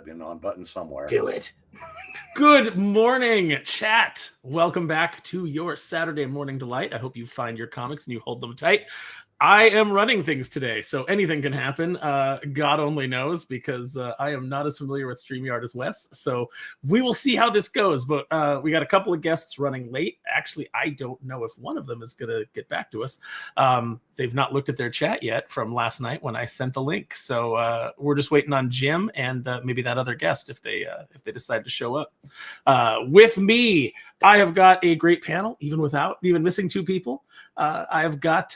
I've been on button somewhere. Do it. Good morning, chat. Welcome back to your Saturday morning delight. I hope you find your comics and you hold them tight. I am running things today, so anything can happen. God only knows, because I am not as familiar with StreamYard as Wes. So we will see how this goes. But we got a couple of guests running late. Actually, I don't know if one of them is going to get back to us. They've not looked at their chat yet from last night when I sent the link. So we're just waiting on Jim and maybe that other guest if they decide to show up. With me, I have got a great panel, even missing two people. I have got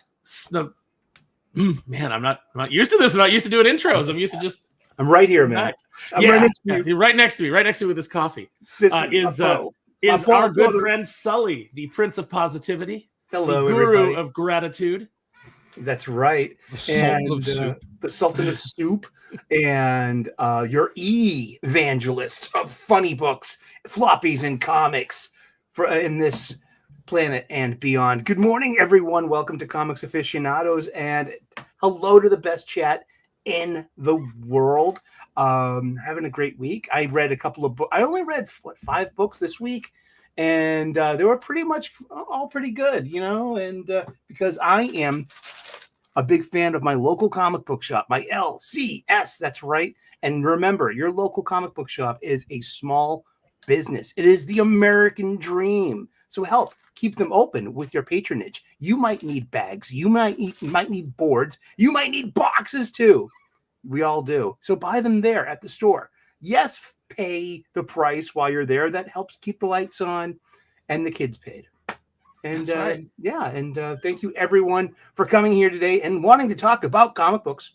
man, I'm not used to this. I'm not used to doing intros. I'm used to just. I'm right here, man. You're right next to me with this coffee. This is our good friend Sully, the Prince of Positivity. Hello, the Guru everybody. of Gratitude. That's right. The Sultan of Soup, and your evangelist of funny books, floppies, and comics in this planet and beyond. Good morning, everyone. Welcome to Comics Aficionados, and hello to the best chat in the world. Having a great week. I read a couple of books. I only read 5 books this week, and they were pretty much all pretty good, and because I am a big fan of my local comic book shop, my LCS, that's right. And remember, your local comic book shop is a small business. It is the American dream. So help keep them open with your patronage. You might need bags. You might need boards. You might need boxes too. We all do. So buy them there at the store. Yes, pay the price while you're there. That helps keep the lights on and the kids paid. And right. Thank you everyone for coming here today and wanting to talk about comic books.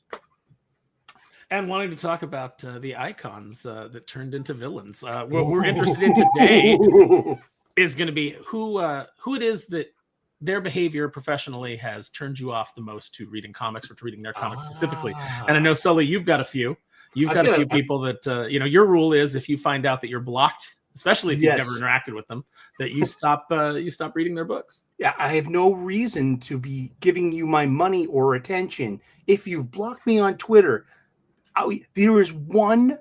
And wanting to talk about the icons that turned into villains. What we're interested in today is going to be who it is that their behavior professionally has turned you off the most to reading comics or to reading their comics specifically. And I know, Sully, you've got a few. You've got a few people that, your rule is if you find out that you're blocked, especially if you've never interacted with them, that you stop reading their books. Yeah, I have no reason to be giving you my money or attention. If you've blocked me on Twitter, there is one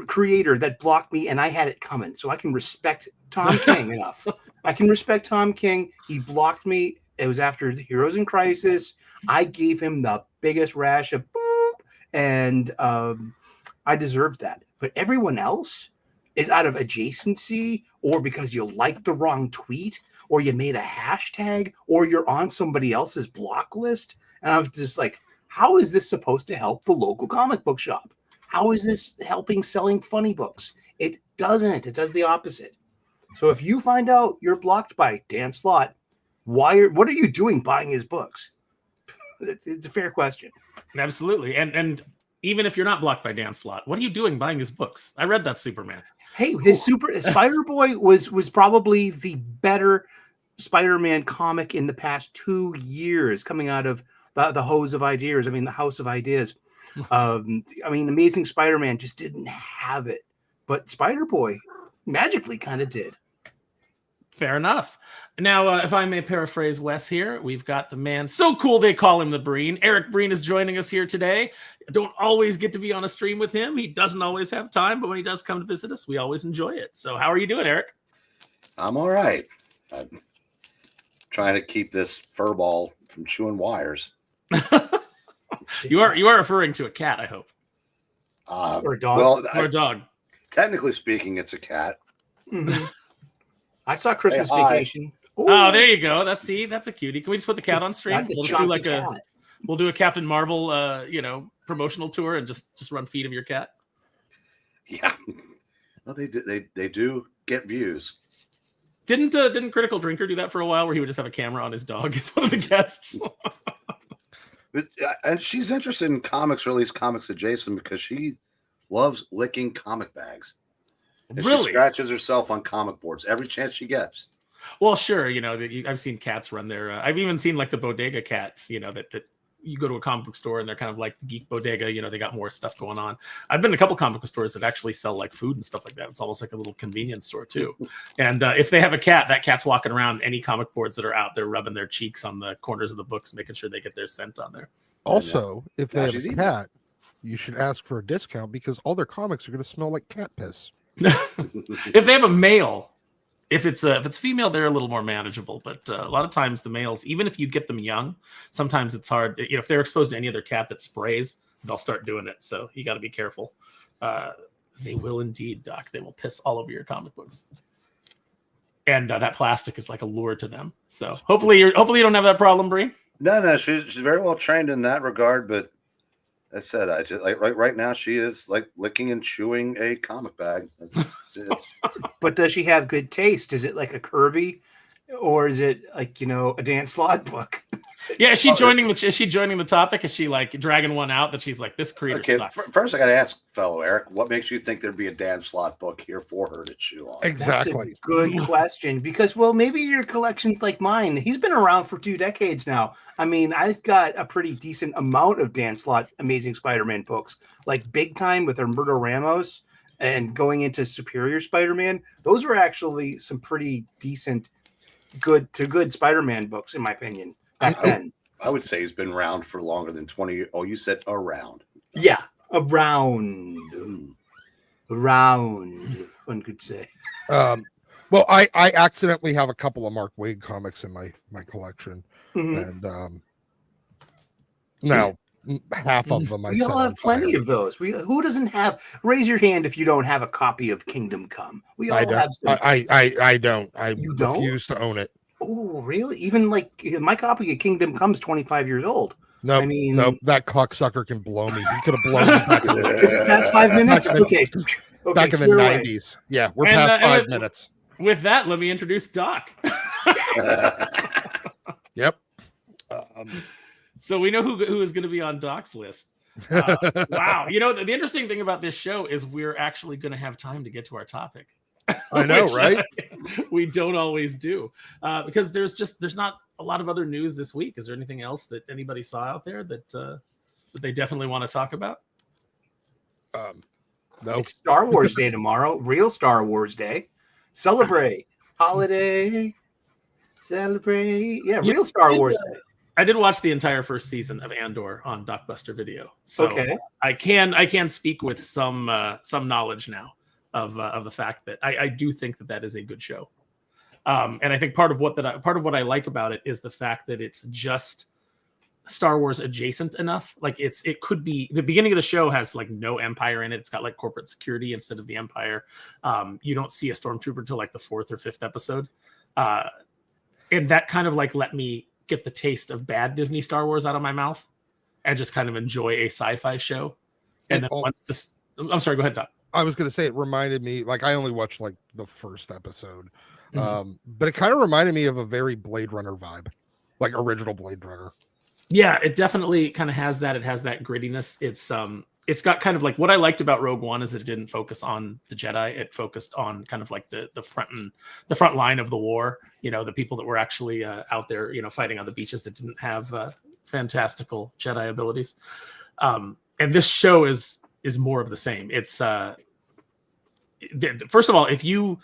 creator that blocked me, and I had it coming, so I can respect Tom King enough. I can respect Tom King. He blocked me. It was after the Heroes in Crisis. I gave him the biggest rash of boop, and I deserved that. But everyone else is out of adjacency, or because you liked the wrong tweet, or you made a hashtag, or you're on somebody else's block list. And I was just like, how is this supposed to help the local comic book shop? How is this helping selling funny books? It doesn't. It does the opposite. So if you find out you're blocked by Dan Slott, what are you doing buying his books? It's a fair question. Absolutely. And even if you're not blocked by Dan Slott, what are you doing buying his books? I read that Superman. Hey, his Spider-Boy was probably the better Spider-Man comic in the past 2 years, coming out of the House of Ideas. Amazing Spider-Man just didn't have it, but Spider-Boy magically kind of did. Fair enough. Now, if I may paraphrase Wes here, we've got the man so cool they call him the Breen. Eric Breen is joining us here today. I don't always get to be on a stream with him. He doesn't always have time, but when he does come to visit us, we always enjoy it. So how are you doing, Eric? I'm all right. I'm trying to keep this fur ball from chewing wires. You are referring to a cat, I hope. Or a dog. Well, or a dog. Technically speaking, it's a cat. Mm-hmm. I saw Christmas Vacation. Ooh. Oh, there you go. That's a cutie. Can we just put the cat on stream? We'll do a Captain Marvel, promotional tour and just run feed of your cat. Yeah. Well, they do get views. Didn't Critical Drinker do that for a while, where he would just have a camera on his dog as one of the guests? And she's interested in comics, or at least comics adjacent, because she loves licking comic bags. And really? She scratches herself on comic boards every chance she gets. Well, sure. I've seen cats run their. I've even seen like the bodega cats. That you go to a comic book store and they're kind of like the geek bodega. They got more stuff going on. I've been to a couple comic book stores that actually sell like food and stuff like that. It's almost like a little convenience store too. And if they have a cat, that cat's walking around any comic boards that are out there, rubbing their cheeks on the corners of the books, making sure they get their scent on there. Also, if they have a cat, you should ask for a discount because all their comics are going to smell like cat piss. If they have a male, if it's female, they're a little more manageable. But a lot of times the males, even if you get them young, sometimes it's hard. You know, if they're exposed to any other cat that sprays, they'll start doing it. So you got to be careful. They will indeed, Doc. They will piss all over your comic books. And that plastic is like a lure to them. So hopefully you don't have that problem, Bree. No, she's very well trained in that regard. But I said, I just like right now she is like licking and chewing a comic bag. It's But does she have good taste? Is it like a Kirby, or is it like a Dan Slott book? Yeah, is she joining the topic? Is she like dragging one out that she's like, this creator sucks? First, I got to ask, fellow Eric, what makes you think there'd be a Dan Slott book here for her to chew on? Exactly. That's a good question, because maybe your collection's like mine. He's been around for 2 decades now. I mean, I've got a pretty decent amount of Dan Slott Amazing Spider-Man books, like Big Time with Humberto Ramos, and going into Superior Spider-Man. Those are actually some pretty decent, good Spider-Man books, in my opinion. Back then, I would say he's been around for longer than 20 years. Oh, you said around. Yeah, around, one could say. Well, I accidentally have a couple of Mark Waid comics in my collection, Mm-hmm. and now half of them We all have plenty of those. Who doesn't have? Raise your hand if you don't have a copy of Kingdom Come. We all have. I don't. I You don't? refuse to own it. Oh, really? Even like my copy of Kingdom Come's 25 years old. No, I mean, nope. That cocksucker can blow me. He could have blown me back in Is it past 5 minutes? Okay. back in the 90s. Yeah, we're past 5 minutes. With that, let me introduce Doc. Yep. So we know who is going to be on Doc's list. Wow. The interesting thing about this show is we're actually going to have time to get to our topic. I know, right? We don't always do because there's not a lot of other news this week. Is there anything else that anybody saw out there that they definitely want to talk about? No. It's Star Wars Day tomorrow. Real Star Wars Day. Celebrate. Holiday. Celebrate. Yeah, real Star Wars Day. I did watch the entire first season of Andor on Blockbuster Video, so okay. I can speak with some knowledge now of the fact that I do think that is a good show, and I think part of what I like about it is the fact that it's just Star Wars adjacent enough. Like it could be the beginning of the show has like no Empire in it. It's got like corporate security instead of the Empire. You don't see a stormtrooper till like the 4th or 5th episode, and that kind of like let me get the taste of bad Disney Star Wars out of my mouth and just kind of enjoy a sci-fi show. And then once this, I'm sorry, go ahead, Doc. I was going to say it reminded me, like I only watched like the first episode, but it kind of reminded me of a very Blade Runner vibe, like original Blade Runner. Yeah, it definitely kind of has that. It has that grittiness. It's got kind of like what I liked about Rogue One is that it didn't focus on the Jedi. It focused on kind of like the front line of the war. The people that were actually out there, fighting on the beaches that didn't have fantastical Jedi abilities. And this show is more of the same. It's first of all, if you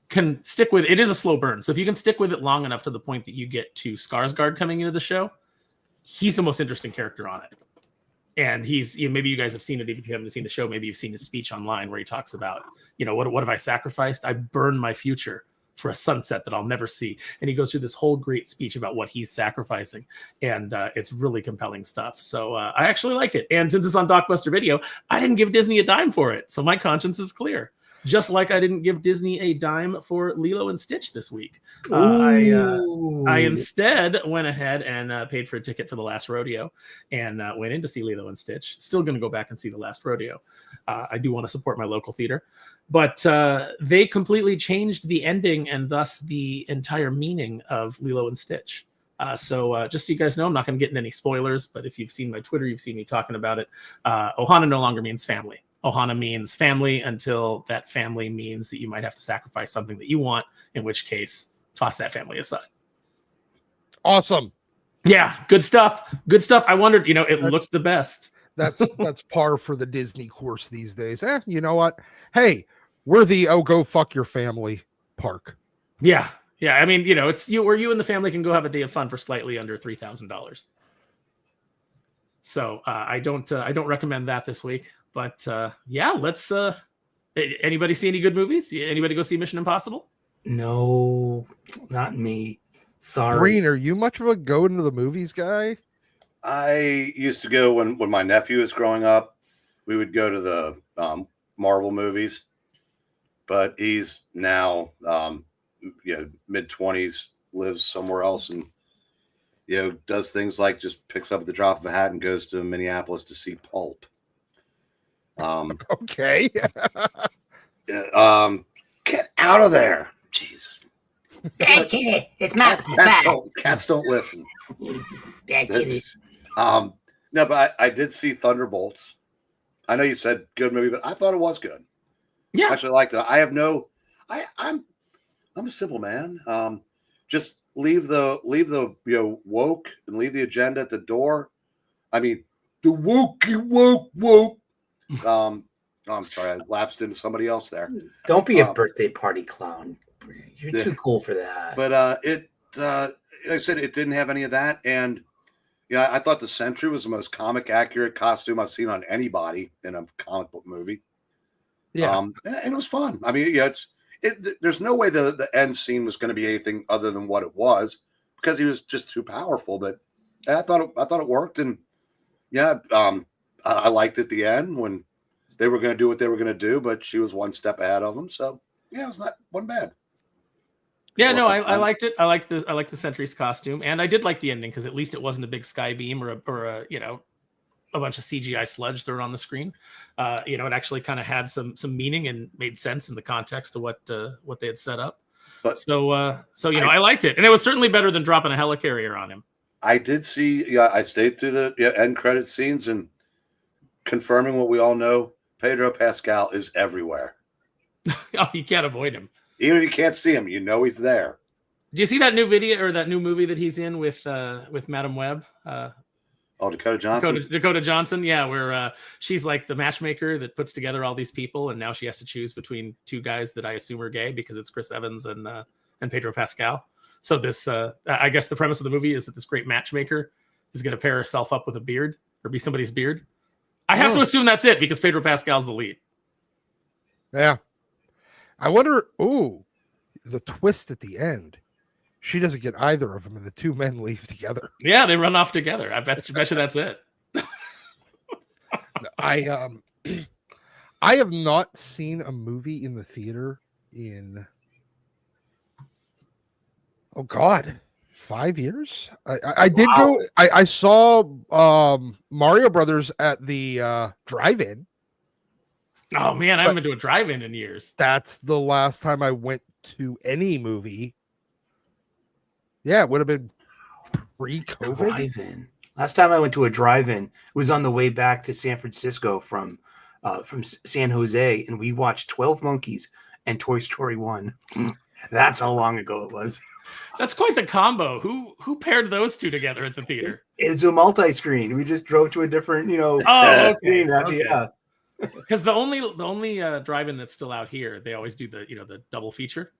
can stick with it is a slow burn. So if you can stick with it long enough to the point that you get to Skarsgård coming into the show, he's the most interesting character on it. And he's, maybe you guys have seen it. Even if you haven't seen the show, maybe you've seen his speech online where he talks about, what have I sacrificed? I burned my future for a sunset that I'll never see. And he goes through this whole great speech about what he's sacrificing. And it's really compelling stuff. So I actually like it. And since it's on Blockbuster Video, I didn't give Disney a dime for it. So my conscience is clear. Just like I didn't give Disney a dime for Lilo and Stitch this week. I instead went ahead and paid for a ticket for The Last Rodeo and went in to see Lilo and Stitch. Still going to go back and see The Last Rodeo. I do want to support my local theater. But they completely changed the ending and thus the entire meaning of Lilo and Stitch. So just so you guys know, I'm not going to get into any spoilers, but if you've seen my Twitter, you've seen me talking about it. Ohana no longer means family. Ohana means family until that family means that you might have to sacrifice something that you want, in which case, toss that family aside. Awesome. Yeah, good stuff. Good stuff. I wondered, it looked the best. That's par for the Disney course these days. You know what? Hey, we're the go fuck your family park. Yeah. Yeah. I mean, it's where you and the family can go have a day of fun for slightly under $3,000. So I don't recommend that this week. But yeah, let's. Anybody see any good movies? Anybody go see Mission Impossible? No, not me. Sorry. Green, are you much of a go to the movies guy? I used to go when my nephew was growing up. We would go to the Marvel movies, but he's now mid-20s, lives somewhere else, and does things like just picks up at the drop of a hat and goes to Minneapolis to see Pulp. Okay. Get out of there, Jesus! Bad kitty. It's not Cats don't listen. bad kitty. No, but I did see Thunderbolts. I know you said good movie, but I thought it was good. Yeah, I actually liked it. I'm a simple man. Just leave the woke and leave the agenda at the door. I mean, the woke. I'm sorry, I lapsed into somebody else there. Don't be a birthday party clown. You're too cool for that. But like I said, it didn't have any of that. And I thought the Sentry was the most comic accurate costume I've seen on anybody in a comic book movie. Yeah. And it was fun. I mean, there's no way the end scene was going to be anything other than what it was, because he was just too powerful. But I thought it worked. And I liked at the end when they were going to do what they were going to do, but she was one step ahead of them. So it wasn't bad. Yeah, no, I liked it. I liked the Sentry's costume, and I did like the ending because at least it wasn't a big sky beam or a bunch of CGI sludge thrown on the screen. It actually kind of had some meaning and made sense in the context of what they had set up. But I liked it, and it was certainly better than dropping a helicarrier on him. I did see. I stayed through the end credit scenes and confirming what we all know: Pedro Pascal is everywhere. Oh, you can't avoid him. Even if you can't see him, he's there. Do you see that new video or that new movie that he's in with Madam Web? Dakota Johnson. Dakota Johnson, yeah, where she's like the matchmaker that puts together all these people, and now she has to choose between two guys that I assume are gay because it's Chris Evans and Pedro Pascal. So this, I guess, the premise of the movie is that this great matchmaker is going to pair herself up with a beard or be somebody's beard. I have to assume that's it because Pedro Pascal's the lead. Yeah. I wonder, the twist at the end. She doesn't get either of them, and the two men leave together. Yeah, they run off together. I bet you that's it. I have not seen a movie in the theater in 5 years. I did go. I saw Mario Brothers at the drive-in. Oh man, I haven't been to a drive-in in years. That's the last time I went to any movie. Yeah, it would have been pre-COVID. Drive-in. Last time I went to a drive-in, it was on the way back to San Francisco from San Jose, and we watched 12 Monkeys and Toy Story 1. That's how long ago it was. That's quite the combo. Who paired those two together at the theater? It's a multi-screen. We just drove to a different, Oh, okay. Yeah. Because the only drive-in that's still out here, they always do the double feature.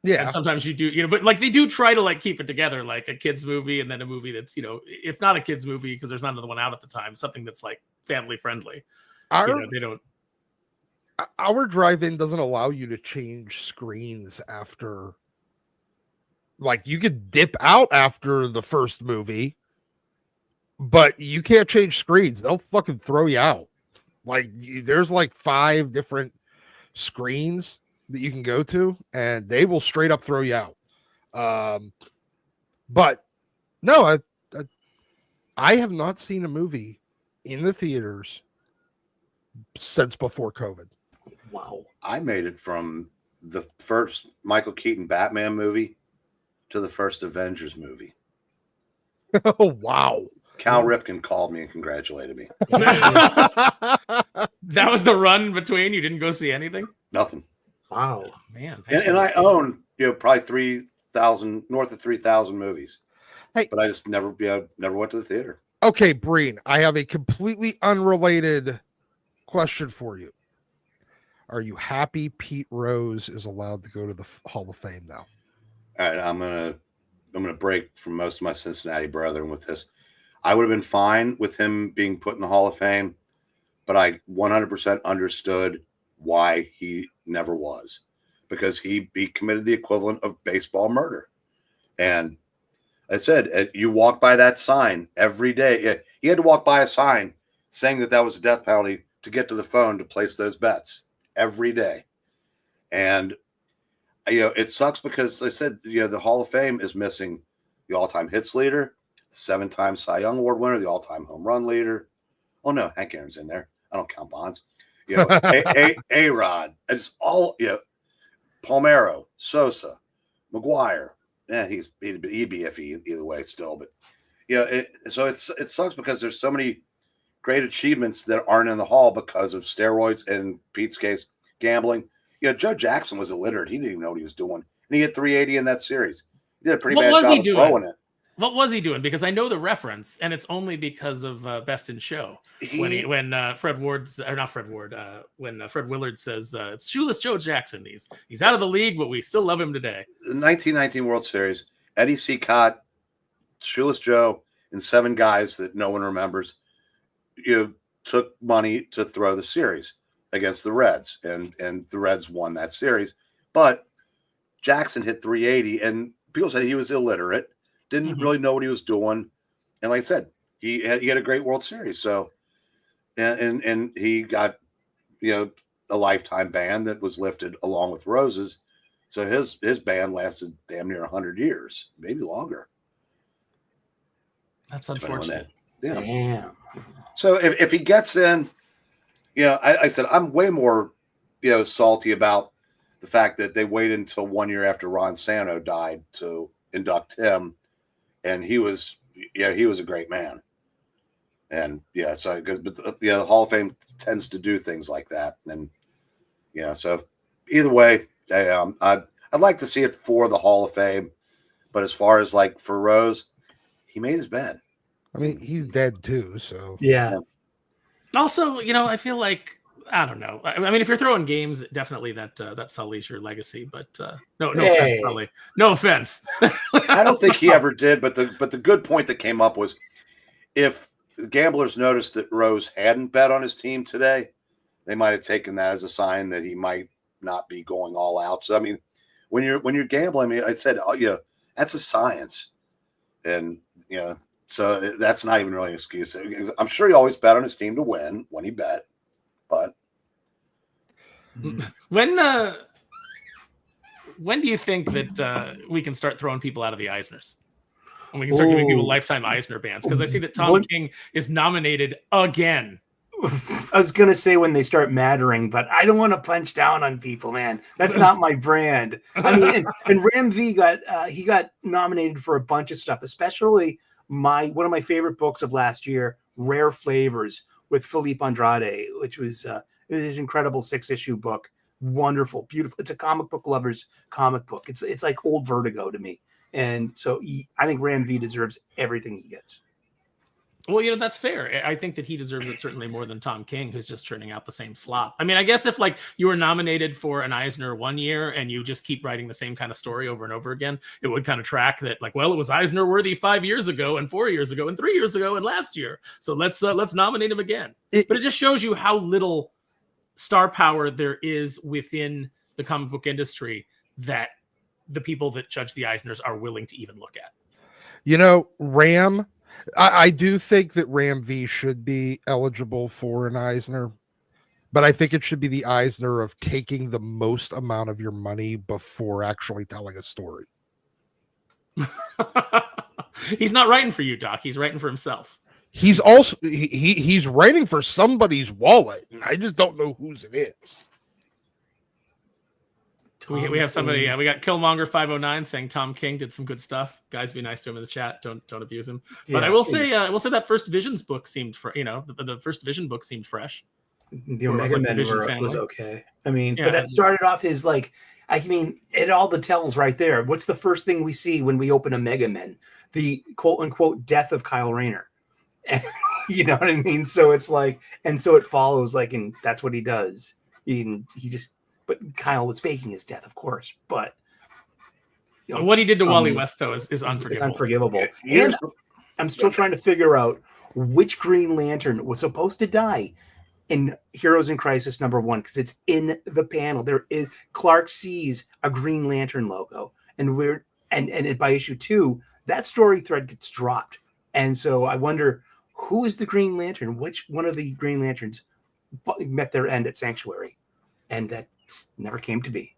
Yeah. And sometimes you do, but like they do try to keep it together, like a kid's movie and then a movie that's, if not a kid's movie, because there's not another one out at the time, something that's like family friendly. They don't. Our drive-in doesn't allow you to change screens after. Like you could dip out after the first movie, but you can't change screens. They'll fucking throw you out. Like there's like 5 different screens that you can go to, and they will straight up throw you out. But no, I have not seen a movie in the theaters since before COVID. Wow. I made it from the first Michael Keaton Batman movie to the first Avengers movie. Oh, wow. Cal Ripken called me and congratulated me. That was the run between. You didn't go see anything? Nothing. Wow. Man. And I own, probably 3,000, north of 3,000 movies. Hey. But I just never went to the theater. Okay, Breen, I have a completely unrelated question for you. Are you happy Pete Rose is allowed to go to the Hall of Fame now? All right, I'm gonna break from most of my Cincinnati brethren with this. I would have been fine with him being put in the Hall of Fame, but I 100% understood why he never was, because he committed the equivalent of baseball murder. And I said, you walk by that sign every day. He had to walk by a sign saying that was a death penalty to get to the phone to place those bets every day. And, it sucks because I said, the Hall of Fame is missing the all-time hits leader, 7-time Cy Young Award winner, the all-time home run leader. Oh no, Hank Aaron's in there. I don't count Bonds. A-Rod. It's all, Palmeiro, Sosa, McGuire. He'd be iffy either way still, but so it sucks because there's so many great achievements that aren't in the Hall because of steroids and, Pete's case, gambling. Joe Jackson was illiterate. He didn't even know what he was doing, and he hit 380 in that series. He did a pretty bad job of throwing it. What was he doing? Because I know the reference, and it's only because of Best in Show when Fred Willard says it's Shoeless Joe Jackson. He's out of the league, but we still love him today. The 1919 World Series, Eddie Cott, Shoeless Joe, and 7 guys that no one remembers, took money to throw the series against the Reds, and the Reds won that series. But Jackson hit 380, and people said he was illiterate. Didn't really know what he was doing, and like I said, he had a great World Series. So, and he got a lifetime ban that was lifted along with Rose's. So his ban lasted damn near 100 years, maybe longer. That's unfortunate. Yeah. Damn. So if he gets in, I said I'm way more salty about the fact that they waited until 1 year after Ron Santo died to induct him. And he was a great man. And so the Hall of Fame tends to do things like that. And so either way, I'd like to see it for the Hall of Fame. But as far as like for Rose, he made his bed. I mean, he's dead too. So Yeah. Also, I feel like, I don't know. I mean, if you're throwing games, definitely that sullies your legacy. But no offense, Sully. No offense. I don't think he ever did. But the good point that came up was, if the gamblers noticed that Rose hadn't bet on his team today, they might have taken that as a sign that he might not be going all out. So I mean, when you're gambling, I mean, I said, that's a science, and so that's not even really an excuse. I'm sure he always bet on his team to win when he bet, but. When do you think that we can start throwing people out of the Eisners? And we can start giving people lifetime Eisner bans? Because I see that Tom King is nominated again. I was gonna say when they start mattering, but I don't want to punch down on people, man. That's not my brand. I mean, and Ram V got nominated for a bunch of stuff, especially one of my favorite books of last year, Rare Flavors, with Philippe Andrade, which was his incredible 6-issue book. Wonderful, beautiful. It's a comic book lover's comic book. It's like old Vertigo to me. And so I think Ram V deserves everything he gets. Well, that's fair. I think that he deserves it certainly more than Tom King, who's just churning out the same slop. I mean, I guess if like you were nominated for an Eisner 1 year and you just keep writing the same kind of story over and over again, it would kind of track that like, well, it was Eisner worthy 5 years ago and 4 years ago and 3 years ago and last year. So let's nominate him again. But it just shows you how little star power there is within the comic book industry that the people that judge the Eisners are willing to even look at. Ram, I do think that Ram V should be eligible for an Eisner, but I think it should be the Eisner of taking the most amount of your money before actually telling a story. He's not writing for you, Doc. He's writing for himself. He's also he's writing for somebody's wallet, and I just don't know whose it is. We have somebody. We got Killmonger 509 saying Tom King did some good stuff. Guys, be nice to him in the chat. Don't abuse him. But I will say that First Visions book seemed the First Vision book seemed fresh. The Omega Men was okay. I mean, but that started off as like, I mean, it all the tells right there. What's the first thing we see when we open Omega Men? The quote unquote death of Kyle Rayner. You know what I mean? So it's like, and so it follows like, and that's what he does. But Kyle was faking his death, of course. But what he did to Wally West, though, is unforgivable. It's unforgivable. I'm still trying to figure out which Green Lantern was supposed to die in Heroes in Crisis #1 because it's in the panel. There is Clark sees a Green Lantern logo, and by issue 2, that story thread gets dropped, and so I wonder who is the Green Lantern. Which one of the Green Lanterns met their end at Sanctuary, and that never came to be.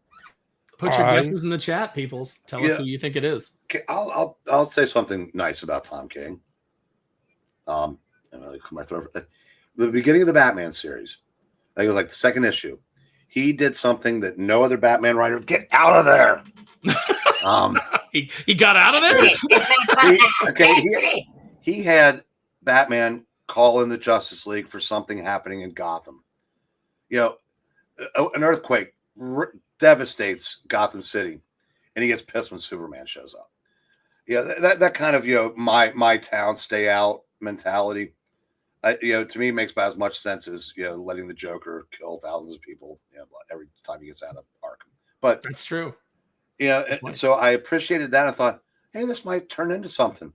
Put your guesses in the chat, peoples. Tell us who you think it is. Okay, I'll say something nice about Tom King. I'm gonna come my throat. The beginning of the Batman series, I think it was like the second issue. He did something that no other Batman writer. Get out of there. He got out of there. He had Batman call in the Justice League for something happening in Gotham. You know, an earthquake devastates Gotham City, and he gets pissed when Superman shows up. Yeah, that kind of my town stay out mentality. To me makes about as much sense as letting the Joker kill thousands of people every time he gets out of Arkham. But that's true. So I appreciated that. I thought, hey, this might turn into something.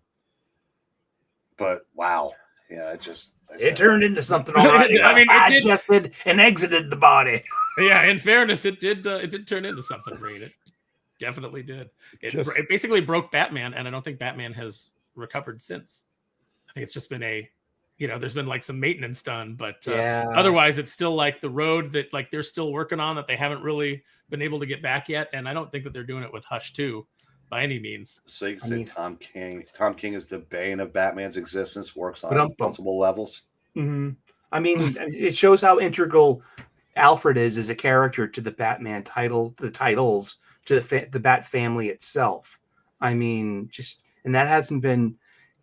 But wow, it turned into something already. I mean, it digested and exited the body. Yeah, in fairness, it did turn into something great. It definitely did. It basically broke Batman, and I don't think Batman has recovered since. I think it's just been there's been like some maintenance done, but otherwise it's still like the road that like they're still working on that they haven't really been able to get back yet. And I don't think that they're doing it with Hush 2 by any means. So you can say Tom King. Tom King is the bane of Batman's existence, works on multiple levels. Mm-hmm. I mean, it shows how integral Alfred is as a character to the Batman the titles, to the Bat family itself. I mean, and that hasn't been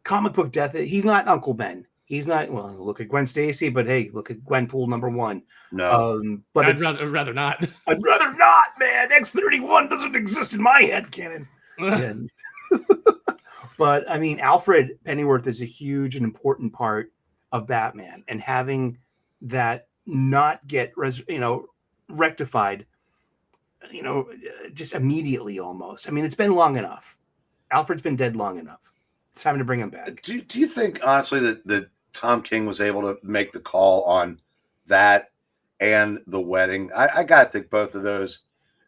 comic book death. He's not Uncle Ben. He's not. Well, look at Gwen Stacy, but hey, look at Gwenpool #1. No, but I'd rather not. I'd rather not, man. X-31 doesn't exist in my head canon. But I mean, Alfred Pennyworth is a huge and important part of Batman, and having that not get rectified, just immediately almost. I mean, it's been long enough. Alfred's been dead long enough. It's time to bring him back. Do you think honestly that Tom King was able to make the call on that and the wedding? I gotta think both of those.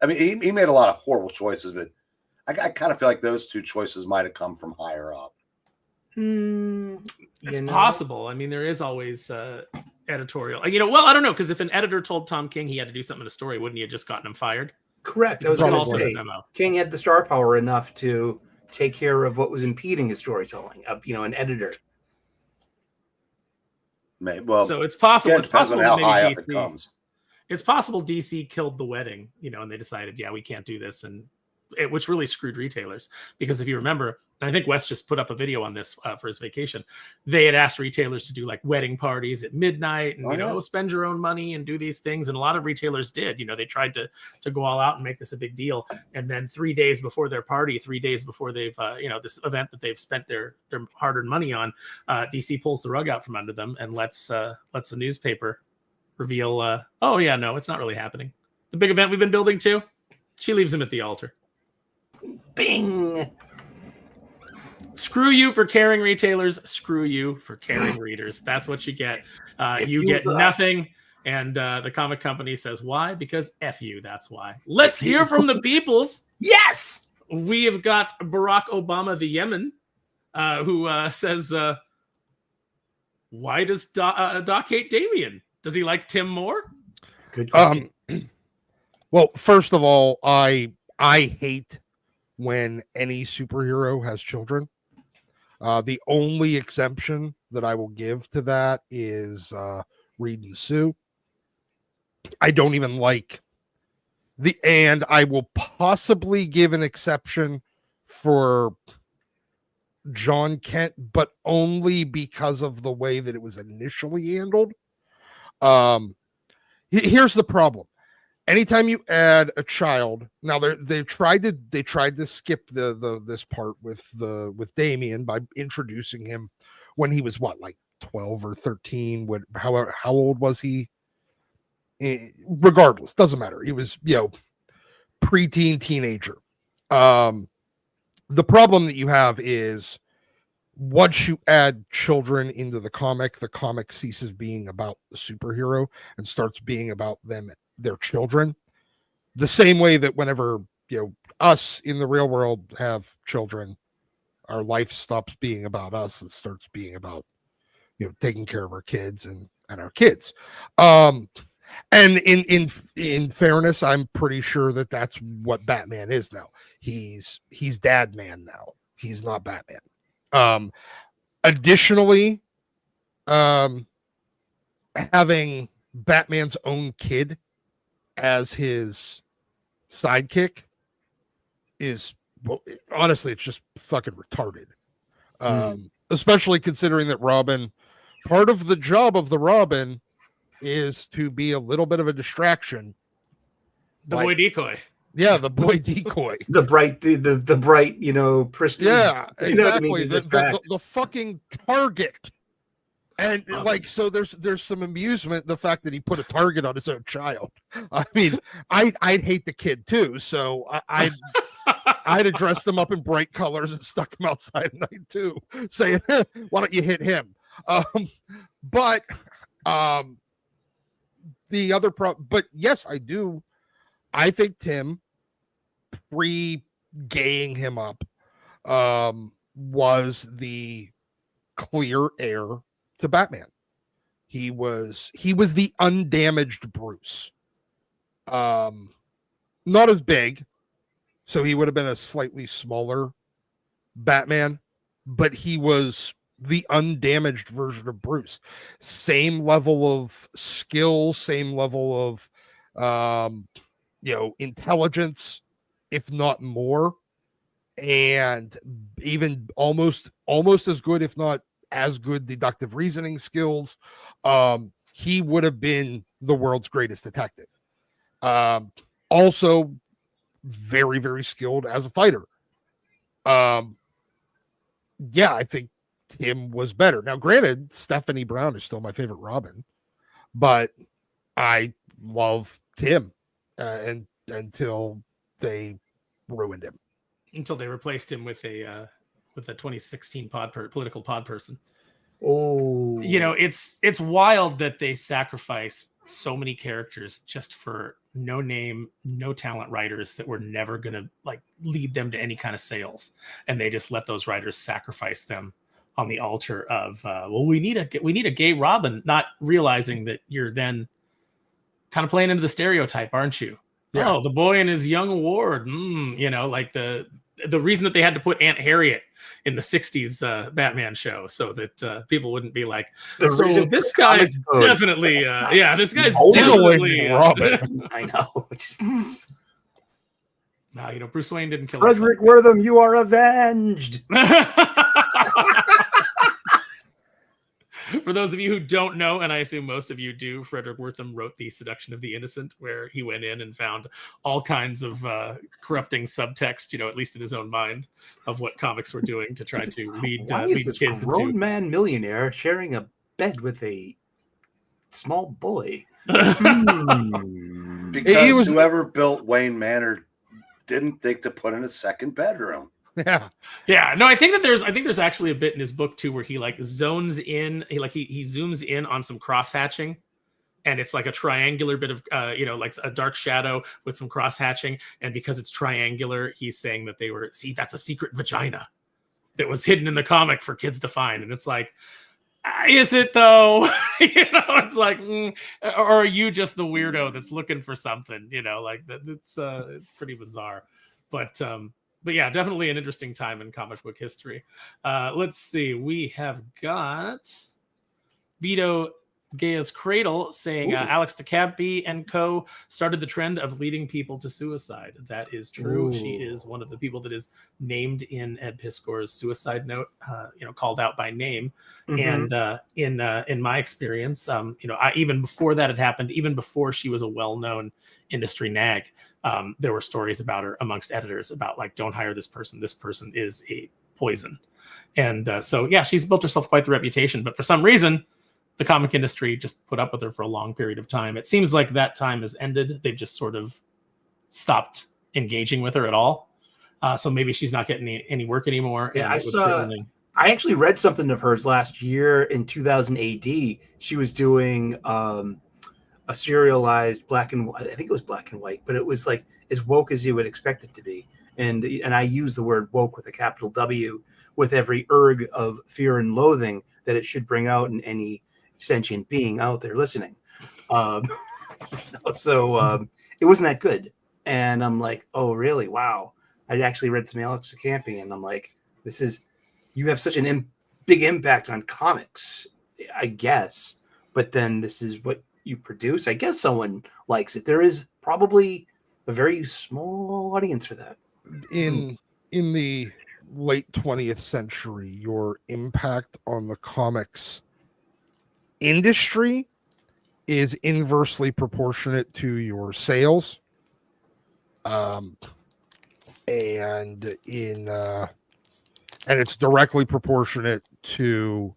I mean, he made a lot of horrible choices, but I kind of feel like those two choices might have come from higher up. It's possible. I mean, there is always editorial. Well, I don't know, because if an editor told Tom King he had to do something in a story, wouldn't he have just gotten him fired? Correct. That was also his MO. King had the star power enough to take care of what was impeding his storytelling. An editor. So it's possible. Yeah, it's possible how maybe high up DC, it comes. It's possible DC killed the wedding, and they decided, we can't do this, which really screwed retailers. Because if you remember, and I think Wes just put up a video on this for his vacation, they had asked retailers to do like wedding parties at midnight and spend your own money and do these things, and a lot of retailers did. They tried to go all out and make this a big deal, and then 3 days before their party, 3 days before they've this event that they've spent their hard-earned money on, DC pulls the rug out from under them and lets the newspaper reveal, it's not really happening. The big event we've been building to, she leaves him at the altar. Bing. Screw you for caring retailers. Screw you for caring readers. That's what you get. You get nothing. And the comic company says, why? Because F you. That's why. Let's hear from the peoples. Yes. We have got Barack Obama, the Yemen, who says, why does Doc hate Damien? Does he like Tim more? Good question. Well, first of all, I hate when any superhero has children. The only exemption that I will give to that is Reed and Sue. I don't even like and I will possibly give an exception for John Kent, but only because of the way that it was initially handled. Here's the problem. Anytime you add a child, now they tried to skip this part with Damien by introducing him when he was like 12 or 13. How old was he? Regardless, doesn't matter. He was preteen, teenager. The problem that you have is once you add children into the comic ceases being about the superhero and starts being about their children. The same way that whenever, us in the real world have children, our life stops being about us and starts being about, taking care of our kids and our kids. And in fairness, I'm pretty sure that that's what Batman is now. He's dad man now. He's not Batman. Additionally, having Batman's own kid as his sidekick is, well, honestly, it's just fucking retarded. Especially considering that Robin, part of the job of the Robin is to be a little bit of a distraction. The boy decoy. Yeah, the boy decoy. The bright, pristine. Yeah, exactly. You know what I mean? The fucking target. And so there's some amusement in the fact that he put a target on his own child. I mean, I'd hate the kid too, so I'd have dressed him up in bright colors and stuck him outside at night too, saying, "Why don't you hit him?" But the other but yes, I do. I think Tim, pre-gaying him up, was the clear heir to Batman. He was the undamaged Bruce. Not as big, so he would have been a slightly smaller Batman, but he was the undamaged version of Bruce. Same level of skill, same level of intelligence, if not more, and even almost as good, if not as good, deductive reasoning skills. He would have been the world's greatest detective. Also very, very skilled as a fighter. I think Tim was better. Now, granted, Stephanie Brown is still my favorite Robin, but I love Tim until they ruined him. Until they replaced him with a 2016 political pod person. Oh, it's wild that they sacrifice so many characters just for no name, no talent writers that were never gonna lead them to any kind of sales, and they just let those writers sacrifice them on the altar of we need a gay Robin, not realizing that you're then kind of playing into the stereotype, aren't you? Yeah. Oh, the boy and his young ward. The reason that they had to put Aunt Harriet in the 60s Batman show so that people wouldn't be like, so this guy's definitely this guy's definitely Robin. I know. No, Bruce Wayne didn't kill Frederick Wortham, you are avenged. For those of you who don't know, and I assume most of you do, Frederick Wortham wrote The Seduction of the Innocent, where he went in and found all kinds of corrupting subtext, at least in his own mind, of what comics were doing to try to lead this kids grown man millionaire sharing a bed with a small boy? Because whoever built Wayne Manor didn't think to put in a second bedroom. Yeah. No, I think there's actually a bit in his book too where he zones in, he zooms in on some cross hatching, and it's like a triangular bit of like a dark shadow with some cross hatching, and because it's triangular, he's saying that that's a secret vagina that was hidden in the comic for kids to find, and it's like, is it though? It's like, or are you just the weirdo that's looking for something? It's pretty bizarre, But yeah, definitely an interesting time in comic book history. Let's see. We have got Vito Gaia's Cradle saying Alex DeCampi and co. started the trend of leading people to suicide. That is true. Ooh. She is one of the people that is named in Ed Piskor's suicide note, called out by name. Mm-hmm. And in my experience, even before that had happened, even before she was a well-known industry nag, there were stories about her amongst editors about don't hire this person. This person is a poison. And she's built herself quite the reputation. But for some reason, the comic industry just put up with her for a long period of time. It seems like that time has ended. They've just sort of stopped engaging with her at all. So maybe she's not getting any work anymore. Yeah, I actually read something of hers last year in 2000 AD. She was doing a serialized black and white. I think it was black and white, but it was like as woke as you would expect it to be. And I use the word woke with a capital W with every erg of fear and loathing that it should bring out in any sentient being out there listening. So it wasn't that good. And I'm like, oh, really? Wow. I actually read some Alex Camping, and I'm like, you have such an big impact on comics, I guess. But then this is what you produce. I guess someone likes it. There is probably a very small audience for that. In the late 20th century, your impact on the comics industry is inversely proportionate to your sales. And it's directly proportionate to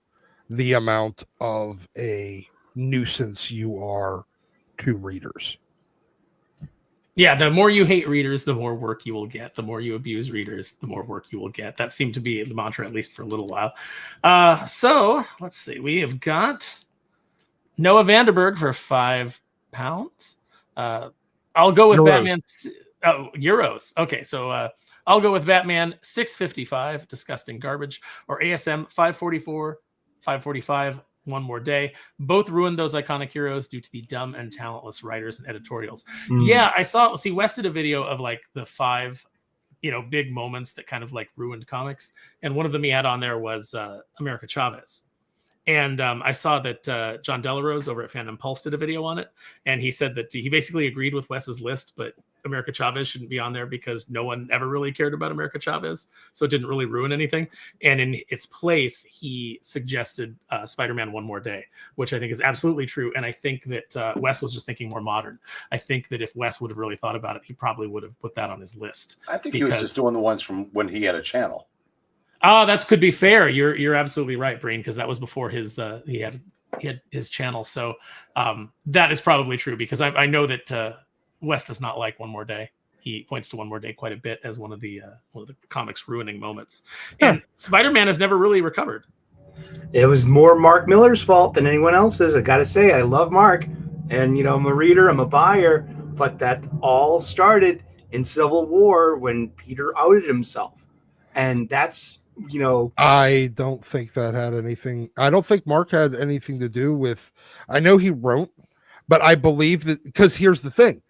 the amount of a nuisance you are to readers. Yeah, the more you hate readers, the more work you will get. The more you abuse readers, the more work you will get. That seemed to be the mantra, at least for a little while. So let's see. We have got Noah Vanderberg for £5. I'll go with Euros. Batman. Euros. Okay, so I'll go with Batman 655, disgusting garbage, or ASM 544, 545, one more day. Both ruined those iconic heroes due to the dumb and talentless writers and editorials. Yeah, Wes did a video of like the 5, big moments that kind of like ruined comics. And one of them he had on there was America Chavez. And I saw that John Delarose over at Fandom Pulse did a video on it. And he said that he basically agreed with Wes's list, but America Chavez shouldn't be on there because no one ever really cared about America Chavez. So it didn't really ruin anything. And in its place, he suggested Spider-Man One More Day, which I think is absolutely true. And I think that Wes was just thinking more modern. I think that if Wes would have really thought about it, he probably would have put that on his list. I think he was just doing the ones from when he had a channel. Oh, that could be fair. You're absolutely right, Breen, because that was before his he had his channel. So that is probably true because I know that Wes does not like One More Day. He points to One More Day quite a bit as one of the comics ruining moments. And Spider-Man has never really recovered. It was more Mark Miller's fault than anyone else's. I got to say, I love Mark, and I'm a reader, I'm a buyer, but that all started in Civil War when Peter outed himself, and that's. I don't think that had anything. I don't think Mark had anything to do with. I know he wrote, but I believe that because here's the thing: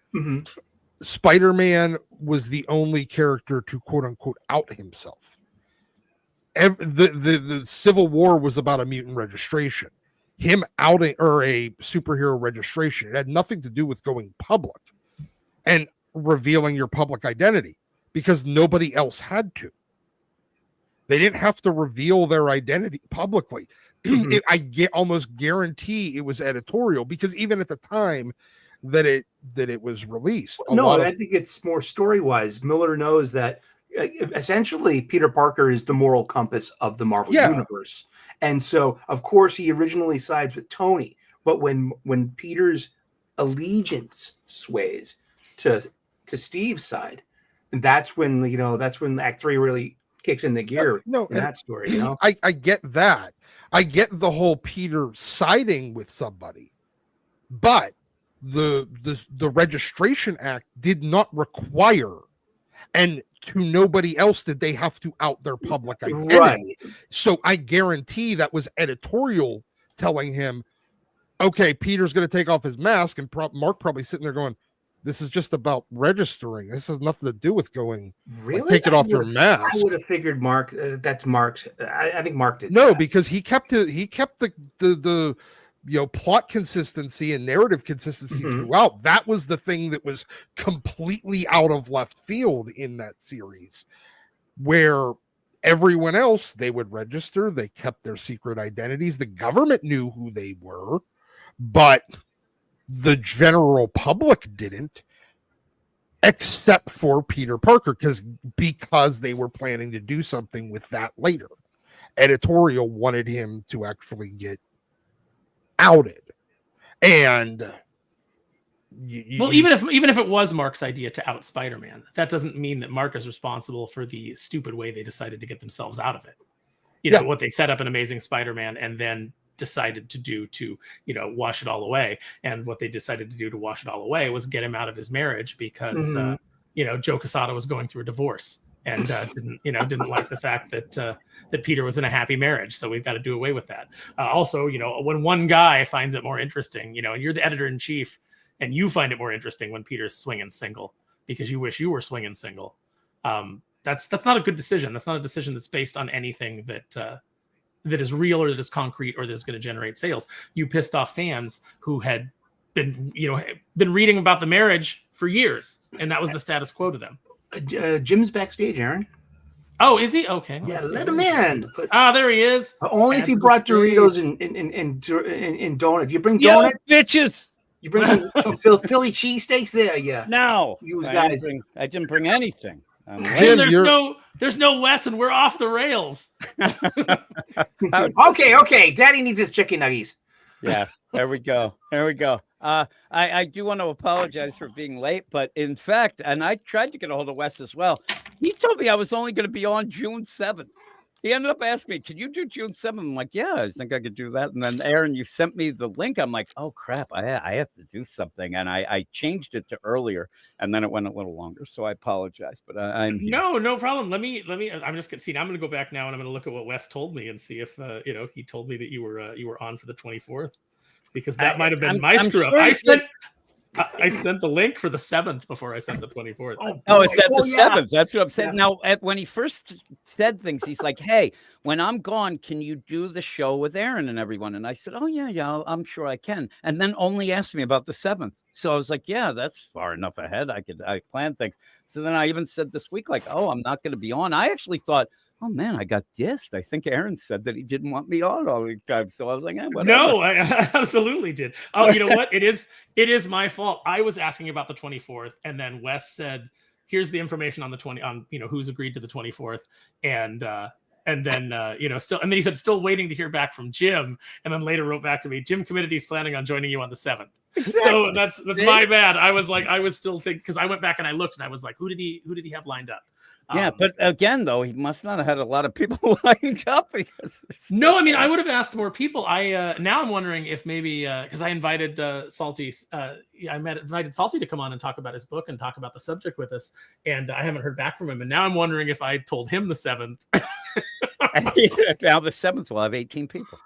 Spider-Man was the only character to quote unquote out himself. The Civil War was about a mutant registration. Him outing or a superhero registration. It had nothing to do with going public and revealing your public identity because nobody else had to. They didn't have to reveal their identity publicly. I almost guarantee it was editorial because even at the time that it was released. I think it's more story-wise. Miller knows that essentially Peter Parker is the moral compass of the Marvel universe. And so, of course, he originally sides with Tony. But when Peter's allegiance sways to Steve's side, that's when Act 3 really kicks into gear in that story. I get that. I get the whole Peter siding with somebody, but the Registration Act did not require, and to nobody else did they have to out their public identity. Right. So I guarantee that was editorial telling him, okay, Peter's going to take off his mask, and Mark probably sitting there going, this is just about registering. This has nothing to do with going. Really? Take it off your mask. I would have figured Mark. That's Mark's. I think Mark did. No, that. Because he kept the plot consistency and narrative consistency throughout. That was the thing that was completely out of left field in that series, where everyone else, they would register. They kept their secret identities. The government knew who they were, but the general public didn't, except for Peter Parker, because they were planning to do something with that later. Editorial wanted him to actually get outed, and even if it was Mark's idea to out Spider-Man, that doesn't mean that Mark is responsible for the stupid way they decided to get themselves out of it. what they set up in Amazing Spider-Man and then decided to do to, wash it all away. And what they decided to do to wash it all away was get him out of his marriage because, Joe Quesada was going through a divorce and didn't like the fact that Peter was in a happy marriage. So we've got to do away with that. Also, when one guy finds it more interesting, and you're the editor-in-chief and you find it more interesting when Peter's swinging single because you wish you were swinging single. That's not a good decision. That's not a decision that's based on anything that is real or that is concrete or that's going to generate sales. You pissed off fans who had been reading about the marriage for years, and that was the status quo to them. Jim's backstage, Aaron. Oh, is he? Okay. Yeah, let him in. There he is. Only if you brought Doritos and donut. You bring donuts? Yo, bitches. You bring some Philly cheesesteaks there? Yeah. No. You guys. I didn't bring anything. Jim, there's no Wes, and we're off the rails. Okay. Daddy needs his chicken nuggies. Yeah, there we go. I do want to apologize for being late, but in fact, and I tried to get a hold of Wes as well. He told me I was only going to be on June 7th. He ended up asking me, can you do June 7th? I'm like, yeah, I think I could do that. And then, Aaron, you sent me the link. I'm like, oh, crap, I have to do something. And I changed it to earlier, and then it went a little longer. So I apologize. But I'm here. No problem. Let me. I'm just going to see. I'm going to go back now, and I'm going to look at what Wes told me and see if, he told me that you were on for the 24th. Because that might have been my screw up. I sent the link for the 7th before I sent the 24th. Oh, it's at the 7th. That's what I'm saying. Yeah. Now, when he first said things, he's like, hey, when I'm gone, can you do the show with Aaron and everyone? And I said, oh, yeah, I'm sure I can. And then only asked me about the 7th. So I was like, yeah, that's far enough ahead. I plan things. So then I even said this week, like, oh, I'm not going to be on. I actually thought, oh man, I got dissed. I think Aaron said that he didn't want me on all the time. So I was like, whatever. No, I absolutely did. Oh, you know what? It is my fault. I was asking about the 24th, and then Wes said, here's the information on the 20 on who's agreed to the 24th. And then he said still waiting to hear back from Jim, and then later wrote back to me, Jim committed he's planning on joining you on the 7th. Exactly. So that's my bad. I was still thinking, because I went back and I looked and I was like, who did he have lined up? Yeah, but again, though, he must not have had a lot of people lined up because. No, I mean, I would have asked more people. Now I'm wondering if maybe because I invited Salty, invited Salty to come on and talk about his book and talk about the subject with us, and I haven't heard back from him. And now I'm wondering if I told him the 7th. Now the 7th will have 18 people.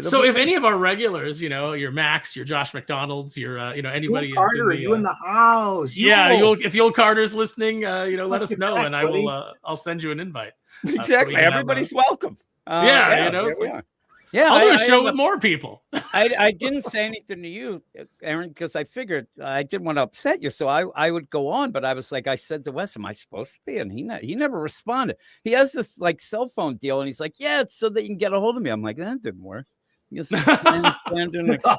So if any of our regulars, your Max, your Josh McDonald's, your anybody, Carter, you in the house? If Yul Carter's listening, let us know, and I will. I'll send you an invite. Exactly, everybody's welcome. I'll do a show with more people. I didn't say anything to you, Aaron, because I figured I didn't want to upset you, so I would go on. But I was like, I said to Wes, "Am I supposed to be?" And he never responded. He has this like cell phone deal, and he's like, "Yeah, it's so that you can get a hold of me." I'm like, that didn't work. The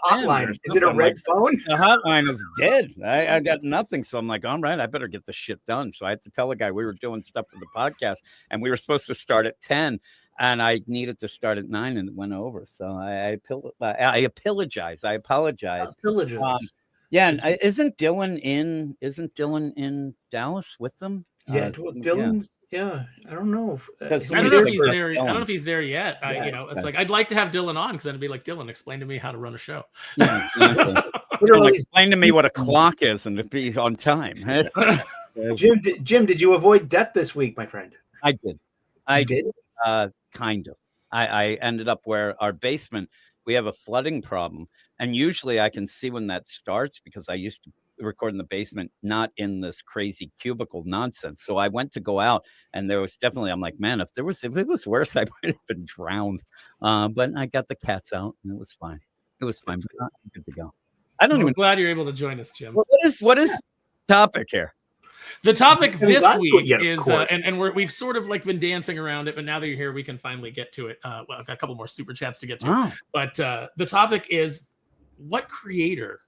hotline. Is it a red phone? The hotline is dead. I got nothing. So I'm like, all right, I better get the shit done. So I had to tell the guy we were doing stuff for the podcast and we were supposed to start at 10 and I needed to start at 9 and it went over. So I apologize. Yeah. And isn't Dylan in Dallas with them? Yeah. Dylan's. Yeah, I don't know. I don't know if he's there. I don't know if he's there yet. It's like I'd like to have Dylan on because then it'd be like, Dylan, explain to me how to run a show. Yeah, exactly. Explain to me what a clock is and to be on time. Jim, did you avoid death this week, my friend? I did. Kind of. I ended up where our basement, we have a flooding problem, and usually I can see when that starts because I used to record in the basement, not in this crazy cubicle nonsense. So I went to go out and there was definitely, I'm like, man, if it was worse, I might have been drowned. But I got the cats out and it was fine. But I'm good to go. I'm glad you're able to join us, Jim. What is topic here? The topic this week is, and we've sort of like been dancing around it, but now that you're here, we can finally get to it. I've got a couple more super chats to get to. Oh. But the topic is, what creator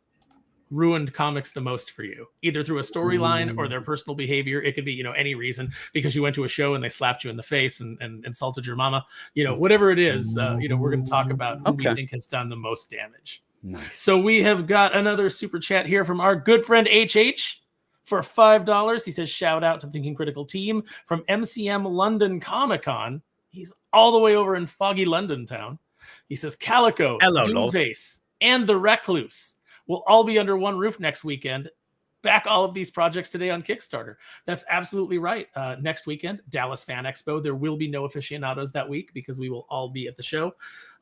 ruined comics the most for you, either through a storyline or their personal behavior? It could be, any reason, because you went to a show and they slapped you in the face and insulted your mama, whatever it is, we're going to talk about who we think has done the most damage. Nice. So we have got another super chat here from our good friend HH for $5. He says, shout out to the Thinking Critical team from MCM London Comic Con. He's all the way over in foggy London town. He says Calico, Hello, Lowell. Doomface, and The Recluse will all be under one roof next weekend. Back all of these projects today on Kickstarter. That's absolutely right. Next weekend, Dallas Fan Expo. There will be no aficionados that week because we will all be at the show.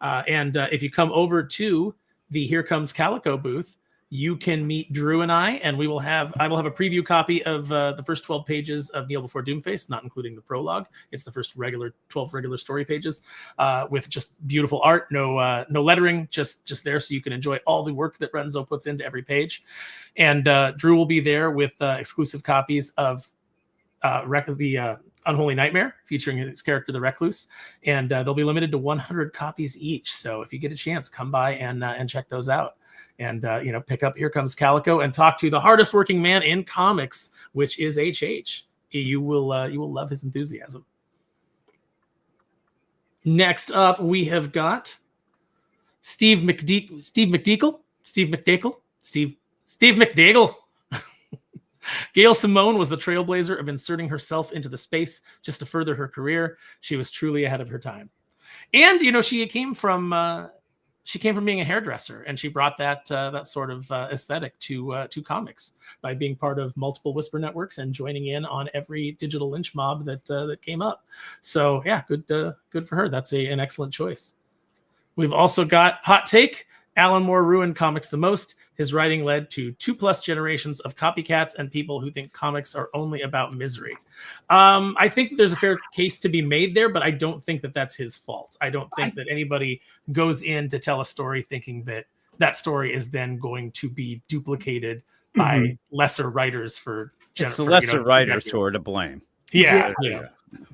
And if you come over to the Here Comes Calico booth, you can meet Drew and I will have a preview copy of the first 12 pages of Kneel Before Doomface, not including the prologue. It's the first 12 regular story pages with just beautiful art, no lettering, just there so you can enjoy all the work that Renzo puts into every page. And Drew will be there with exclusive copies of the Unholy Nightmare, featuring his character, the Recluse. And they'll be limited to 100 copies each. So if you get a chance, come by and check those out. And, pick up Here Comes Calico and talk to the hardest working man in comics, which is HH. You will love his enthusiasm. Next up, we have got Steve McDeagle. Gail Simone was the trailblazer of inserting herself into the space just to further her career. She was truly ahead of her time. And, she came from being a hairdresser, and she brought that sort of aesthetic to comics by being part of multiple Whisper networks and joining in on every digital lynch mob that came up. So yeah, good for her. That's an excellent choice. We've also got hot take. Alan Moore ruined comics the most. His writing led to 2+ generations of copycats and people who think comics are only about misery. I think there's a fair case to be made there, but I don't think that that's his fault. I don't think that anybody goes in to tell a story thinking that story is then going to be duplicated by lesser writers for It's the lesser writers who are to blame. Yeah.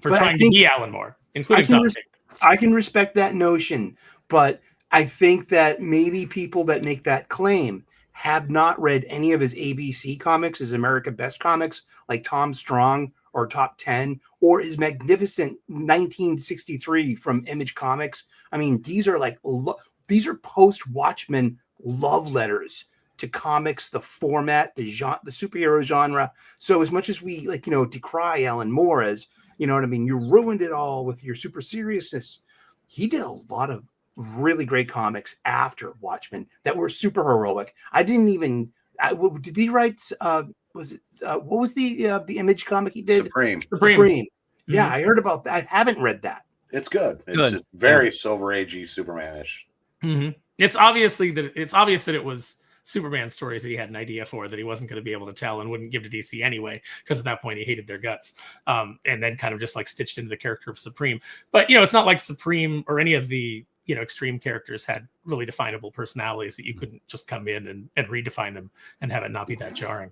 For trying to be Alan Moore, including Tom King. I can respect that notion, but I think that maybe people that make that claim have not read any of his ABC comics, his America Best comics, like Tom Strong or Top 10, or his magnificent 1963 from Image Comics. I mean, these are post-Watchmen love letters to comics, the format, the superhero genre. So as much as we decry Alan Moore as, you know what I mean, you ruined it all with your super seriousness, he did a lot of really great comics after Watchmen that were super heroic. Did he write what was the Image comic he did? Supreme. Yeah, I heard about that. I haven't read that. It's good. It's just very Silver Agey Superman-ish. Mm-hmm. It's obvious that it was Superman stories that he had an idea for that he wasn't going to be able to tell and wouldn't give to DC anyway, because at that point he hated their guts, and then kind of just stitched into the character of Supreme. But it's not like Supreme or any of the extreme characters had really definable personalities that you couldn't just come in and redefine them and have it not be that jarring.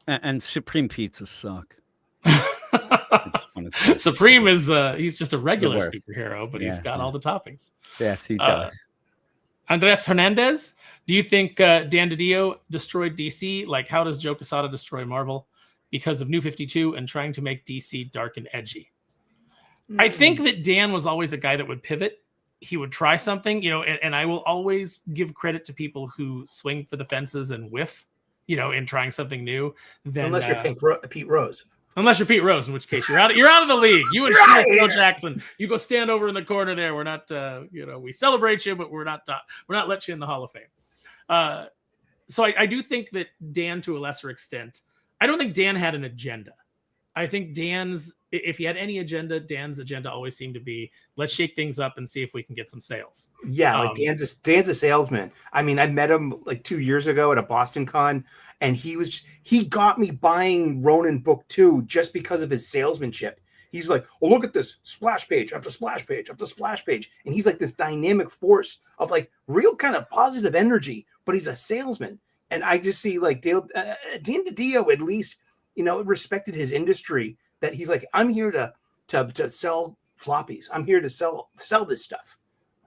And Supreme pizzas suck. Supreme is he's just a regular superhero, but he's got all the toppings. Yes, he does. Andres Hernandez, do you think Dan DiDio destroyed DC? Like, how does Joe Quesada destroy Marvel? Because of New 52 and trying to make DC dark and edgy. I think that Dan was always a guy that would pivot. He would try something, and I will always give credit to people who swing for the fences and whiff, in trying something new. Unless you're Pete Rose. Unless you're Pete Rose, in which case you're out of the league. You and Phil Jackson, you go stand over in the corner there. We're not, we celebrate you, but we're not let you in the Hall of Fame. So I do think that Dan, to a lesser extent, I don't think Dan had an agenda. I think if he had any agenda, Dan's agenda always seemed to be, let's shake things up and see if we can get some sales. Yeah, Dan's a salesman. I mean, I met him 2 years ago at a Boston con, and he got me buying Ronin book 2 just because of his salesmanship. He's like, oh, look at this splash page after splash page after splash page. And he's like this dynamic force of real kind of positive energy, but he's a salesman. And I just see Dan DiDio at least, respected his industry, that he's like, I'm here to sell floppies. I'm here to sell this stuff.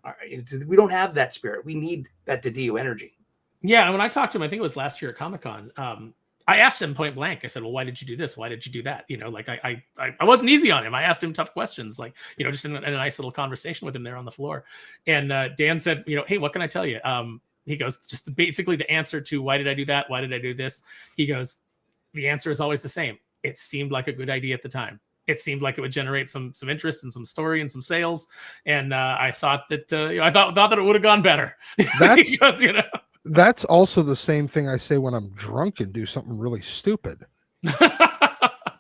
All right. We don't have that spirit. We need that DiDio energy. Yeah. And when I talked to him, I think it was last year at Comic-Con, I asked him point blank. I said, well, why did you do this? Why did you do that? I wasn't easy on him. I asked him tough questions, just in a nice little conversation with him there on the floor. And Dan said, hey, what can I tell you? He goes, just basically the answer to why did I do that? Why did I do this? He goes, the answer is always the same. It seemed like a good idea at the time. It seemed like it would generate some interest and some story and some sales, and I thought that I thought that it would have gone better. That's because that's also the same thing I say when I'm drunk and do something really stupid.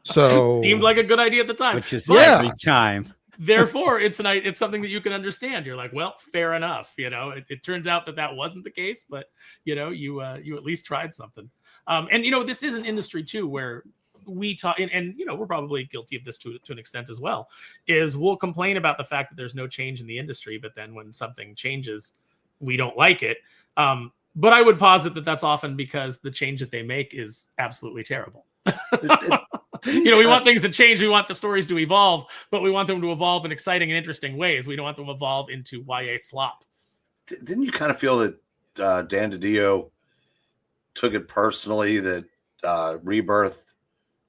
So seemed like a good idea at the time, which is but every time. therefore it's something that you can understand. You're like, well, fair enough. It turns out that wasn't the case, but you at least tried something. And this is an industry too where we talk, and we're probably guilty of this to an extent as well, is we'll complain about the fact that there's no change in the industry, but then when something changes, we don't like it. But I would posit that that's often because the change that they make is absolutely terrible. We want things to change. We want the stories to evolve, but we want them to evolve in exciting and interesting ways. We don't want them to evolve into YA slop. Didn't you kind of feel that Dan DiDio took it personally that Rebirth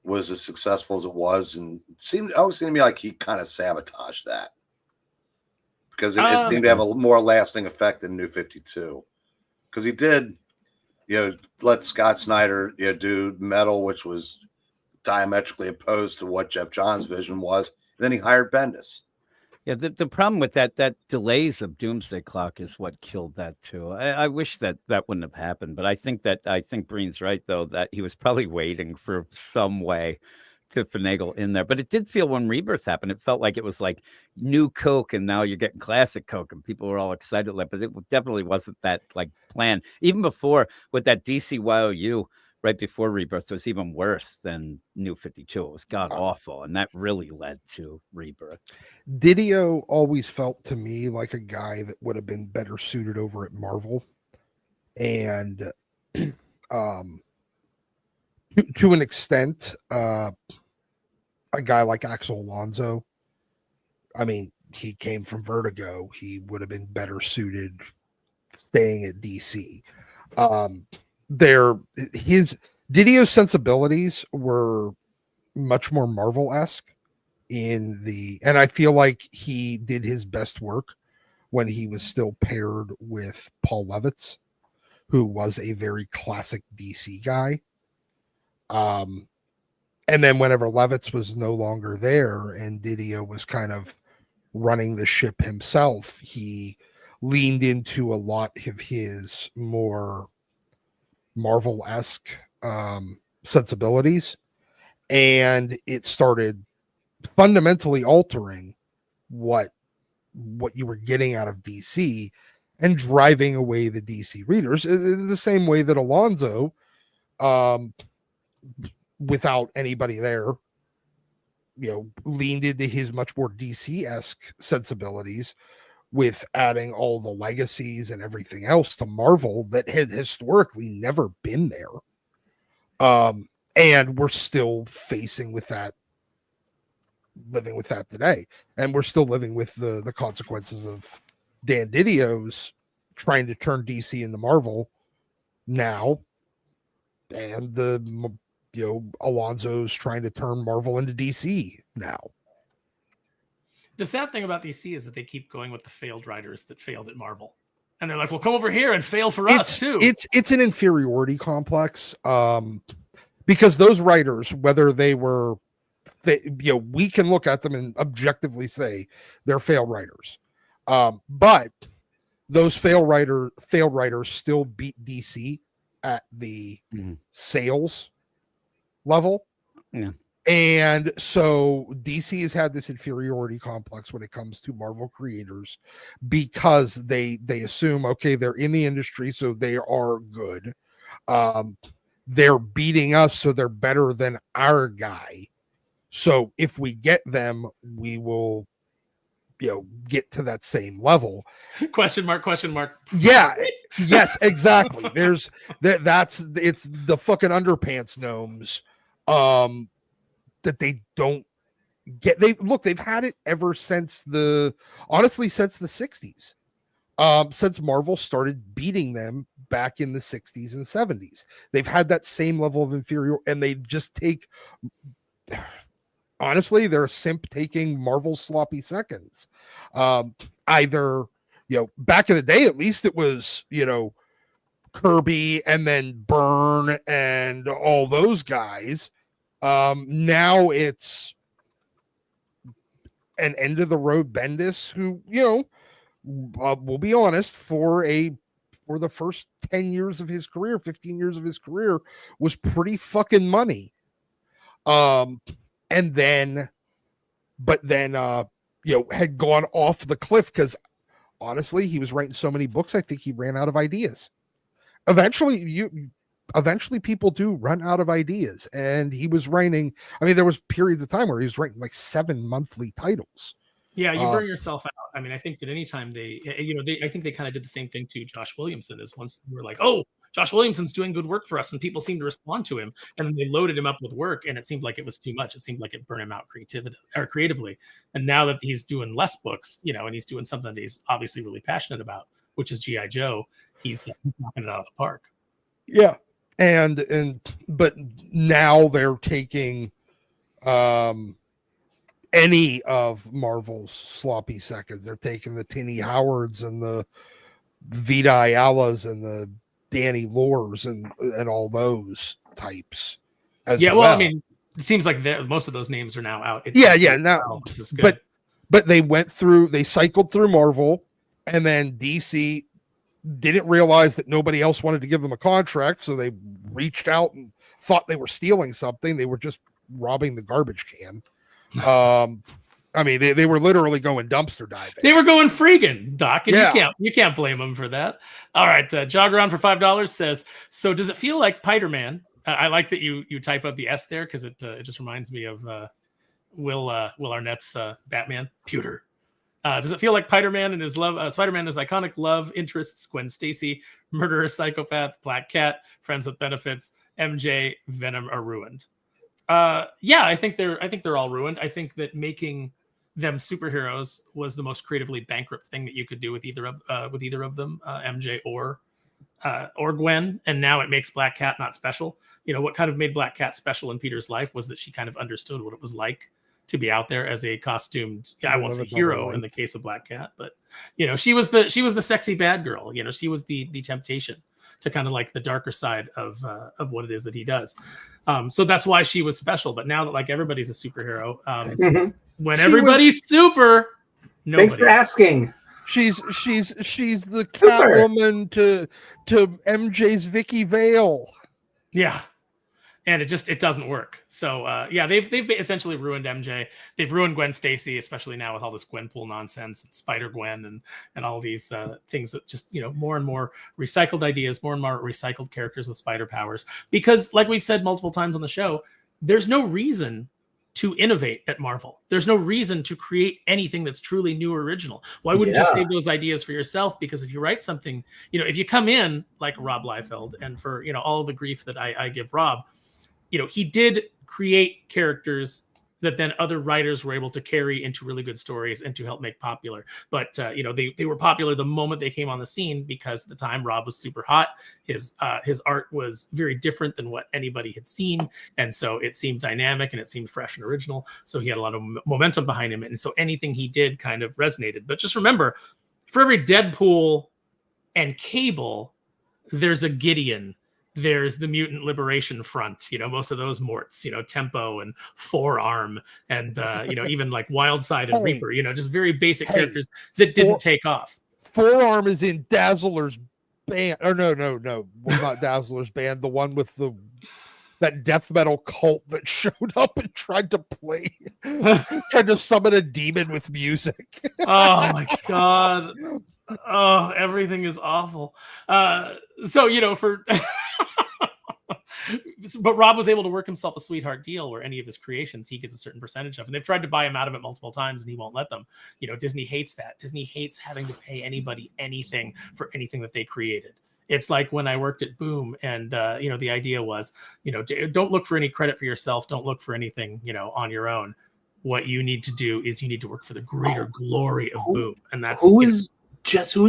was as successful as it was, and it always seemed to me like he kind of sabotaged that because it seemed to have a more lasting effect than New 52, because he did let Scott Snyder do Metal, which was diametrically opposed to what Jeff Johns' vision was. And then he hired Bendis. Yeah, the problem with that delays of Doomsday Clock is what killed that too. I wish that wouldn't have happened, but I think Breen's right though, that he was probably waiting for some way to finagle in there. But it did feel when Rebirth happened, it felt like it was like new Coke, and now you're getting classic Coke, and people were all excited. But it definitely wasn't that like plan. Even before with that DC YOU. Right before Rebirth was even worse than New 52. It was god awful, and that really led to Rebirth. Didio always felt to me like a guy that would have been better suited over at Marvel, and to an extent, a guy like Axel Alonso. I mean, he came from Vertigo. He would have been better suited staying at DC. His Didio's sensibilities were much more Marvel-esque and I feel like he did his best work when he was still paired with Paul Levitz, who was a very classic DC guy. And then whenever Levitz was no longer there and Didio was kind of running the ship himself, he leaned into a lot of his more Marvel-esque sensibilities, and it started fundamentally altering what you were getting out of DC and driving away the DC readers the same way that Alonso, without anybody there, leaned into his much more DC-esque sensibilities with adding all the legacies and everything else to Marvel that had historically never been there. And we're still living with that today. And we're still living with the consequences of Dan Didio's trying to turn DC into Marvel now. And Alonso's trying to turn Marvel into DC now. The sad thing about DC is that they keep going with the failed writers that failed at Marvel. And they're like, well, come over here and fail for us too. It's an inferiority complex. Because those writers, whether we can look at them and objectively say they're failed writers. But those failed writers still beat DC at the sales level. Yeah. And so DC has had this inferiority complex when it comes to Marvel creators because they assume, okay, they're in the industry, so they are good. They're beating us, so they're better than our guy. So if we get them, we will, get to that same level. Question mark. Yeah. Yes, exactly. It's the fucking underpants gnomes. That they don't get. They've had it ever since the 60s. Since Marvel started beating them back in the 60s and 70s. They've had that same level of inferior, and they just take, honestly, they're a simp taking Marvel sloppy seconds. Either, back in the day, at least it was, Kirby and then Byrne and all those guys. Now it's an end of the road Bendis who, we'll be honest, for the first 10 years of his career, 15 years of his career, was pretty fucking money. But then had gone off the cliff because honestly, he was writing so many books, I think he ran out of ideas. Eventually people do run out of ideas, and he was writing. I mean, there was periods of time where he was writing like 7 monthly titles. Yeah, you burn yourself out. I mean, I think that anytime I think they kind of did the same thing to Josh Williamson. Is once they were like, "Oh, Josh Williamson's doing good work for us," and people seemed to respond to him, and then they loaded him up with work, and it seemed like it was too much. It seemed like it burned him out creatively. And now that he's doing less books, and he's doing something that he's obviously really passionate about, which is G.I. Joe, he's knocking it out of the park. Yeah, but now they're taking any of Marvel's sloppy seconds. They're taking the Tinny Howards and the Vita Ayalas and the Danny Lores and all those types as well. Well, I mean, it seems like most of those names are now out. Now, but they cycled through Marvel, and then DC didn't realize that nobody else wanted to give them a contract, so they reached out and thought they were stealing something. They were just robbing the garbage can. I mean, they were literally going dumpster diving. They were going freaking, Doc, and you can't blame them for that. All right, Jog Around for $5 says, so does it feel like Spider-Man? I like that you type out the S there because it just reminds me of Will Arnett's Batman, Pewter. Does it feel like Spider-Man and his iconic love interests, Gwen Stacy, murderous psychopath, Black Cat, friends with benefits, MJ, Venom are ruined? I think they're all ruined. I think that making them superheroes was the most creatively bankrupt thing that you could do with either of them, MJ or Gwen. And now it makes Black Cat not special. What kind of made Black Cat special in Peter's life was that she kind of understood what it was like to be out there as a costumed, I won't say hero in the case of Black Cat, but she was the sexy bad girl. She was the temptation to kind of like the darker side of what it is that he does. So that's why she was special. But now that like everybody's a superhero, when everybody's super, nobody. Thanks for asking. She's the Catwoman to MJ's Vicky Vale. Yeah. And it doesn't work. So they've essentially ruined MJ. They've ruined Gwen Stacy, especially now with all this Gwenpool nonsense and Spider-Gwen and all these things that just more and more recycled ideas, more and more recycled characters with spider powers. Because like we've said multiple times on the show, there's no reason to innovate at Marvel. There's no reason to create anything that's truly new or original. Why wouldn't you save those ideas for yourself? Because if you write something, if you come in like Rob Liefeld, and for all the grief that I give Rob, he did create characters that then other writers were able to carry into really good stories and to help make popular. But, they were popular the moment they came on the scene because at the time Rob was super hot. His art was very different than what anybody had seen. And so it seemed dynamic and it seemed fresh and original. So he had a lot of momentum behind him. And so anything he did kind of resonated. But just remember, for every Deadpool and Cable, there's a Gideon. There's the Mutant Liberation Front, most of those Morts, Tempo and Forearm and, even like Wildside and Reaper, just very basic characters that didn't take off. Forearm is in Dazzler's band. Or no. Well, not Dazzler's band. The one with that death metal cult that showed up and tried to summon a demon with music. Oh my God. Oh, everything is awful. But Rob was able to work himself a sweetheart deal where any of his creations he gets a certain percentage of, and they've tried to buy him out of it multiple times and he won't let them. Disney hates that. Disney hates having to pay anybody anything for anything that they created. It's like when I worked at Boom and the idea was, don't look for any credit for yourself. Don't look for anything, on your own. What you need to do is you need to work for the greater glory of Boom. And that's who's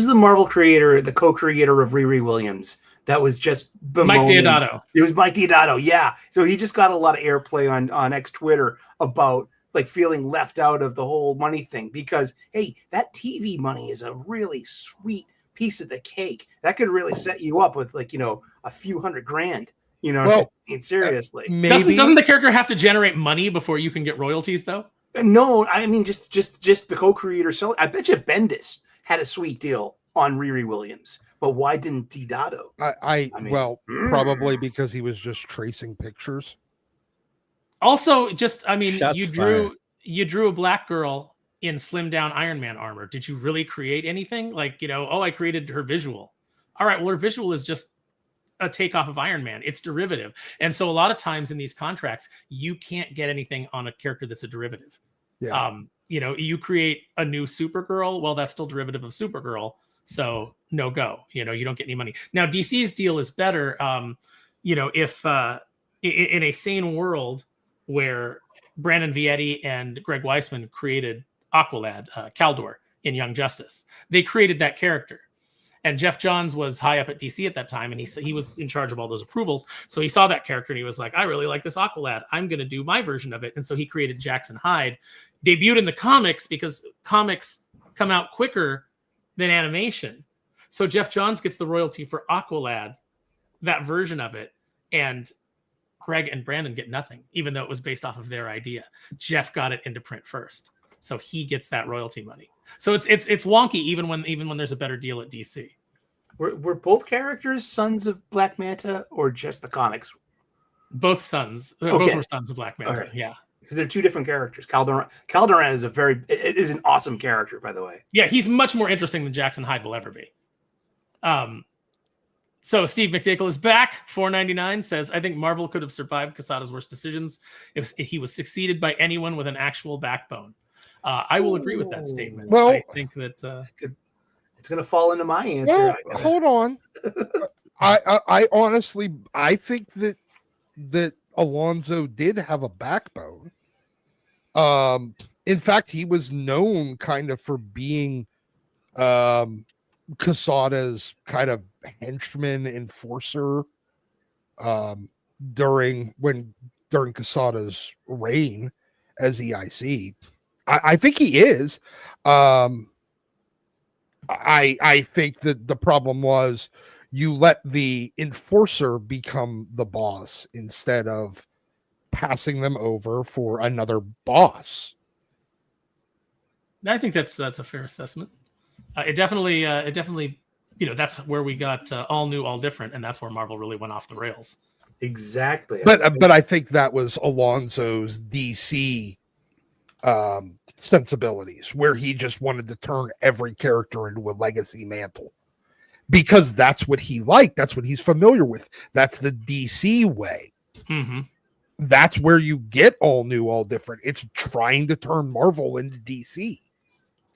the Marvel creator, the co-creator of Riri Williams? That was just Mike Deodato. It was Mike Deodato, yeah. So he just got a lot of airplay on X Twitter about like feeling left out of the whole money thing because, hey, that TV money is a really sweet piece of the cake. That could really set you up with like, a few $100,000. Well, seriously. Maybe. Doesn't the character have to generate money before you can get royalties though? No, I mean just the co-creator. So I bet you Bendis had a sweet deal on Riri Williams, but why didn't Didato? I I mean, well, probably because he was just tracing pictures. Also, just I mean, Shots you drew a black girl in slimmed down Iron Man armor. Did you really create anything? Like, I created her visual. All right, well, her visual is just a takeoff of Iron Man. It's derivative. And so a lot of times in these contracts, you can't get anything on a character that's a derivative. Yeah. You create a new Supergirl, well, that's still derivative of Supergirl. So no go. You don't get any money. Now DC's deal is better. If in a sane world where Brandon Vietti and Greg Weisman created Aqualad, Kaldor in Young Justice, they created that character. And Jeff Johns was high up at DC at that time, and he was in charge of all those approvals. So he saw that character, and he was like, I really like this Aqualad. I'm going to do my version of it. And so he created Jackson Hyde, debuted in the comics because comics come out quicker than animation. So Jeff Johns gets the royalty for Aqualad, that version of it. And Greg and Brandon get nothing, even though it was based off of their idea. Jeff got it into print first. So he gets that royalty money. So it's wonky even when there's a better deal at DC. Were both characters sons of Black Manta or just the comics? Both sons. Okay. Both were sons of Black Manta. Right. Yeah. Because they're two different characters. Calderon is an awesome character, by the way. Yeah, he's much more interesting than Jackson Hyde will ever be. So Steve McDickle is back. $4.99 says, I think Marvel could have survived Quesada's worst decisions if he was succeeded by anyone with an actual backbone. I will agree with that statement. Well, I think that it's going to fall into my answer. Well, hold on. I honestly think that Alonso did have a backbone. In fact, he was known kind of for being Quesada's kind of henchman enforcer during Quesada's reign as EIC. I think he is. I think that the problem was you let the enforcer become the boss instead of passing them over for another boss. I think that's a fair assessment. It definitely, that's where we got all new, all different, and that's where Marvel really went off the rails. Exactly. But I think that was Alonso's DC sensibilities, where he just wanted to turn every character into a legacy mantle because that's what he liked. That's what he's familiar with. That's the DC way. Mm-hmm. That's where you get all new, all different. It's trying to turn Marvel into DC.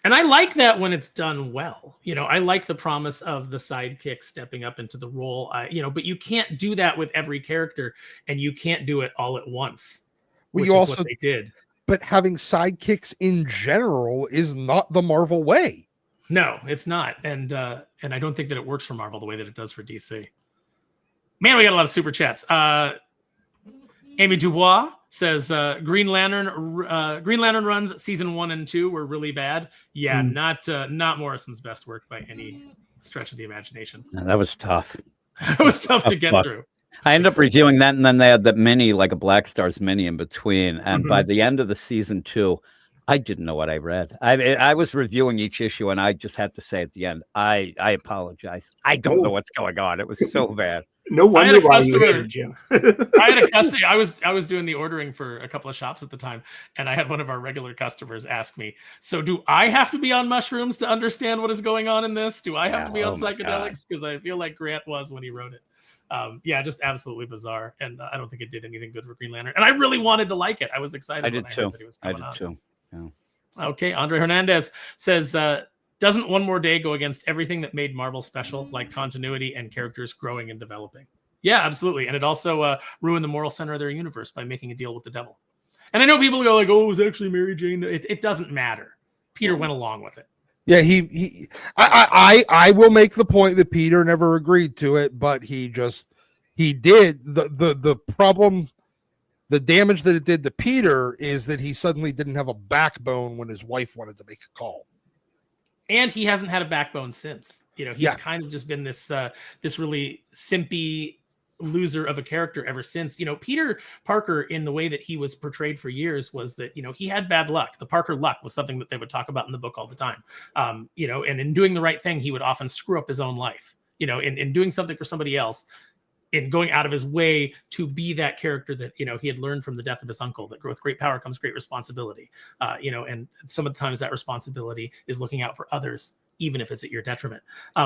And I like that when it's done well. I like the promise of the sidekick stepping up into the role. But you can't do that with every character, and you can't do it all at once. Which is what they did. But having sidekicks in general is not the Marvel way. No, it's not. And I don't think that it works for Marvel the way that it does for DC. Man, we got a lot of super chats. Amy Dubois says Green Lantern runs season 1 and 2 were really bad. Yeah, not Morrison's best work by any stretch of the imagination. No, that was tough. It was tough to get through. I ended up reviewing that, and then they had that mini, like a Black Stars mini in between. And by the end of the season 2, I didn't know what I read. I was reviewing each issue, and I just had to say at the end, I apologize. I don't know what's going on. It was so bad. No wonder why you hated Jim. I had a customer. I was doing the ordering for a couple of shops at the time, and I had one of our regular customers ask me, "So do I have to be on mushrooms to understand what is going on in this? Do I have to be on psychedelics?" Because I feel like Grant was when he wrote it. Just absolutely bizarre, and I don't think it did anything good for Green Lantern. And I really wanted to like it. I was excited. I did too. That it was coming on. Too. Yeah. Okay, Andre Hernandez says, doesn't One More Day go against everything that made Marvel special, like continuity and characters growing and developing? Yeah, absolutely. And it also ruined the moral center of their universe by making a deal with the devil. And I know people go like, "Oh, it was actually Mary Jane." It doesn't matter. Peter went along with it. Yeah, I will make the point that Peter never agreed to it, but he did. The problem, the damage that it did to Peter is that he suddenly didn't have a backbone when his wife wanted to make a call. And he hasn't had a backbone since. He's kind of just been this really simpy loser of a character ever since. Peter Parker, in the way that he was portrayed for years, was that he had bad luck. The Parker luck was something that they would talk about in the book all the time. And in doing the right thing, he would often screw up his own life. In doing something for somebody else, in going out of his way to be that character that he had learned from the death of his uncle, that with great power comes great responsibility. And some of the times that responsibility is looking out for others, even if it's at your detriment.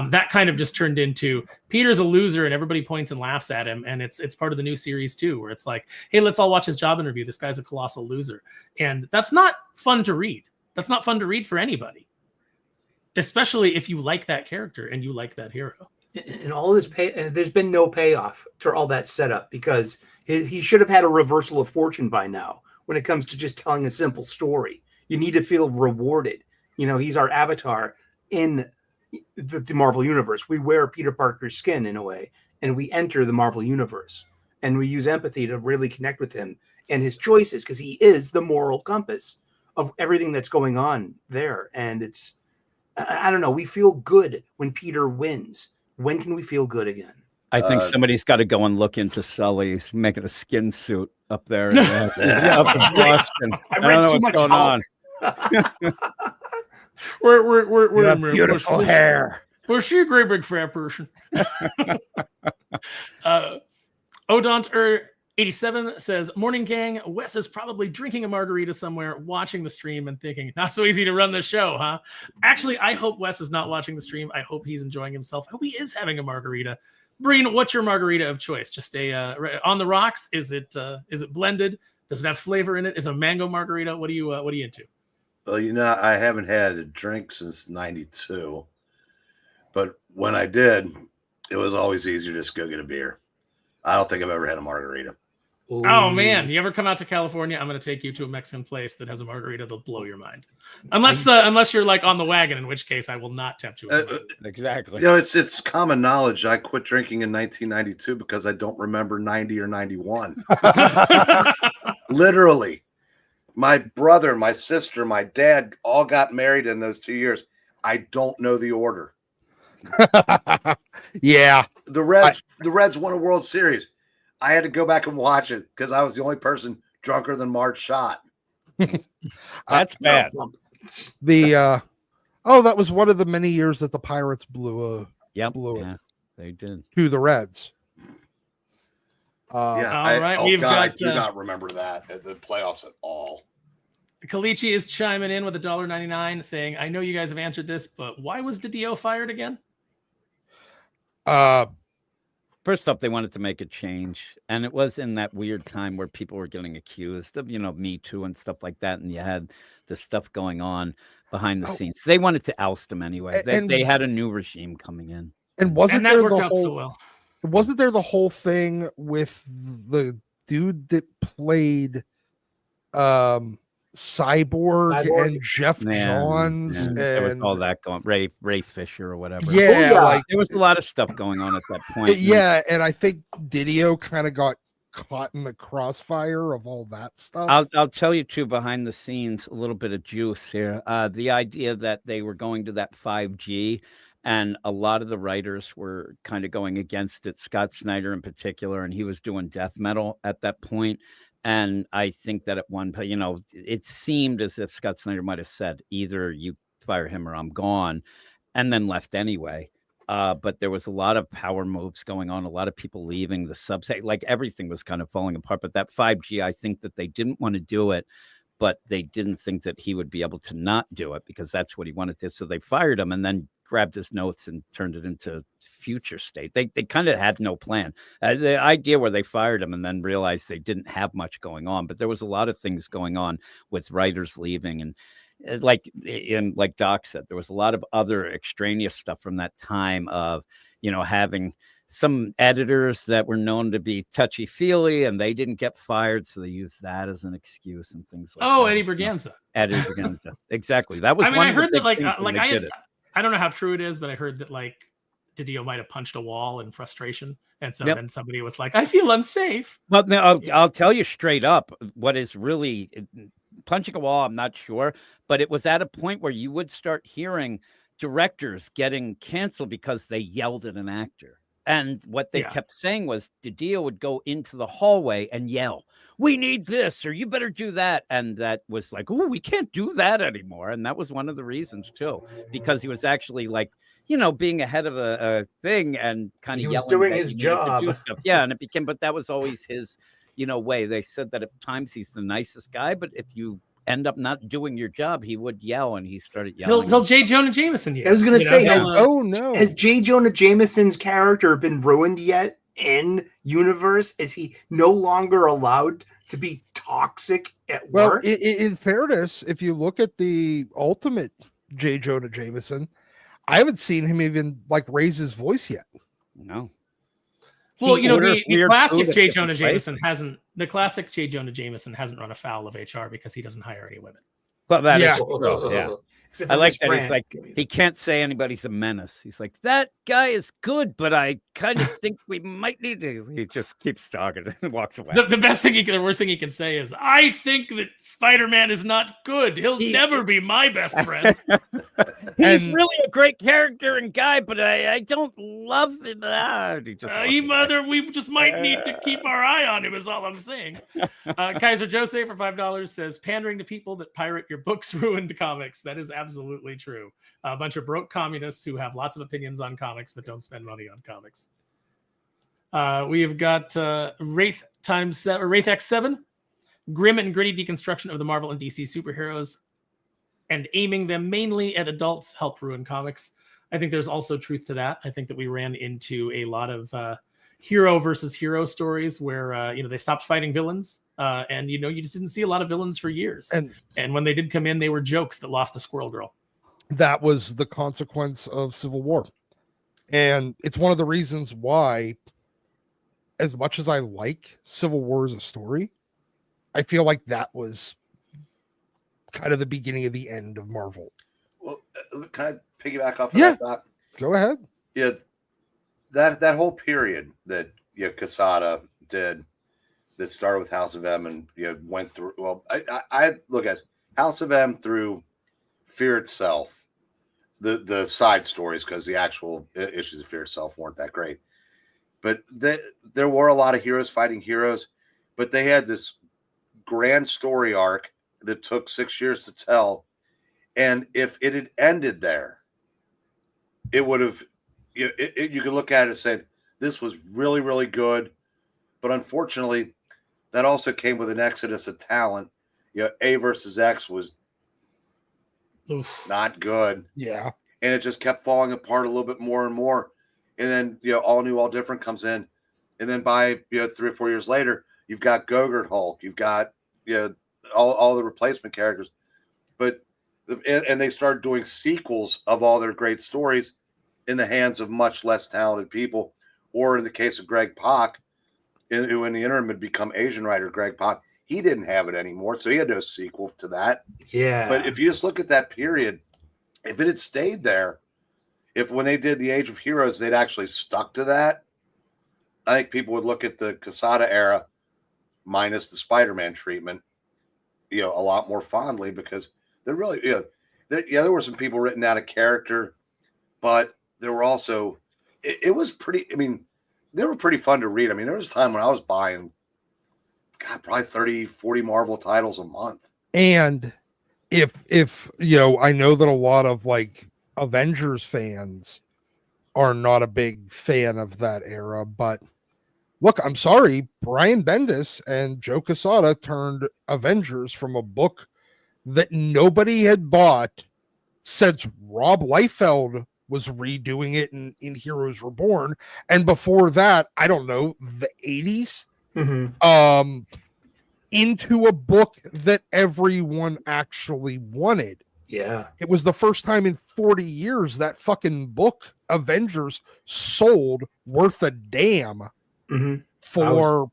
That kind of just turned into Peter's a loser and everybody points and laughs at him. And it's part of the new series too, where it's like, hey, let's all watch his job interview. This guy's a colossal loser. And that's not fun to read. That's not fun to read for anybody, especially if you like that character and you like that hero. And all this there's been no payoff to all that setup, because he should have had a reversal of fortune by now when it comes to just telling a simple story. You need to feel rewarded. He's our avatar in the Marvel universe. We wear Peter Parker's skin in a way, and we enter the Marvel universe, and we use empathy to really connect with him and his choices, because he is the moral compass of everything that's going on there. And I don't know, we feel good when Peter wins. When can we feel good again? I think somebody's got to go and look into Sully's making a skin suit up there up in Boston. I don't know what's going on. We're beautiful hair. Was she a great big fat person? Odont 87 says, "Morning gang, Wes is probably drinking a margarita somewhere, watching the stream and thinking, not so easy to run the show, huh?" Actually, I hope Wes is not watching the stream. I hope he's enjoying himself. I hope he is having a margarita. Breen, what's your margarita of choice? Just a on the rocks? Is it blended? Does it have flavor in it? Is it a mango margarita? What are you into? Well, I haven't had a drink since '92, but when I did, it was always easier to just go get a beer. I don't think I've ever had a margarita. Ooh. Oh man, you ever come out to California? I'm going to take you to a Mexican place that has a margarita that'll blow your mind. Unless you're like on the wagon, in which case I will not tempt you. Exactly. It's common knowledge. I quit drinking in 1992 because I don't remember 90 or 91. Literally, my brother, my sister, my dad all got married in those 2 years. I don't know the order. Yeah, the Reds won a World Series. I had to go back and watch it because I was the only person drunker than Marge Schott. That's bad. That was one of the many years that the Pirates blew it. They did To the Reds. I do not remember that at the playoffs at all. Kalichi is chiming in with $1.99 saying, "I know you guys have answered this, but why was Didio fired again?" First up, they wanted to make a change, and it was in that weird time where people were getting accused of, Me Too and stuff like that, and you had the stuff going on behind the scenes. They wanted to oust him anyway. They had a new regime coming in, and that worked out so well. Wasn't there the whole thing with the dude that played Cyborg and Jeff Johns? And there was all that going. Ray Fisher or whatever. Yeah, like there was a lot of stuff going on at that point. Yeah, and I think Didio kind of got caught in the crossfire of all that stuff. I'll tell you too, behind the scenes, a little bit of juice here. The idea that they were going to that 5G, and a lot of the writers were kind of going against it. Scott Snyder in particular, and he was doing death metal at that point. And I think that at one point, it seemed as if Scott Snyder might have said, either you fire him or I'm gone, and then left anyway. But there was a lot of power moves going on, a lot of people leaving the subset, like everything was kind of falling apart. But that 5G, I think that they didn't want to do it, but they didn't think that he would be able to not do it because that's what he wanted to. So they fired him and then grabbed his notes and turned it into future state. They kind of had no plan. The idea where they fired him and then realized they didn't have much going on, but there was a lot of things going on with writers leaving. And like Doc said, there was a lot of other extraneous stuff from that time of, having some editors that were known to be touchy-feely and they didn't get fired. So they used that as an excuse and things like that. Eddie Berganza. Eddie Berganza. Exactly. That was I heard that I don't know how true it is, but I heard that Didio might have punched a wall in frustration. And so then somebody was like, I feel unsafe. Well, now I'll tell you straight up what is really punching a wall. I'm not sure, but it was at a point where you would start hearing directors getting canceled because they yelled at an actor. And what they Yeah. kept saying was DiDio would go into the hallway and yell, "We need this," or "You better do that." And that was like, "Oh, we can't do that anymore." And that was one of the reasons too, because he was actually like, being ahead of a thing and kind of He was yelling doing that his he needed to do job. stuff. Yeah. And it became, but that was always his, way. They said that at times he's the nicest guy, but if you end up not doing your job, he would yell, and he started yelling. He'll J. Jonah Jameson you. I was gonna say, oh no, has J. Jonah Jameson's character been ruined yet in universe? Is he no longer allowed to be toxic at well, work? in fairness, if you look at the ultimate J. Jonah Jameson, I haven't seen him even like raise his voice yet. No. Well, He the orders weird classic food at J. different Jonah places. Jameson hasn't. The classic J. Jonah Jameson hasn't run afoul of HR because he doesn't hire any women. Well, that is Yeah. true. Yeah. Except I for like Miss that. He's Brandt. like, he can't say anybody's a menace. He's like, that guy is good, but I kind of think we might need to. He just keeps talking and walks away. The best thing the worst thing he can say is, "I think that Spider-Man is not good. He'll never be my best friend." He's And- really a great character and guy, but I don't love him. He just walks away. We just might need to keep our eye on him. Is all I'm saying. Kaiser Jose for $5 says, "Pandering to people that pirate your books ruined comics." That is absolutely true. A bunch of broke communists who have lots of opinions on comics but don't spend money on comics. We've got Wraith X7, grim and gritty deconstruction of the Marvel and DC superheroes, and aiming them mainly at adults helped ruin comics. I think there's also truth to that. I think that we ran into a lot of hero versus hero stories where they stopped fighting villains, and you just didn't see a lot of villains for years. And when they did come in, they were jokes that lost a Squirrel Girl. That was the consequence of Civil War. And it's one of the reasons why, as much as I like Civil War as a story, I feel like that was kind of the beginning of the end of Marvel. Well, can I piggyback off of Yeah. that? Go ahead. Yeah, that whole period that Quesada did, that started with House of M and went through. Well, I look at House of M through Fear Itself, the side stories, because the actual issues of Fear Itself weren't that great. But there were a lot of heroes fighting heroes, but they had this grand story arc that took 6 years to tell. And if it had ended there, it would have, you could look at it and say, this was really, really good. But unfortunately, that also came with an exodus of talent. A versus X was not good. Yeah. And it just kept falling apart a little bit more and more. And then, All New, All Different comes in. And then by, 3 or 4 years later, you've got Gogurt Hulk. You've got, all the replacement characters. But, and they started doing sequels of all their great stories in the hands of much less talented people. Or in the case of Greg Pak, who in the interim had become Asian writer Greg Pak, he didn't have it anymore. So he had no sequel to that. Yeah. But if you just look at that period, if it had stayed there, if when they did the Age of Heroes, they'd actually stuck to that, I think people would look at the Quesada era, minus the Spider-Man treatment, a lot more fondly, because they're really, there were some people written out of character, but there were also, it was pretty, they were pretty fun to read. There was a time when I was buying, probably 30, 40 Marvel titles a month. And if I know that a lot of like Avengers fans are not a big fan of that era, but look, I'm sorry, Brian Bendis and Joe Quesada turned Avengers from a book that nobody had bought since Rob Liefeld was redoing it in Heroes Reborn, and before that, I don't know, the 80s. Mm-hmm. Into a book that everyone actually wanted. Yeah. It was the first time in 40 years that fucking book, Avengers, sold worth a damn for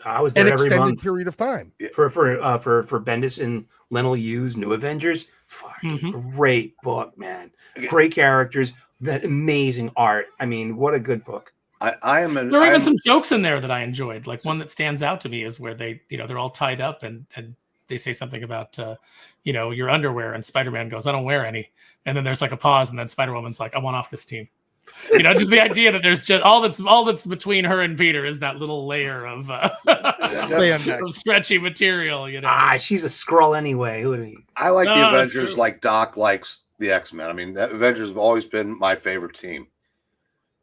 I was an there every extended month period of time. for Bendis and Lennell Yu's New Avengers. Fucking great book, man. Great characters, that amazing art. What a good book. There were even some jokes in there that I enjoyed. Like one that stands out to me is where they, they're all tied up and they say something about, your underwear, and Spider-Man goes, "I don't wear any." And then there's like a pause, and then Spider-Woman's like, "I want off this team." Just the idea that there's just all that's between her and Peter is that little layer of, of stretchy material. She's a Skrull anyway. I like the Avengers like Doc likes the X-Men. I mean, the Avengers have always been my favorite team.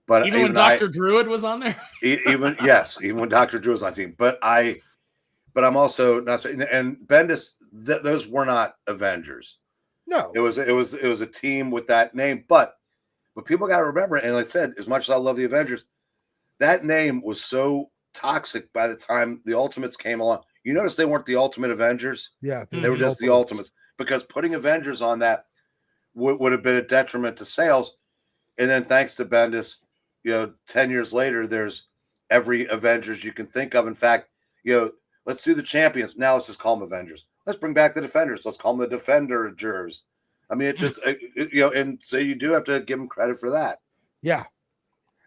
But even when Dr. Druid was on there, even when Dr. Druid was on the team. But I'm also not. And Bendis, those were not Avengers. No, it was a team with that name. But people got to remember, and like I said, as much as I love the Avengers, that name was so toxic by the time the Ultimates came along. You notice they weren't the Ultimate Avengers. Yeah, they were just the Ultimates, because putting Avengers on that would have been a detriment to sales. And then thanks to Bendis, 10 years later, there's every Avengers you can think of. In fact, let's do the champions. Now let's just call them Avengers. Let's bring back the Defenders. Let's call them the Defender-gers. I mean, it just, and so you do have to give them credit for that. Yeah.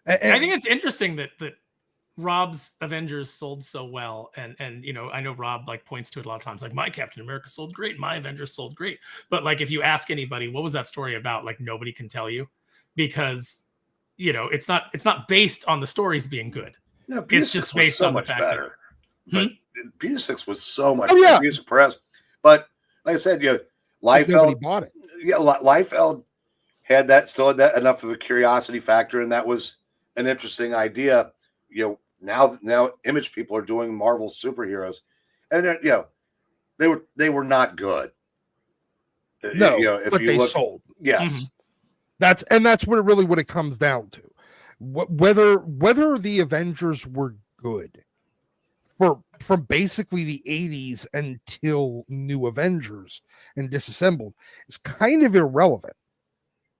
I think it's interesting that Rob's Avengers sold so well. And I know Rob points to it a lot of times, my Captain America sold great. My Avengers sold great. But if you ask anybody, what was that story about? Nobody can tell you, because it's not based on the stories being good. No, it's just based on much the fact better. That, Peter 6 was so much better. Music Perez. But like I said, Liefeld bought it. Yeah, Liefeld had that enough of a curiosity factor, and that was an interesting idea. Now Image people are doing Marvel superheroes, and they were not good. No, if but you they look, sold. Yes. Mm-hmm. That's what it comes down to. Whether the Avengers were good from basically the 80s until New Avengers and Disassembled is kind of irrelevant.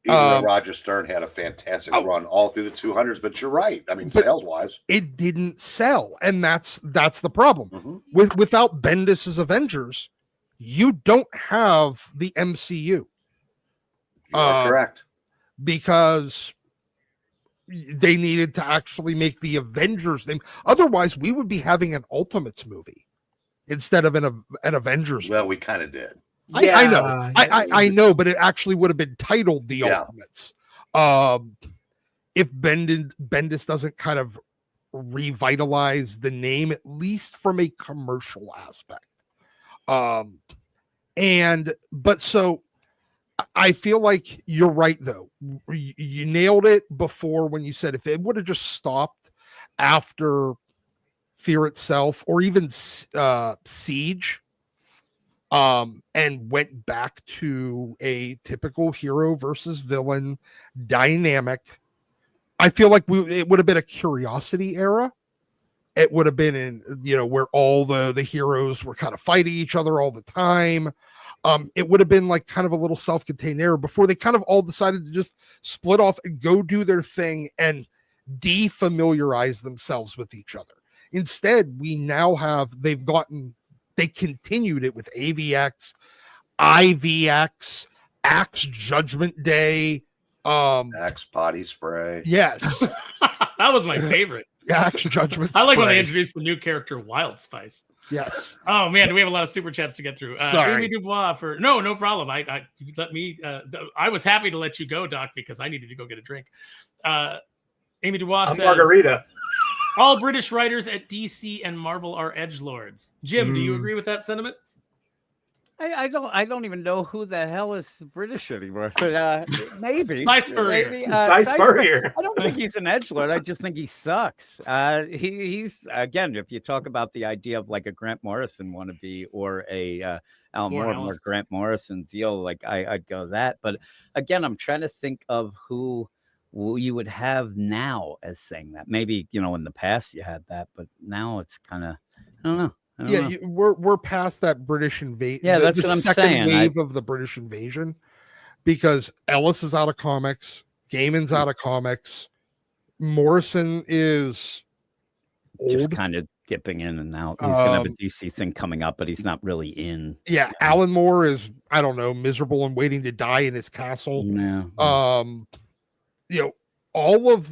Even though Roger Stern had a fantastic run all through the 200s, but you're right. I mean, sales wise, it didn't sell, and that's the problem. Mm-hmm. Without Bendis's Avengers, you don't have the MCU. You are correct. Because they needed to actually make the Avengers thing. Otherwise, we would be having an Ultimates movie instead of an Avengers movie. We kind of did. I know. I know, but it actually would have been titled The Ultimates. If Bendis doesn't kind of revitalize the name, at least from a commercial aspect. So I feel like you're right, though. You nailed it before when you said if it would have just stopped after Fear Itself or even Siege, and went back to a typical hero versus villain dynamic, I feel like it would have been a curiosity era. It would have been in, where all the heroes were kind of fighting each other all the time. It would have been kind of a little self-contained era before they kind of all decided to just split off and go do their thing and defamiliarize themselves with each other. Instead, we now they continued it with AVX, IVX, Axe Judgment Day, Axe Body Spray. Yes. That was my favorite. Axe Judgment I like Spray. when they introduced the new character Wild Spice. Yes. Oh man, do we have a lot of super chats to get through? Sorry. Amy Dubois for no problem. I was happy to let you go, Doc, because I needed to go get a drink. Amy Dubois says margarita. All British writers at DC and Marvel are edgelords. Jim, do you agree with that sentiment? I don't even know who the hell is British anymore, but maybe. Cy Spurrier. Cy Spurrier. I don't think he's an edgelord. I just think he sucks. He's again, if you talk about the idea of a Grant Morrison wannabe or a Alan Moore more Grant Morrison deal, I'd go that. But again, I'm trying to think of who you would have now as saying that. Maybe in the past you had that, but now it's kind of I don't know. We're past that British invasion. Yeah, that's what I'm saying. Second wave of the British invasion, because Ellis is out of comics, Gaiman's out of comics, Morrison is old. Just kind of dipping in and out. He's gonna have a DC thing coming up, but he's not really in. Yeah, Alan Moore is, I don't know, miserable and waiting to die in his castle. No. All of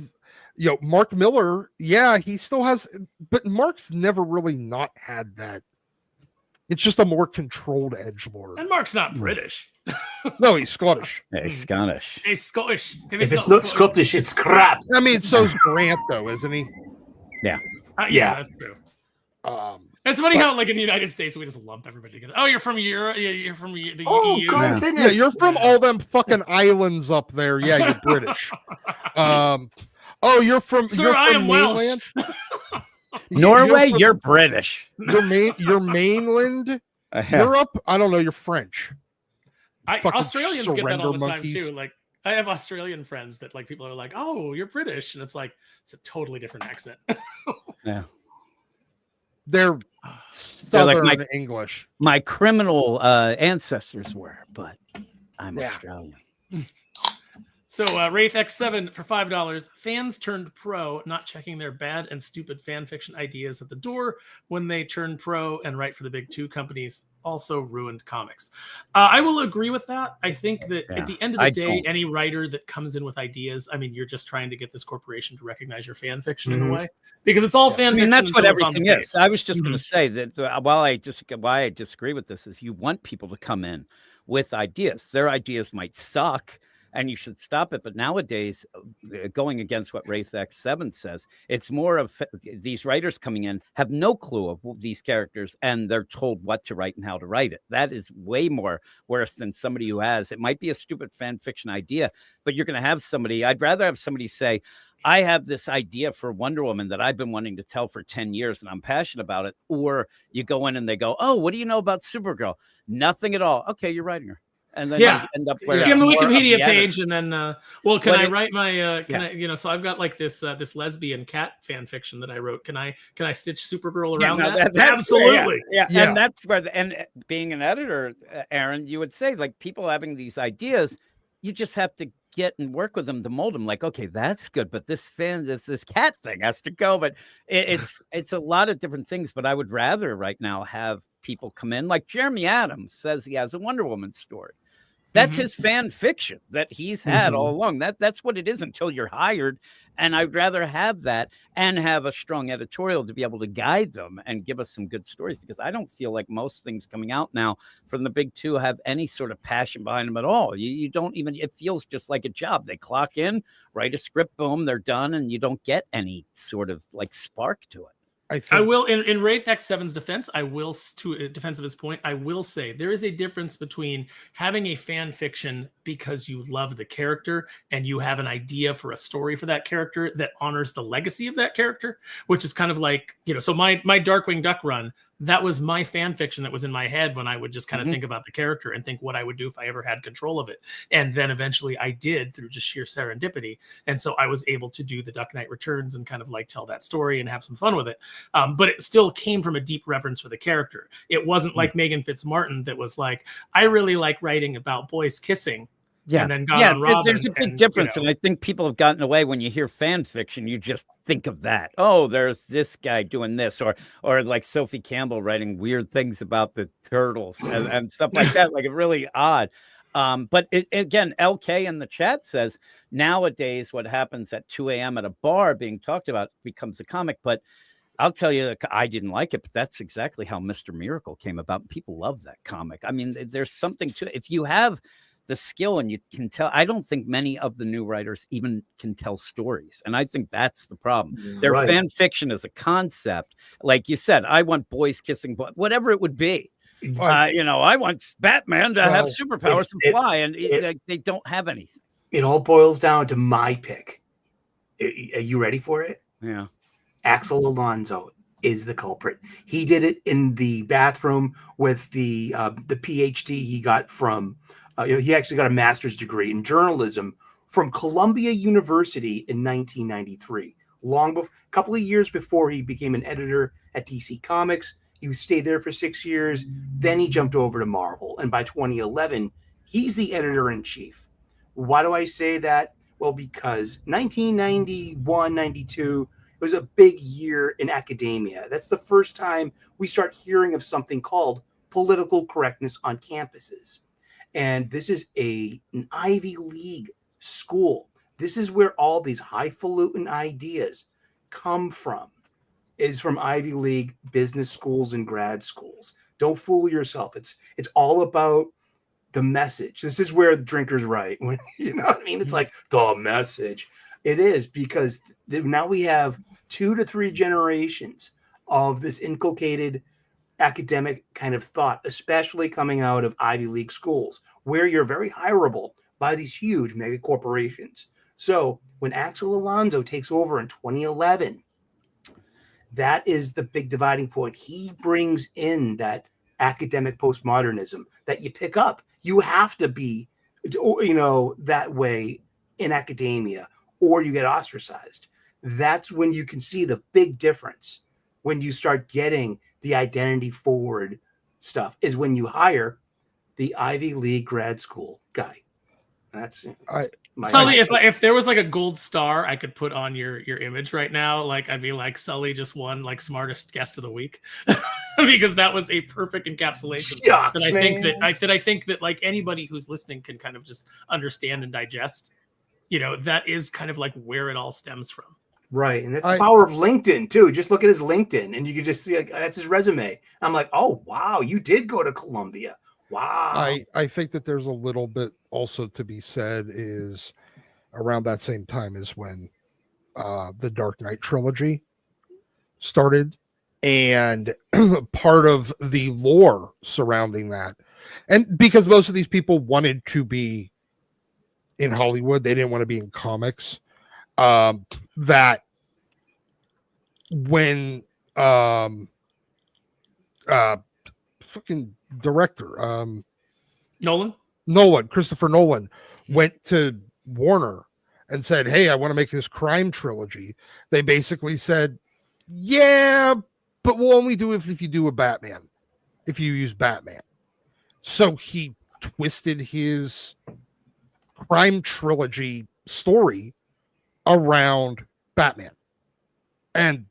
Mark Miller, he still has, but Mark's never really not had that It's just a more controlled edgelord. And Mark's not British. No, he's Scottish. Hey, Scottish. He's Scottish. If it's not Scottish, it's crap. I mean, so's Grant, though, isn't he? Yeah, Yeah. that's true. It's funny how, like, in the United States, we just lump everybody together. Oh, you're from Europe. Yeah, you're from the EU. God, Yeah. goodness. Yeah, you're from all them fucking islands up there. Yeah, you're British. You're from Sir, you're I from am Welsh. mainland. Norway, from- you're British. You're mainland. Europe, I don't know. You're French. Fucking Australians get that all the surrender time monkeys. too. Like, I have Australian friends that, like, people are like, "Oh, you're British," and it's like it's a totally different accent. Yeah. They're like Southern my- English. My criminal ancestors were, but I'm Yeah. Australian. So Wraith X7 for $5. Fans turned pro, not checking their bad and stupid fan fiction ideas at the door when they turned pro and write for the big two companies. Also ruined comics. I will agree with that. I think that Yeah, at the end of the I day, don't. any writer that comes in with ideas, I mean, you're just trying to get this corporation to recognize your fan fiction in a way, because it's all fan I mean, fiction. that's what until it's on the everything page. is. I was just going to say that why I disagree with this is you want people to come in with ideas. Their ideas might suck, and you should stop it. But nowadays, going against what Wraith X7 says, it's more of these writers coming in have no clue of these characters, and they're told what to write and how to write it. That is way more worse than somebody who has, it might be a stupid fan fiction idea, but you're going to have somebody, I'd rather have somebody say, I have this idea for Wonder Woman that I've been wanting to tell for 10 years and I'm passionate about it. Or you go in and they go, oh, what do you know about Supergirl? Nothing at all. Okay, you're writing her. And then Yeah. you end up where Skim the it's more of Wikipedia the page, editor. and then can But I it- write my Yeah. I, you know, so I've got like this this lesbian cat fan fiction that I wrote. Can I stitch Supergirl Yeah, around no, that? that's where- Absolutely. yeah. Yeah. And that's where and being an editor, Aaron, you would say, like, people having these ideas, you just have to get and work with them to mold them. Like, okay, that's good, but this cat thing has to go. But it's a lot of different things. But I would rather right now have people come in, like Jeremy Adams says he has a Wonder Woman story. That's his fan fiction that he's had all along. That's what it is until you're hired. And I'd rather have that and have a strong editorial to be able to guide them and give us some good stories, because I don't feel like most things coming out now from the big two have any sort of passion behind them at all. You don't even, it feels just like a job. They clock in, write a script, boom, they're done. And you don't get any sort of like spark to it. I will, in Wraith X7's defense, defense of his point, I will say there is a difference between having a fan fiction because you love the character and you have an idea for a story for that character that honors the legacy of that character, which is kind of like, you know, so my Darkwing Duck run, that was my fan fiction that was in my head when I would just kind of think about the character and think what I would do if I ever had control of it. And then eventually I did, through just sheer serendipity. And so I was able to do the Duck Knight Returns and kind of like tell that story and have some fun with it. But it still came from a deep reverence for the character. It wasn't like Megan Fitzmartin that was like, I really like writing about boys kissing. Yeah, And then got on Robin, there's a big and, difference, you know. and I think people have gotten away. When you hear fan fiction, you just think of that. Oh, there's this guy doing this, or like Sophie Campbell writing weird things about the turtles and stuff like that, like really odd. But again, LK in the chat says nowadays what happens at 2 a.m. at a bar being talked about becomes a comic. But I'll tell you, I didn't like it, but that's exactly how Mr. Miracle came about. People love that comic. I mean, there's something to it. If you have the skill and you can tell, I don't think many of the new writers even can tell stories. And I think that's the problem. Their fan fiction is a concept. Like you said, I want boys kissing, whatever it would be. You know, I want Batman to have superpowers and fly, and they don't have anything. It all boils down to my pick. Are you ready for it? Yeah. Axel Alonso is the culprit. He did it in the bathroom with the PhD he got from. He actually got a master's degree in journalism from Columbia University in 1993. A couple of years before he became an editor at DC Comics. He stayed there for 6 years. Then he jumped over to Marvel. And by 2011, he's the editor-in-chief. Why do I say that? Well, because 1991, 92 was a big year in academia. That's the first time we start hearing of something called political correctness on campuses. And this is an Ivy League school. This is where all these highfalutin ideas come from. Is from Ivy League business schools and grad schools. Don't fool yourself. It's all about the message. This is where the drinker's right. When you know what I mean? It's like the message. It is, because now we have 2 to 3 generations of this inculcated academic kind of thought, especially coming out of Ivy League schools, where you're very hireable by these huge mega corporations. So when Axel Alonso takes over in 2011, that is the big dividing point. He brings in that academic postmodernism that you pick up. You have to be, that way in academia, or you get ostracized. That's when you can see the big difference. When you start getting the identity forward stuff is when you hire the Ivy League grad school guy. That's Sully. If there was like a gold star I could put on your image right now, like I'd be like, Sully just won like smartest guest of the week, because that was a perfect encapsulation. Shucks, I man. think that like anybody who's listening can kind of just understand and digest. That is kind of like where it all stems from. Right. And that's the power of LinkedIn too. Just look at his LinkedIn and you can just see, like, that's his resume. I'm like, oh wow, you did go to Columbia. Wow. I think that there's a little bit also to be said is around that same time is when the Dark Knight trilogy started, and part of the lore surrounding that, and because most of these people wanted to be in Hollywood, they didn't want to be in comics. That when fucking director Christopher Nolan went to Warner and said, hey, I want to make this crime trilogy, they basically said, yeah, but we'll only do it if you do a Batman, if you use Batman. So he twisted his crime trilogy story around Batman, and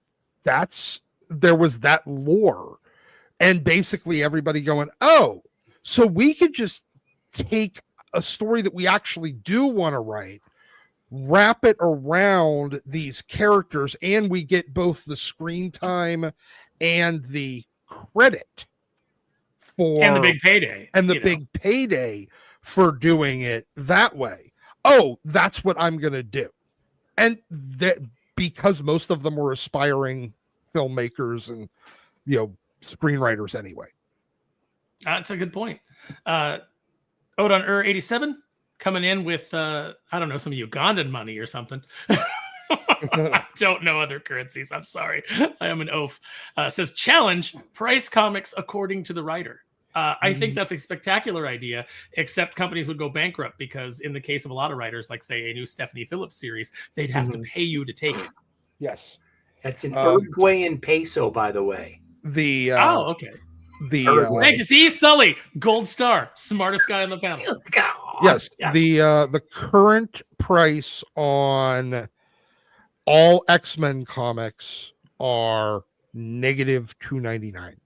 there was that lore, and basically everybody going, oh, so we could just take a story that we actually do want to write, wrap it around these characters, and we get both the screen time and the credit for, and the big payday, big payday for doing it that way. Oh, that's what I'm going to do. And that, because most of them were aspiring filmmakers and, screenwriters anyway. That's a good point. Odon 87 coming in with, I don't know, some Ugandan money or something. I don't know other currencies. I'm sorry. I am an oaf. Says, challenge, price comics according to the writer. I think that's a spectacular idea, except companies would go bankrupt because in the case of a lot of writers, like say a new Stephanie Phillips series, they'd have to pay you to take it. Yes. That's an Uruguayan peso, by the way. Okay. Thank you. See, Sully, gold star, smartest guy on the panel. Yes. The current price on all X-Men comics are -$2.99.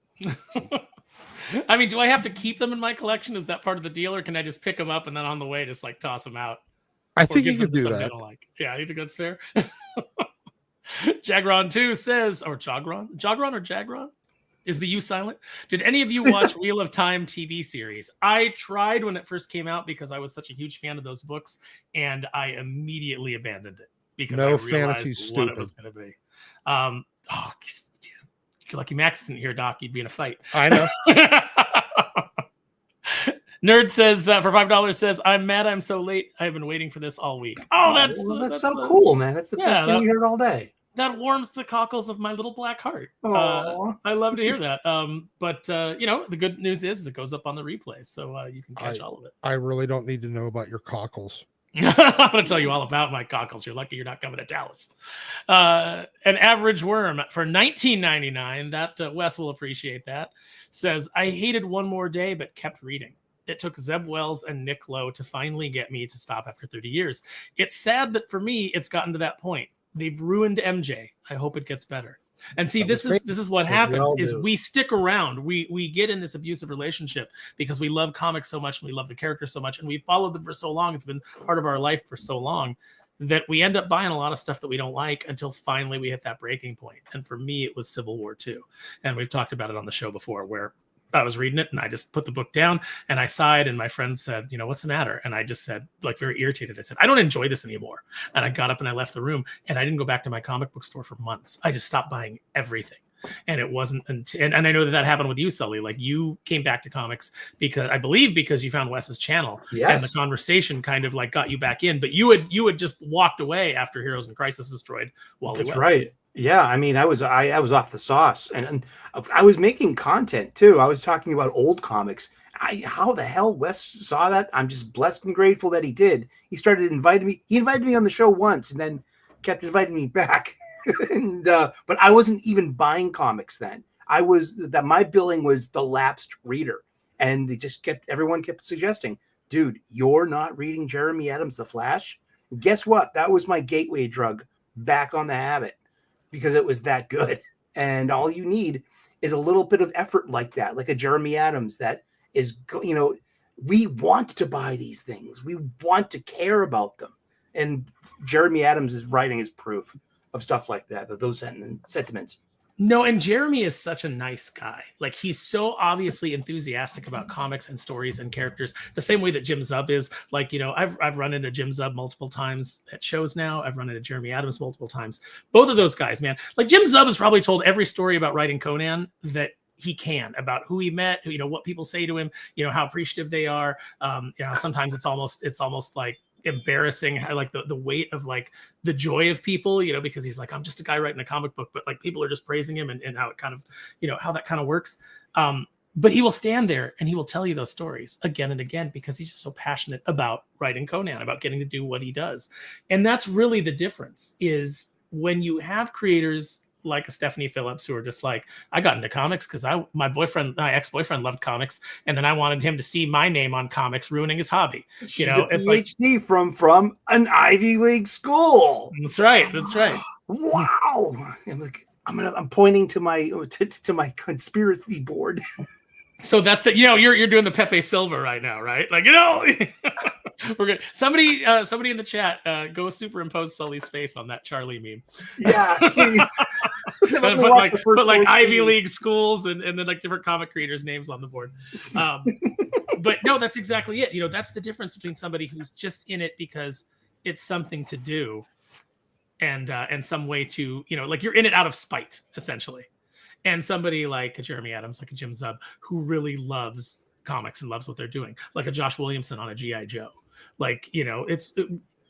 I mean, do I have to keep them in my collection? Is that part of the deal, or can I just pick them up and then on the way just like toss them out? I think you could do that. Yeah, you think that's fair? Jagron2 says, or Jagron or Jagron? Is the U silent? Did any of you watch Wheel of Time TV series? I tried when it first came out because I was such a huge fan of those books, and I immediately abandoned it because I realized what it was going to be. Lucky Max isn't here, Doc. You'd be in a fight. I know. Nerd says, for $5, says, I'm mad I'm so late. I've been waiting for this all week. Oh, that's so cool, man. That's the best thing we heard all day. That warms the cockles of my little black heart. I love to hear that. But the good news is it goes up on the replay, so you can catch all of it. I really don't need to know about your cockles. I'm going to tell you all about my cockles. You're lucky you're not coming to Dallas. An average worm for $19.99. That Wes will appreciate that. Says, I hated One More Day, but kept reading. It took Zeb Wells and Nick Lowe to finally get me to stop after 30 years. It's sad that for me, it's gotten to that point. They've ruined MJ. I hope it gets better. And see, this is what happens is we stick around. We get in this abusive relationship because we love comics so much and we love the characters so much and we followed them for so long. It's been part of our life for so long that we end up buying a lot of stuff that we don't like until finally we hit that breaking point. And for me, it was Civil War II. And we've talked about it on the show before, where reading it, and I just put the book down and I sighed, and my friend said, you know, what's the matter? And I just said, like, very irritated, I said, I don't enjoy this anymore. And I got up and I left the room, and I didn't go back to my comic book store for months. I just stopped buying everything. And it wasn't until, and I know that happened with you, Sully. Like, you came back to comics because, I believe, because you found Wes's channel. Yes. And the conversation kind of like got you back in. But you had just walked away after Heroes in Crisis destroyed Wally That's West. right. Yeah, I mean, I was off the sauce, and I was making content too. I was talking about old comics. How the hell Wes saw that? I'm just blessed and grateful that he did. He started inviting me. He invited me on the show once, and then kept inviting me back. And but I wasn't even buying comics then. My billing was the lapsed reader, and they just everyone kept suggesting, dude, you're not reading Jeremy Adams' The Flash. Guess what? That was my gateway drug back on the habit, because it was that good. And all you need is a little bit of effort like that, like a Jeremy Adams that is, you know, we want to buy these things. We want to care about them. And Jeremy Adams' writing is proof of stuff like that, of those sentiments. No, and Jeremy is such a nice guy. Like, he's so obviously enthusiastic about comics and stories and characters, the same way that Jim Zub is. Like, you know, I've run into Jim Zub multiple times at shows now. I've run into Jeremy Adams multiple times. Both of those guys, man. Like, Jim Zub has probably told every story about writing Conan that he can, about who he met, you know, what people say to him, you know, how appreciative they are. You know, sometimes it's almost like embarrassing, how, like, the weight of, like, the joy of people, you know, because he's like, I'm just a guy writing a comic book, but, like, people are just praising him, and how it kind of, you know, how that kind of works. But he will stand there and he will tell you those stories again and again, because he's just so passionate about writing Conan, about getting to do what he does. And that's really the difference, is when you have creators like a Stephanie Phillips, who are just like, I got into my ex-boyfriend loved comics, and then I wanted him to see my name on comics, ruining his hobby. She's a PhD from an Ivy League school. That's right. Wow. I'm pointing to my conspiracy board. So that's the, you know, you're doing the Pepe Silva right now, right? Like, you know, we're good. Somebody in the chat, go superimpose Sully's face on that Charlie meme. Yeah, please. put like Ivy League schools and then, like, different comic creators' names on the board. But no, that's exactly it. You know, that's the difference between somebody who's just in it because it's something to do, and some way to, you know, like, you're in it out of spite, essentially. And somebody like a Jeremy Adams, like a Jim Zub, who really loves comics and loves what they're doing, like a Josh Williamson on a G.I. Joe. Like, you know,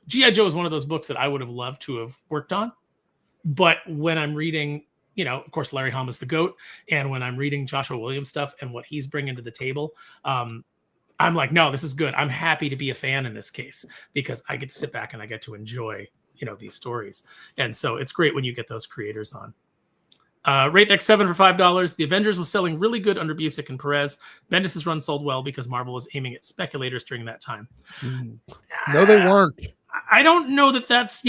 G.I. Joe is one of those books that I would have loved to have worked on. But when I'm reading, you know, of course, Larry Hama's the GOAT. And when I'm reading Joshua Williams stuff and what he's bringing to the table, I'm like, no, this is good. I'm happy to be a fan in this case, because I get to sit back and I get to enjoy, you know, these stories. And so it's great when you get those creators on. Rate X7 for $5. The Avengers was selling really good under Busick and Perez. Bendis' run sold well because Marvel was aiming at speculators during that time. No, they weren't. I don't know that that's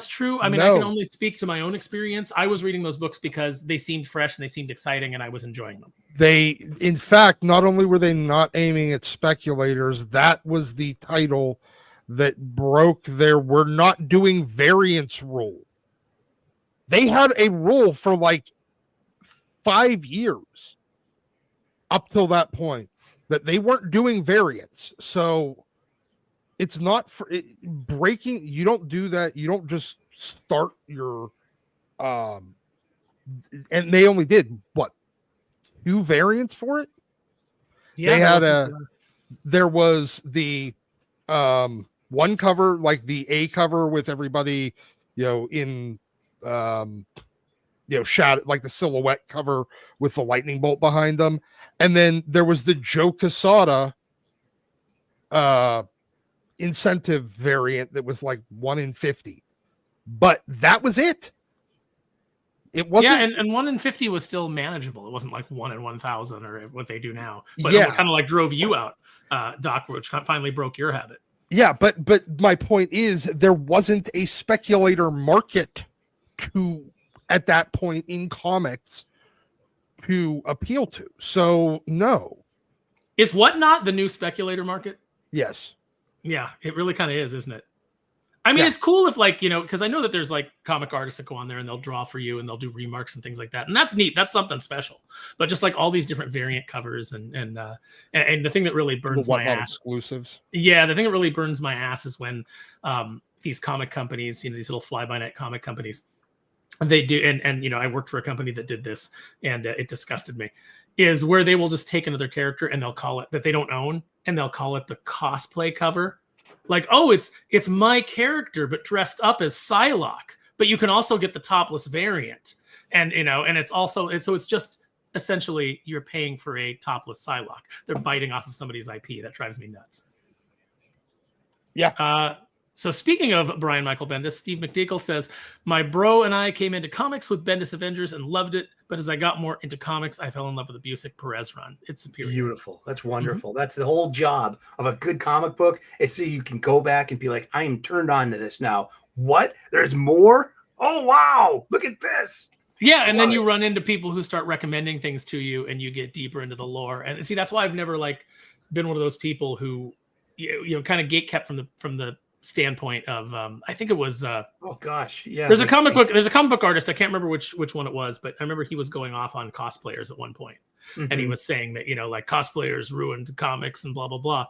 true. I mean, I can only speak to my own experience. I was reading those books because they seemed fresh and they seemed exciting, and I was enjoying them. In fact, not only were they not aiming at speculators, that was the title that broke their "we're not doing variants" rule. They had a rule for like 5 years up till that point that they weren't doing variants. So it's not for breaking. You don't do that. You don't just start your, and they only did what, 2 variants for it. Yeah, they had there was the one cover, like the A cover with everybody, you know, in, you know, shadow, like the silhouette cover with the lightning bolt behind them. And then there was the Joe Quesada incentive variant that was like 1 in 50, but that was it. It wasn't. Yeah, and 1 in 50 was still manageable. It wasn't like 1 in 1,000 or what they do now. But yeah, it kind of like drove you out, Doc, which finally broke your habit. Yeah, but my point is there wasn't a speculator market to, at that point in comics, to appeal to. So no. Is Whatnot the new speculator market? Yes. Yeah, it really kind of is, isn't it? I mean, Yeah. it's cool if like, because I know that there's like comic artists that go on there and they'll draw for you and they'll do remarks and things like that. And that's neat. That's something special. But just like all these different variant covers and the thing that really burns my ass. Exclusives. Yeah, the thing that really burns my ass is when these comic companies, these little fly-by-night comic companies, they do, and I worked for a company that did this, and it disgusted me, is where they will just take another character and they'll call it that they don't own, and they'll call it the cosplay cover. Like, oh, it's my character, but dressed up as Psylocke. But you can also get the topless variant, and and it's just essentially you're paying for a topless Psylocke. They're biting off of somebody's IP. That drives me nuts. Yeah. So speaking of Brian Michael Bendis, Steve McDeagle says, my bro and I came into comics with Bendis Avengers and loved it. But as I got more into comics, I fell in love with the Busiek Perez run. It's superior. Beautiful. That's wonderful. That's the whole job of a good comic book, is so you can go back and be like, I am turned on to this now. What? There's more? Oh, wow. Look at this. Yeah, and then you run into people who start recommending things to you and you get deeper into the lore. And see, that's why I've never been one of those people who kind of gatekept from the standpoint of I think it was oh gosh, yeah. There's a comic book artist, I can't remember which one it was, but I remember he was going off on cosplayers at one point. Mm-hmm. And he was saying that, like cosplayers ruined comics and blah, blah, blah.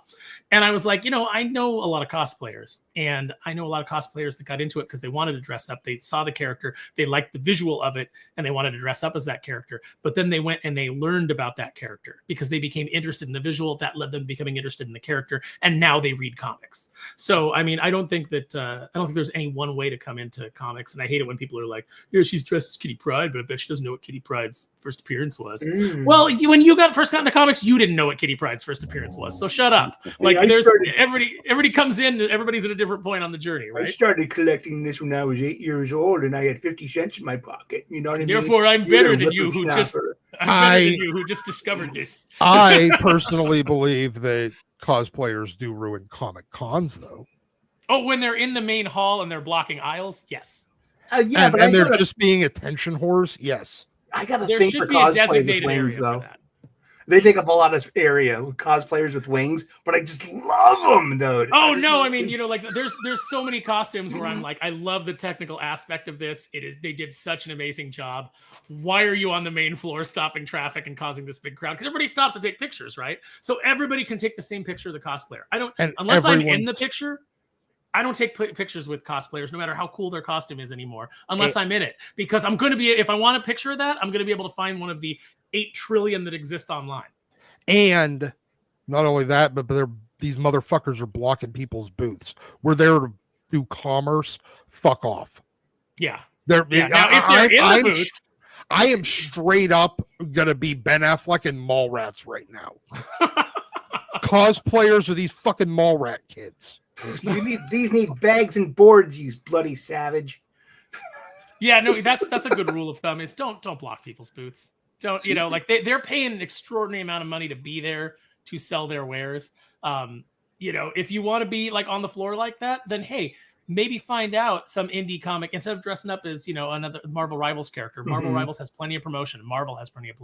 And I was like, I know a lot of cosplayers, and I know a lot of cosplayers that got into it because they wanted to dress up. They saw the character, they liked the visual of it, and they wanted to dress up as that character. But then they went and they learned about that character because they became interested in the visual. That led them to becoming interested in the character. And now they read comics. So, I mean, I don't think there's any one way to come into comics. And I hate it when people are like, she's dressed as Kitty Pryde, but I bet she doesn't know what Kitty Pryde's first appearance was. Well, when you first got into comics, you didn't know what Kitty Pryde's first appearance was. So shut up. Like, everybody comes in, everybody's at a different point on the journey, right? I started collecting this when I was 8 years old, and I had 50 cents in my pocket. You know what I mean? Therefore, I'm better than you who just discovered this. I personally believe that cosplayers do ruin comic cons, though. Oh, when they're in the main hall and they're blocking aisles, yes. Yeah, and they're just being attention whores, yes. I gotta there think should for be a cosplayers with designated wings, area though. for that. They take up a lot of area with cosplayers with wings, but I just love them, dude. Oh no, I mean, there's so many costumes where I'm like, I love the technical aspect of this. They did such an amazing job. Why are you on the main floor stopping traffic and causing this big crowd? Because everybody stops to take pictures, right? So everybody can take the same picture of the cosplayer. Unless I'm in the picture, I don't take pictures with cosplayers, no matter how cool their costume is anymore, unless I'm in it. Because I'm going to be, if I want a picture of that, I'm going to be able to find one of the 8 trillion that exist online. And not only that, but these motherfuckers are blocking people's booths. We're there to do commerce. Fuck off. Yeah. Now, if they're in the booth, I am straight up going to be Ben Affleck and Mallrats right now. Cosplayers are these fucking Mallrat kids. These need bags and boards, you bloody savage. Yeah, no, that's a good rule of thumb is don't block people's booths. Don't, they're paying an extraordinary amount of money to be there to sell their wares. If you want to be like on the floor like that, then hey, maybe find out some indie comic instead of dressing up as, another Marvel Rivals character. Marvel Rivals has plenty of promotion. Marvel has plenty of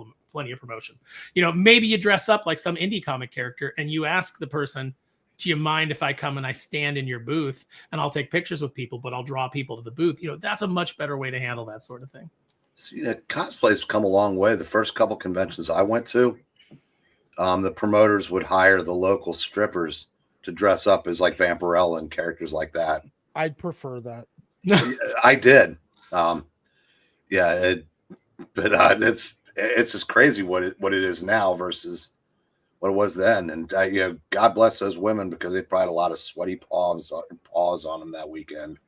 promotion. Maybe you dress up like some indie comic character and you ask the person, do you mind if I come and I stand in your booth and I'll take pictures with people, but I'll draw people to the booth? That's a much better way to handle that sort of thing. See, cosplay's come a long way. The first couple conventions I went to, the promoters would hire the local strippers to dress up as like Vampirella and characters like that. I'd prefer that. I did. It's just crazy what it is now versus what it was then. And God bless those women because they probably had a lot of sweaty paws on them that weekend.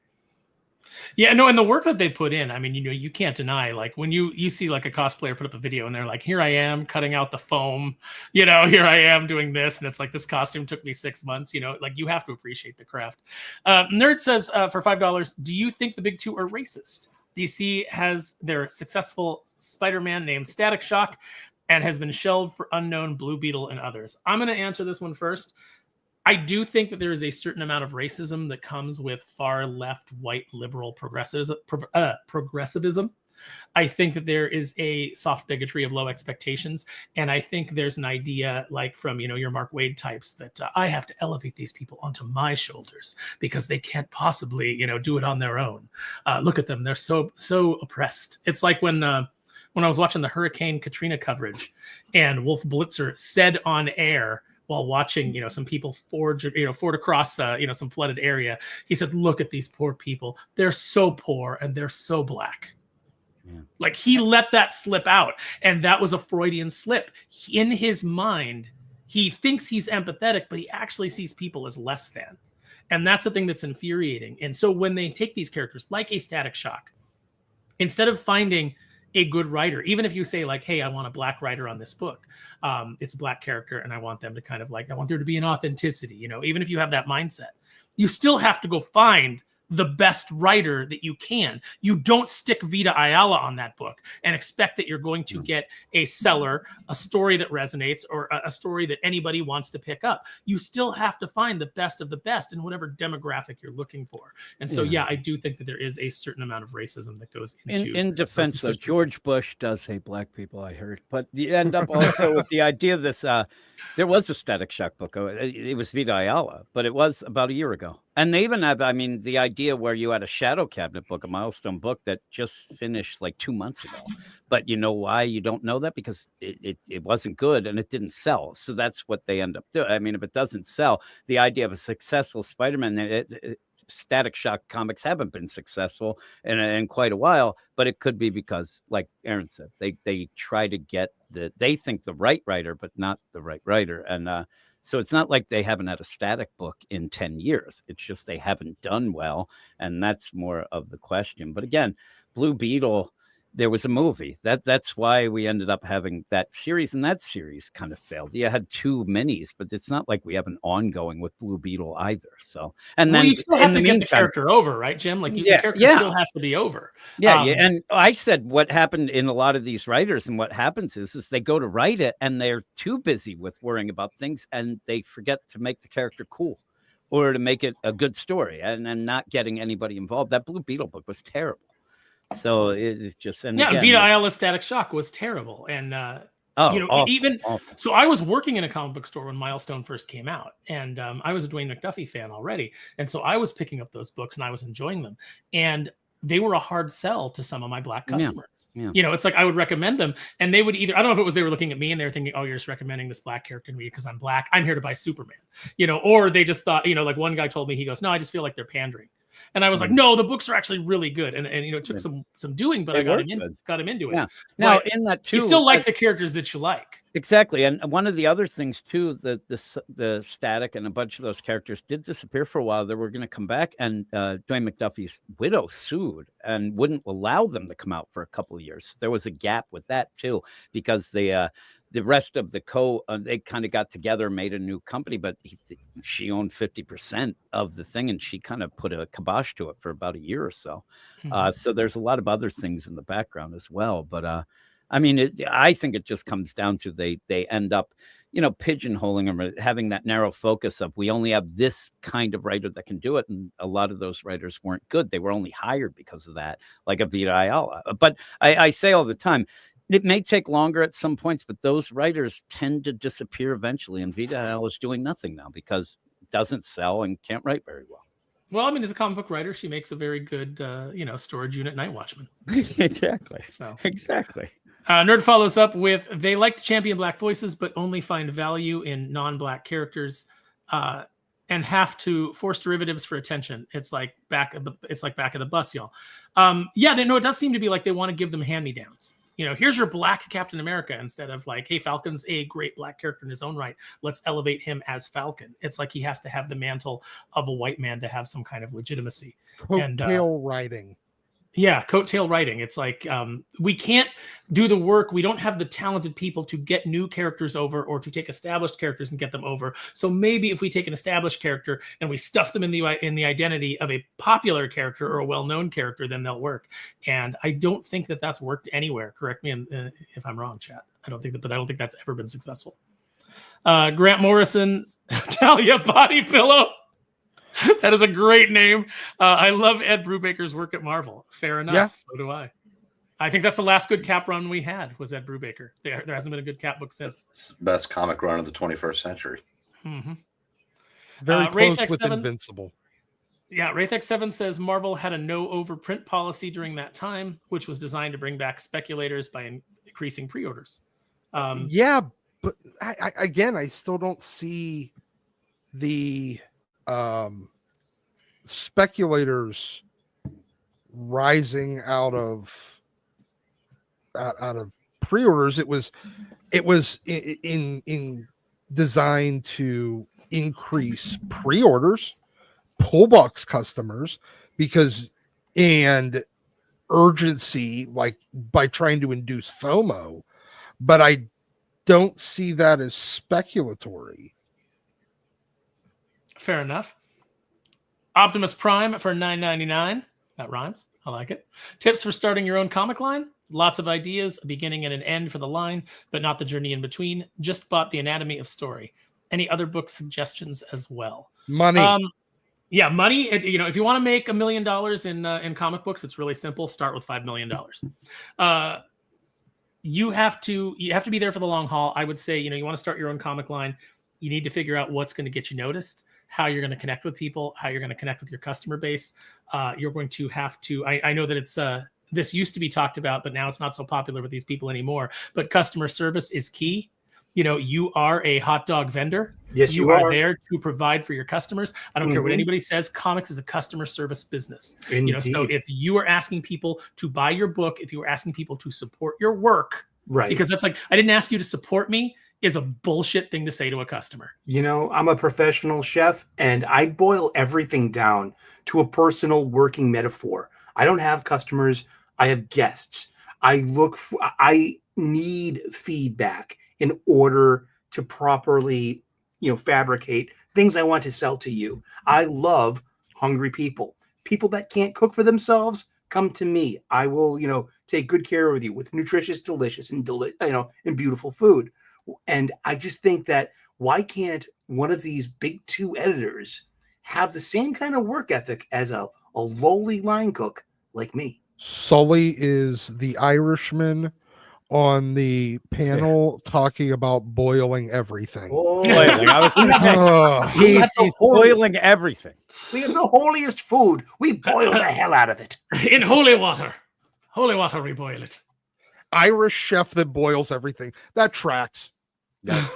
Yeah, no, and the work that they put in, I mean, you can't deny, like when you see like a cosplayer put up a video and they're like, here I am cutting out the foam, here I am doing this. And it's like, this costume took me 6 months, like you have to appreciate the craft. Nerd says for $5, do you think the big two are racist? DC has their successful Spider-Man named Static Shock and has been shelved for unknown Blue Beetle and others. I'm going to answer this one first. I do think that there is a certain amount of racism that comes with far left, white, liberal progressivism. I think that there is a soft bigotry of low expectations. And I think there's an idea like from, your Mark Waid types that I have to elevate these people onto my shoulders because they can't possibly, do it on their own. Look at them. They're so oppressed. It's like when I was watching the Hurricane Katrina coverage and Wolf Blitzer said on air while watching, some people ford across, some flooded area, he said, look at these poor people. They're so poor and they're so black. Yeah. Like he let that slip out. And that was a Freudian slip. In his mind, he thinks he's empathetic, but he actually sees people as less than. And that's the thing that's infuriating. And so when they take these characters like a Static Shock, instead of finding a good writer, even if you say like, hey, I want a black writer on this book, it's a black character and I want them to kind of like, I want there to be an authenticity, even if you have that mindset, you still have to go find the best writer that you can. You don't stick Vita Ayala on that book and expect that you're going to get a seller, a story that resonates, or a story that anybody wants to pick up. You still have to find the best of the best in whatever demographic you're looking for. And so, I do think that there is a certain amount of racism that goes into in defense of George Bush does hate black people, I heard, but you end up also with the idea of this. There was a Static Shock book. It was Vita Ayala, but it was about a year ago. And they even have, the idea where you had a Shadow Cabinet book, a milestone book that just finished like 2 months ago. But you know why you don't know that? Because it wasn't good and it didn't sell. So that's what they end up doing. If it doesn't sell, the idea of a successful Spider-Man, Static Shock comics haven't been successful in quite a while, but it could be because, like Aaron said, they try to get they think the right writer, but not the right writer. And so it's not like they haven't had a Static book in 10 years. It's just they haven't done well. And that's more of the question. But again, Blue Beetle, there was a movie. That's why we ended up having that series. And that series kind of failed. You had 2 minis, but it's not like we have an ongoing with Blue Beetle either. So, and then you still have to get the character over, right, Jim? Like the character still has to be over. Yeah. And I said what happened in a lot of these writers and what happens is they go to write it and they're too busy with worrying about things and they forget to make the character cool or to make it a good story and not getting anybody involved. That Blue Beetle book was terrible. So it's just Vita Ayala Static Shock was terrible, and awful. So I was working in a comic book store when Milestone first came out, and I was a Dwayne McDuffie fan already, and so I was picking up those books and I was enjoying them, and they were a hard sell to some of my black customers. Yeah. It's like I would recommend them, and they would either, I don't know if it was they were looking at me and they were thinking, oh, you're just recommending this black character to me because I'm black. I'm here to buy Superman, or they just thought, like one guy told me, he goes, no, I just feel like they're pandering. And I was like, no, the books are actually really good. And it took some doing, but I got him into it. Yeah. Now, in that too, you still like the characters that you like. Exactly. And one of the other things too, the Static and a bunch of those characters did disappear for a while. They were going to come back, and Dwayne McDuffie's widow sued and wouldn't allow them to come out for a couple of years. There was a gap with that too, because the rest of they kind of got together, made a new company, but she owned 50% of the thing, and she kind of put a kibosh to it for about a year or so. Mm-hmm. So there's a lot of other things in the background as well. But I think it just comes down to they end up, pigeonholing them, or having that narrow focus of we only have this kind of writer that can do it. And a lot of those writers weren't good. They were only hired because of that, like a Vita Ayala. But I say all the time, it may take longer at some points, but those writers tend to disappear eventually. And Vita Ayala is doing nothing now because it doesn't sell and can't write very well. Well, as a comic book writer, she makes a very good, storage unit night watchman. Exactly. So exactly. Nerd follows up with, they like to champion black voices, but only find value in non-black characters, and have to force derivatives for attention. It's like back of the bus, y'all. It does seem to be like they want to give them hand-me-downs. Here's your black Captain America, instead of like, hey, Falcon's a great black character in his own right. Let's elevate him as Falcon. It's like he has to have the mantle of a white man to have some kind of legitimacy. Coattail writing. Yeah, coattail writing. It's like we can't do the work. We don't have the talented people to get new characters over, or to take established characters and get them over. So maybe if we take an established character and we stuff them in the identity of a popular character or a well-known character, then they'll work. And I don't think that that's worked anywhere. Correct me if I'm wrong, chat. I don't think that's ever been successful. Grant Morrison's Talia Body Pillow. That is a great name. I love Ed Brubaker's work at Marvel. Fair enough. Yeah. So do I. I think that's the last good Cap run we had was Ed Brubaker. There hasn't been a good Cap book since. Best comic run of the 21st century. Mm-hmm. Very close Wraith with X7, Invincible. Yeah, Wraith X7 says Marvel had a no overprint policy during that time, which was designed to bring back speculators by increasing pre-orders. Yeah, but I still don't see the speculators rising out of pre-orders. It was in designed to increase pre-orders, pull box customers, and urgency, like by trying to induce FOMO, but I don't see that as speculatory. Fair enough. Optimus Prime for $9.99. That rhymes. I like it. Tips for starting your own comic line. Lots of ideas, a beginning and an end for the line, but not the journey in between. Just bought The Anatomy of Story. Any other book suggestions as well? Money. Yeah, money. If you want to make $1 million in comic books, it's really simple. Start with $5 million. You have to be there for the long haul. I would say, you want to start your own comic line. You need to figure out what's going to get you noticed, how you're going to connect with people, how you're going to connect with your customer base. You're going to have to. I know that it's this used to be talked about, but now it's not so popular with these people anymore. But customer service is key. You are a hot dog vendor. Yes, you are there to provide for your customers. I don't care what Mhm. anybody says. Comics is a customer service business. Indeed. So if you are asking people to buy your book, if you are asking people to support your work, Right. because that's like, I didn't ask you to support me, is a bullshit thing to say to a customer. I'm a professional chef, and I boil everything down to a personal working metaphor. I don't have customers. I have guests. I need feedback in order to properly, fabricate things I want to sell to you. I love hungry people. People that can't cook for themselves, come to me. I will, take good care of you with nutritious, delicious, and and beautiful food. And I just think that why can't one of these big two editors have the same kind of work ethic as a lowly line cook like me? Sully is the Irishman on the panel talking about boiling everything. Boiling. I was going to say, Ugh. he's boiling everything. We have the holiest food. We boil the hell out of it. In holy water. Holy water, we boil it. Irish chef that boils everything. That tracks. No,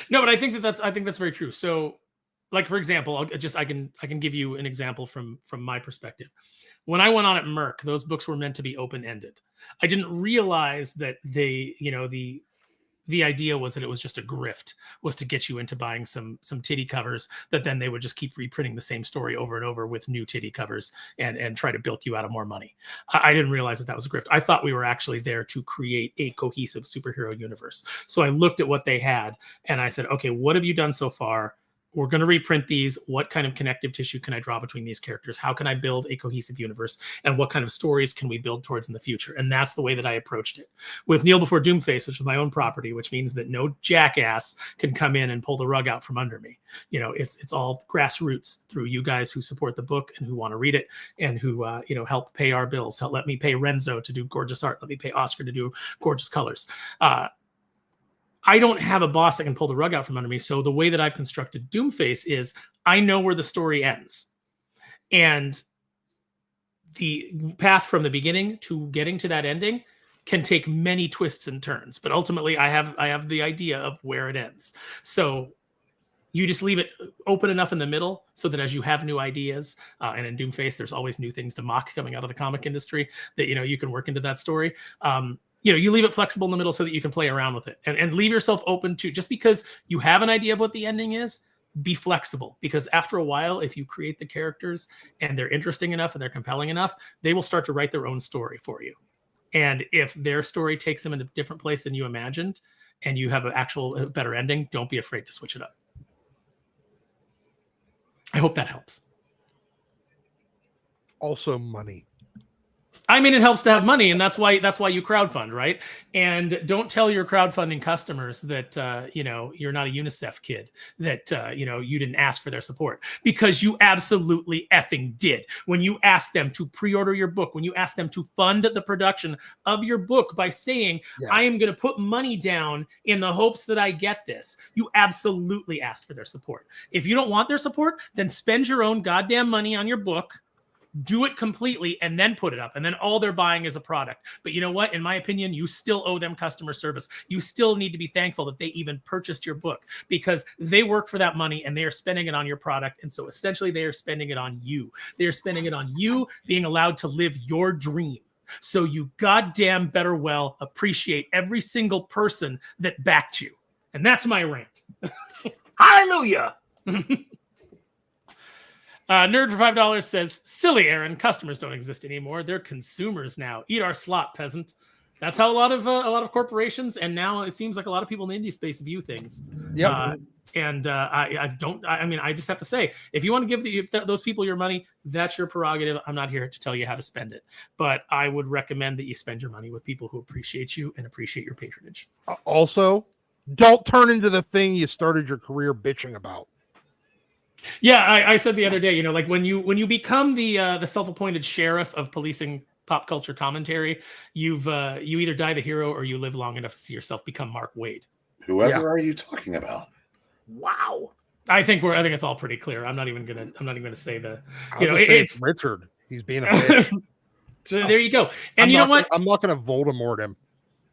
but I think that's very true. So, like, for example, I can give you an example from my perspective. When I went on at Merck, those books were meant to be open-ended. I didn't realize that the idea was that it was just a grift, was to get you into buying some titty covers that then they would just keep reprinting the same story over and over with new titty covers and try to bilk you out of more money. I didn't realize that was a grift. I thought we were actually there to create a cohesive superhero universe. So I looked at what they had and I said, okay, what have you done so far? We're going to reprint these. What kind of connective tissue can I draw between these characters? How can I build a cohesive universe? And what kind of stories can we build towards in the future? And that's the way that I approached it. With Kneel Before Doomface, which is my own property, which means that no jackass can come in and pull the rug out from under me. It's all grassroots through you guys who support the book and who want to read it and who help pay our bills. Let me pay Renzo to do gorgeous art. Let me pay Oscar to do gorgeous colors. I don't have a boss that can pull the rug out from under me. So the way that I've constructed Doomface is I know where the story ends. And the path from the beginning to getting to that ending can take many twists and turns. But ultimately, I have the idea of where it ends. So you just leave it open enough in the middle so that as you have new ideas, and in Doomface, there's always new things to mock coming out of the comic industry that, you can work into that story. You leave it flexible in the middle so that you can play around with it and leave yourself open to, just because you have an idea of what the ending is, be flexible. Because after a while, if you create the characters and they're interesting enough and they're compelling enough, they will start to write their own story for you. And if their story takes them in a different place than you imagined and you have a better ending, don't be afraid to switch it up. I hope that helps. Also money. I mean, it helps to have money, and that's why you crowdfund, right? And don't tell your crowdfunding customers that you're not a UNICEF kid, that you didn't ask for their support, because you absolutely effing did. When you asked them to pre-order your book, when you asked them to fund the production of your book by saying, I am going to put money down in the hopes that I get this, you absolutely asked for their support. If you don't want their support, then spend your own goddamn money on your book. Do it completely and then put it up. And then all they're buying is a product. But you know what? In my opinion, you still owe them customer service. You still need to be thankful that they even purchased your book, because they worked for that money and they are spending it on your product. And so essentially they are spending it on you. They are spending it on you being allowed to live your dream. So you goddamn better well appreciate every single person that backed you. And that's my rant. Hallelujah. Nerd for $5 says, silly Aaron, customers don't exist anymore. They're consumers now. Eat our slot, peasant. That's how a lot of corporations, and now it seems like a lot of people in the indie space view things. Yep. I just have to say, if you want to give those people your money, that's your prerogative. I'm not here to tell you how to spend it, but I would recommend that you spend your money with people who appreciate you and appreciate your patronage. Also, don't turn into the thing you started your career bitching about. Yeah, I said the other day, like when you become the self-appointed sheriff of policing pop culture commentary, you either die the hero or you live long enough to see yourself become Mark Waid. Whoever are you talking about? Wow. I think it's all pretty clear. I'm not even gonna say the it's Richard. He's being a bitch. So there you go. And you know what? I'm not gonna Voldemort him.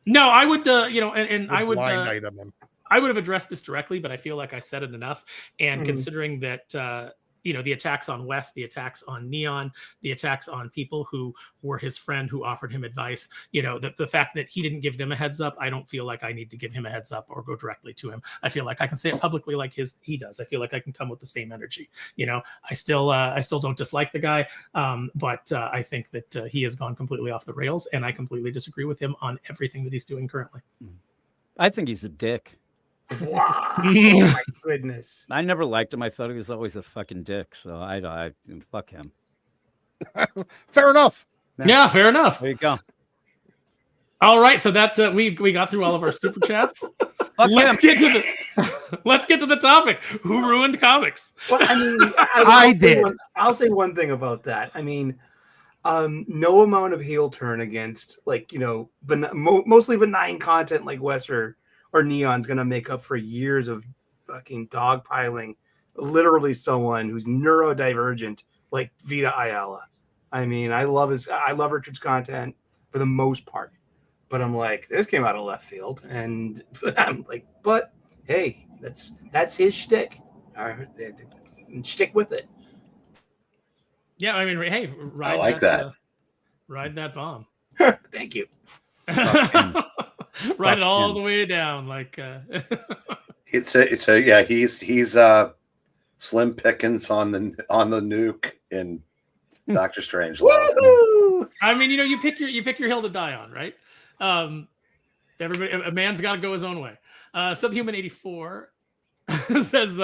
No, I would I would blind item him. I would have addressed this directly, but I feel like I said it enough. And considering that, the attacks on Wes, the attacks on Neon, the attacks on people who were his friend who offered him advice, the fact that he didn't give them a heads up, I don't feel like I need to give him a heads up or go directly to him. I feel like I can say it publicly like he does. I feel like I can come with the same energy. I still don't dislike the guy, but I think that he has gone completely off the rails, and I completely disagree with him on everything that he's doing currently. I think he's a dick. Wow. Oh my goodness. I never liked him. I thought he was always a fucking dick. So I fuck him. Fair enough. Yeah, fair enough. There you go. All right, so that we got through all of our super chats. Let's get to the topic. Who ruined comics? Well, I mean, I'll say one thing about that. I mean, no amount of heel turn against mostly benign content like Wes or Neon's going to make up for years of fucking dogpiling literally someone who's neurodivergent like Vita Ayala. I mean, I love Richard's content for the most part, but I'm like, this came out of left field, and I'm like, but hey, that's his shtick. Stick with it. Yeah, I mean, hey, I like that. Ride that bomb. Thank you. Ride it all the way down, like. He's Slim Pickens on the nuke in Doctor Strange. Woo! I mean, you pick your hill to die on, right? Everybody, a man's got to go his own way. Subhuman 84 says,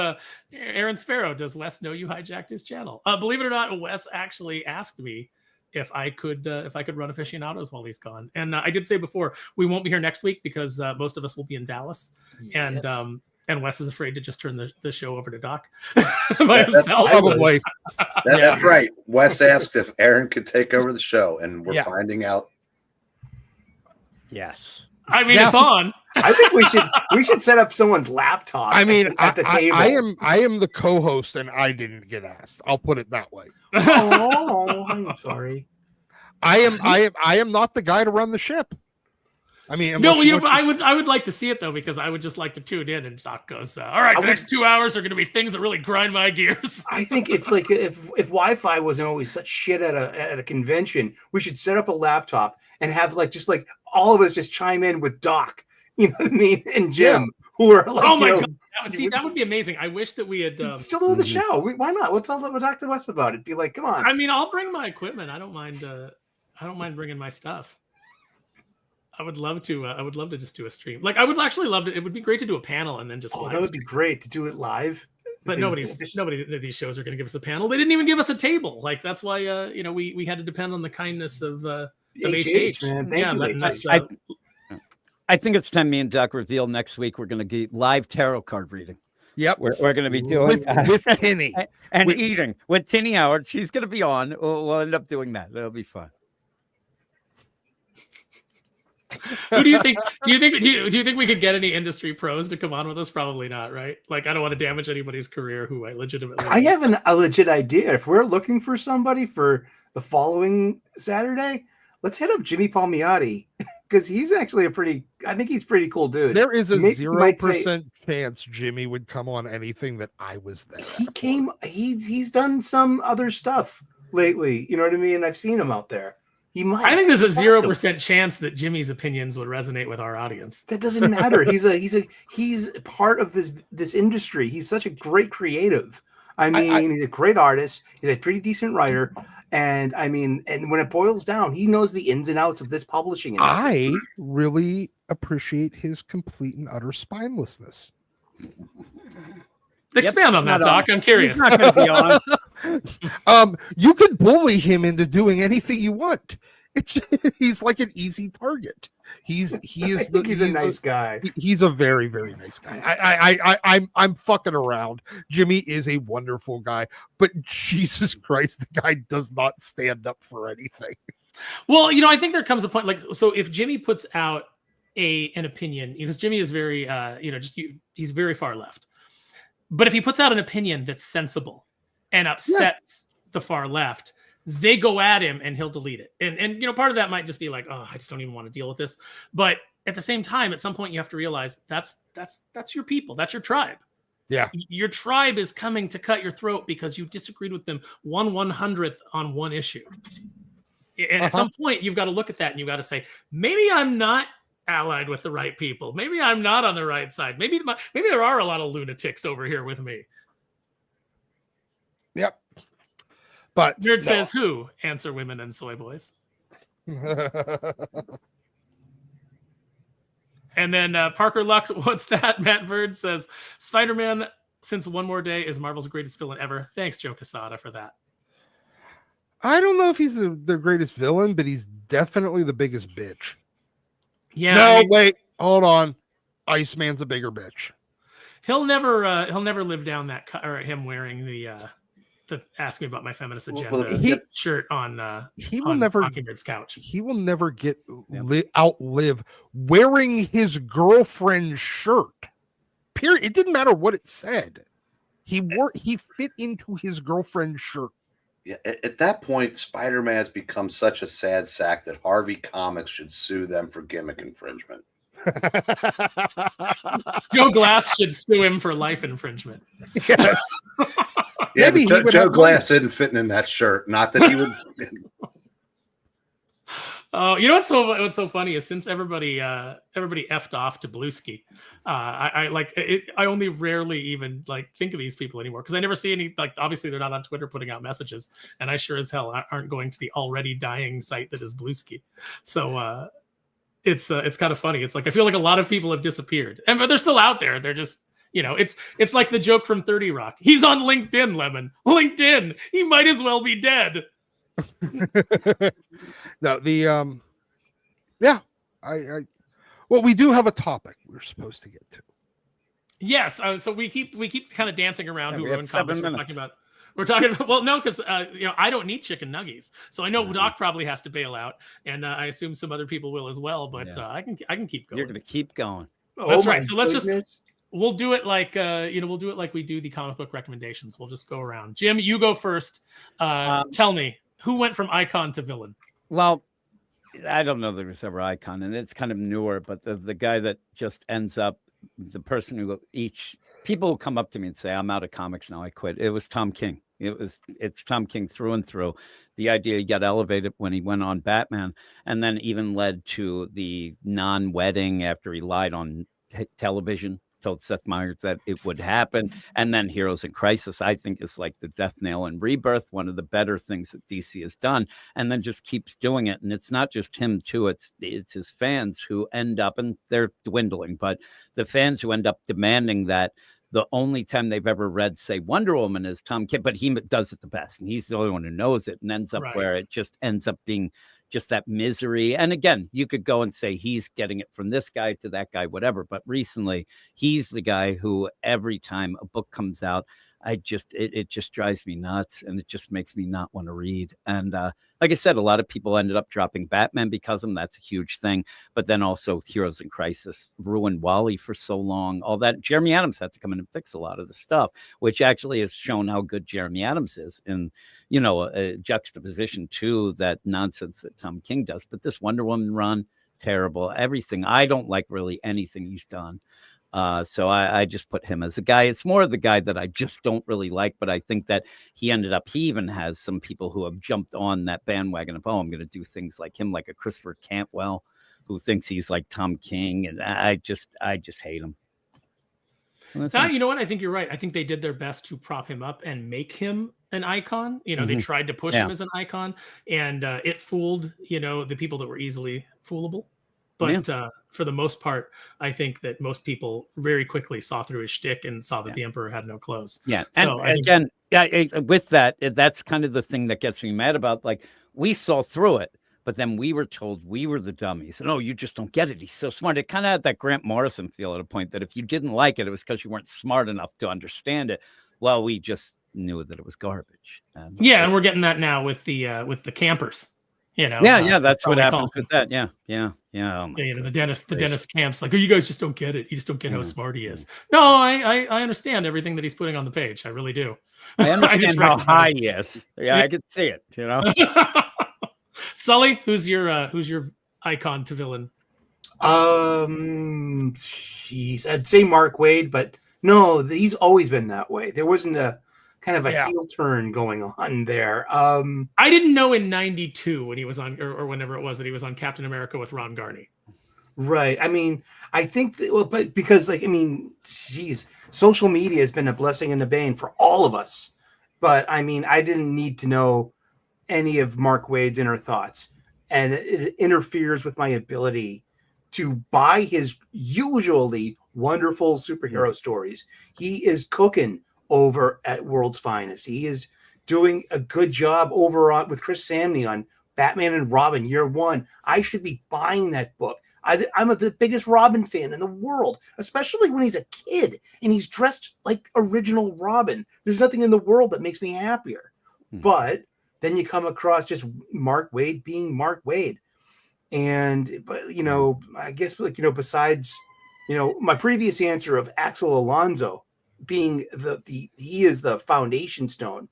Aaron Sparrow, does Wes know you hijacked his channel? Believe it or not, Wes actually asked me if I could run Aficionados while he's gone. And I did say before, we won't be here next week because most of us will be in Dallas. Yes. And Wes is afraid to just turn the show over to Doc by himself. Probably. That's right. Wes asked if Aaron could take over the show, and we're finding out. Yes. I mean, it's on. I think we should set up someone's laptop. I mean, at the table. I am the co-host, and I didn't get asked. I'll put it that way. Oh, I'm sorry. I am not the guy to run the ship. I mean, no, I would like to see it though, because I would just like to tune in, and Doc goes, all right, the next 2 hours are going to be things that really grind my gears. I think if Wi-Fi wasn't always such shit at a convention, we should set up a laptop and have all of us just chime in with Doc, you know what I mean, and Jim, who are like, oh my god, that would be amazing. I wish that we had still do the show. Why not? We'll talk to Wes about it. Be like, come on. I mean, I'll bring my equipment. I don't mind bringing my stuff. I would love to just do a stream. Like, I would actually love to. It would be great to do a panel and then just. That would be great to do it live. But nobody of these shows are going to give us a panel. They didn't even give us a table. Like that's why we had to depend on the kindness of HH. Man. Thank you, letting us, I think it's time me and Doc reveal next week. We're going to get live tarot card reading. Yep. We're going to be doing with Tinny and eating with Tinny Howard. She's going to be on. We'll end up doing that. That'll be fun. Who do you think? Do you think we could get any industry pros to come on with us? Probably not, right? Like, I don't want to damage anybody's career who I legitimately. I have a legit idea. If we're looking for somebody for the following Saturday, let's hit up Jimmy Palmiotti because he's actually I think he's a pretty cool dude. There is a 0% chance Jimmy would come on anything that I was there. He's done some other stuff lately. You know what I mean? I've seen him out there. He might. I think there's a 0% chance that Jimmy's opinions would resonate with our audience. That doesn't matter. He's part of this industry. He's such a great creative. I mean, he's a great artist. He's a pretty decent writer. And I mean, and when it boils down, he knows the ins and outs of this publishing industry. I really appreciate his complete and utter spinelessness. Expand on that, Doc. I'm curious. He's not going to be on. You can bully him into doing anything you want. He's like an easy target. He's a nice guy. He's a very, very nice guy. I'm fucking around. Jimmy is a wonderful guy, but Jesus Christ, the guy does not stand up for anything. Well, I think there comes a point so if Jimmy puts out an opinion, because Jimmy is very he's very far left. But if he puts out an opinion that's sensible and upsets the far left, they go at him and he'll delete it. And part of that might just be like, oh, I just don't even want to deal with this. But at the same time, at some point you have to realize that's your people. That's your tribe. Yeah. Your tribe is coming to cut your throat because you disagreed with them 1/100th on one issue. And at some point you've got to look at that and you've got to say, maybe I'm not allied with the right people. Maybe I'm not on the right side. Maybe there are a lot of lunatics over here with me. Yep. But Nerd says who? Answer women and soy boys. And then Parker Lux, what's that? Matt Bird says, Spider-Man, since one more day, is Marvel's greatest villain ever. Thanks, Joe Quesada, for that. I don't know if he's the greatest villain, but he's definitely the biggest bitch. Yeah. No, wait, hold on. Iceman's a bigger bitch. He'll never live down that or him wearing the ask me about my feminist agenda shirt on he will never Mockingbird's couch. He will never get outlive wearing his girlfriend's shirt. Period. It didn't matter what it said. He fit into his girlfriend's shirt. Yeah, at that point, Spider-Man has become such a sad sack that Harvey Comics should sue them for gimmick infringement. Joe Glass should sue him for life infringement. Yes. Yeah, Joe Glass isn't fitting in that shirt. Not that he would. What's so funny is since everybody effed off to Bluesky, I only rarely even think of these people anymore because I never see any obviously they're not on Twitter putting out messages, and I sure as hell aren't going to the already dying site that is Bluesky. So it's kind of funny. It's I feel like a lot of people have disappeared, but they're still out there. They're just it's like the joke from 30 Rock. He's on LinkedIn, Lemon. LinkedIn. He might as well be dead. No, well, we do have a topic we're supposed to get to. Yes, so we keep kind of dancing around who we're talking about. We're talking about because I don't need chicken nuggies, so I know Doc probably has to bail out, and I assume some other people will as well. But I can keep going. You're going to keep going. That's right. So we'll do it like we do the comic book recommendations. We'll just go around. Jim, you go first. Tell me who went from icon to villain. Well, I don't know that there's ever icon, and it's kind of newer, but the guy that just ends up the person who people come up to me and say, I'm out of comics now, I quit. It was Tom King. It's Tom King through and through. The idea he got elevated when he went on Batman, and then even led to the non-wedding after he lied on television, told Seth Meyers that it would happen. And then Heroes in Crisis, I think, is like the death nail in Rebirth, one of the better things that DC has done, and then just keeps doing it. And it's not just him too, it's his fans who end up, and they're dwindling, but the fans who end up demanding that the only time they've ever read, say, Wonder Woman is Tom King, but he does it the best. And he's the only one who knows it, and ends up where it just ends up being just that misery. And again, you could go and say he's getting it from this guy to that guy, whatever. But recently, he's the guy who every time a book comes out, it just drives me nuts, and it just makes me not want to read. And like I said, a lot of people ended up dropping Batman because of him. That's a huge thing. But then also Heroes in Crisis ruined Wally for so long. All that Jeremy Adams had to come in and fix a lot of the stuff, which actually has shown how good Jeremy Adams is in, you know, a juxtaposition to that nonsense that Tom King does. But this Wonder Woman run, terrible. Everything. I don't like really anything he's done. So I just put him as a guy. It's more of the guy that I just don't really like, but I think that he even has some people who have jumped on that bandwagon of, oh, I'm going to do things like him, like a Christopher Cantwell, who thinks he's like Tom King. And I just hate him. You know what? I think you're right. I think they did their best to prop him up and make him an icon. You know, they tried to push him as an icon, and it fooled, you know, the people that were easily foolable. But for the most part, I think that most people very quickly saw through his shtick and saw that the Emperor had no clothes. Yeah. So and with that, that's kind of the thing that gets me mad about. Like, we saw through it, but then we were told we were the dummies. And, oh, you just don't get it. He's so smart. It kind of had that Grant Morrison feel at a point that if you didn't like it, it was because you weren't smart enough to understand it. Well, we just knew that it was garbage. And we're getting that now with the campers. You know, that's what happens with that. Yeah. Oh you know, the Dennis camps, like, oh, you guys just don't get it. You just don't get how smart he is. No, I understand everything that he's putting on the page. I really do. I understand how high he is. Yeah, I can see it. You know, Sully, who's your icon to villain? Jeez, I'd say Mark Waid, but no, he's always been that way. There wasn't a kind of a heel turn going on there. I didn't know in '92 when he was on, or whenever it was that he was on Captain America with Ron Garney. Right. I mean, I think but because, like, I mean, geez, social media has been a blessing and a bane for all of us. But I mean, I didn't need to know any of Mark Waid's inner thoughts, and it interferes with my ability to buy his usually wonderful superhero stories. He is cooking over at World's Finest. He is doing a good job over on with Chris Samney on Batman and Robin Year One. I should be buying that book. I'm the biggest Robin fan in the world, especially when he's a kid and he's dressed like original Robin. There's nothing in the world that makes me happier. But then you come across just Mark Waid being Mark Waid. But you know, I guess, like, you know, besides, you know, my previous answer of Axel Alonso being he is the foundation stone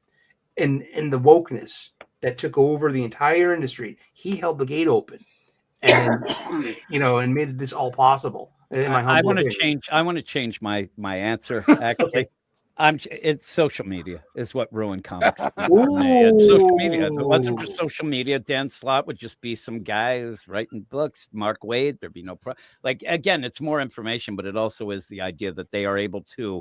in the wokeness that took over the entire industry. He held the gate open, and you know, and made this all possible. I want to change my answer. Actually, it's social media is what ruined comics. It's social media. If it wasn't for social media, Dan Slott would just be some guy who's writing books. Mark Waid, there'd be no like, again, it's more information, but it also is the idea that they are able to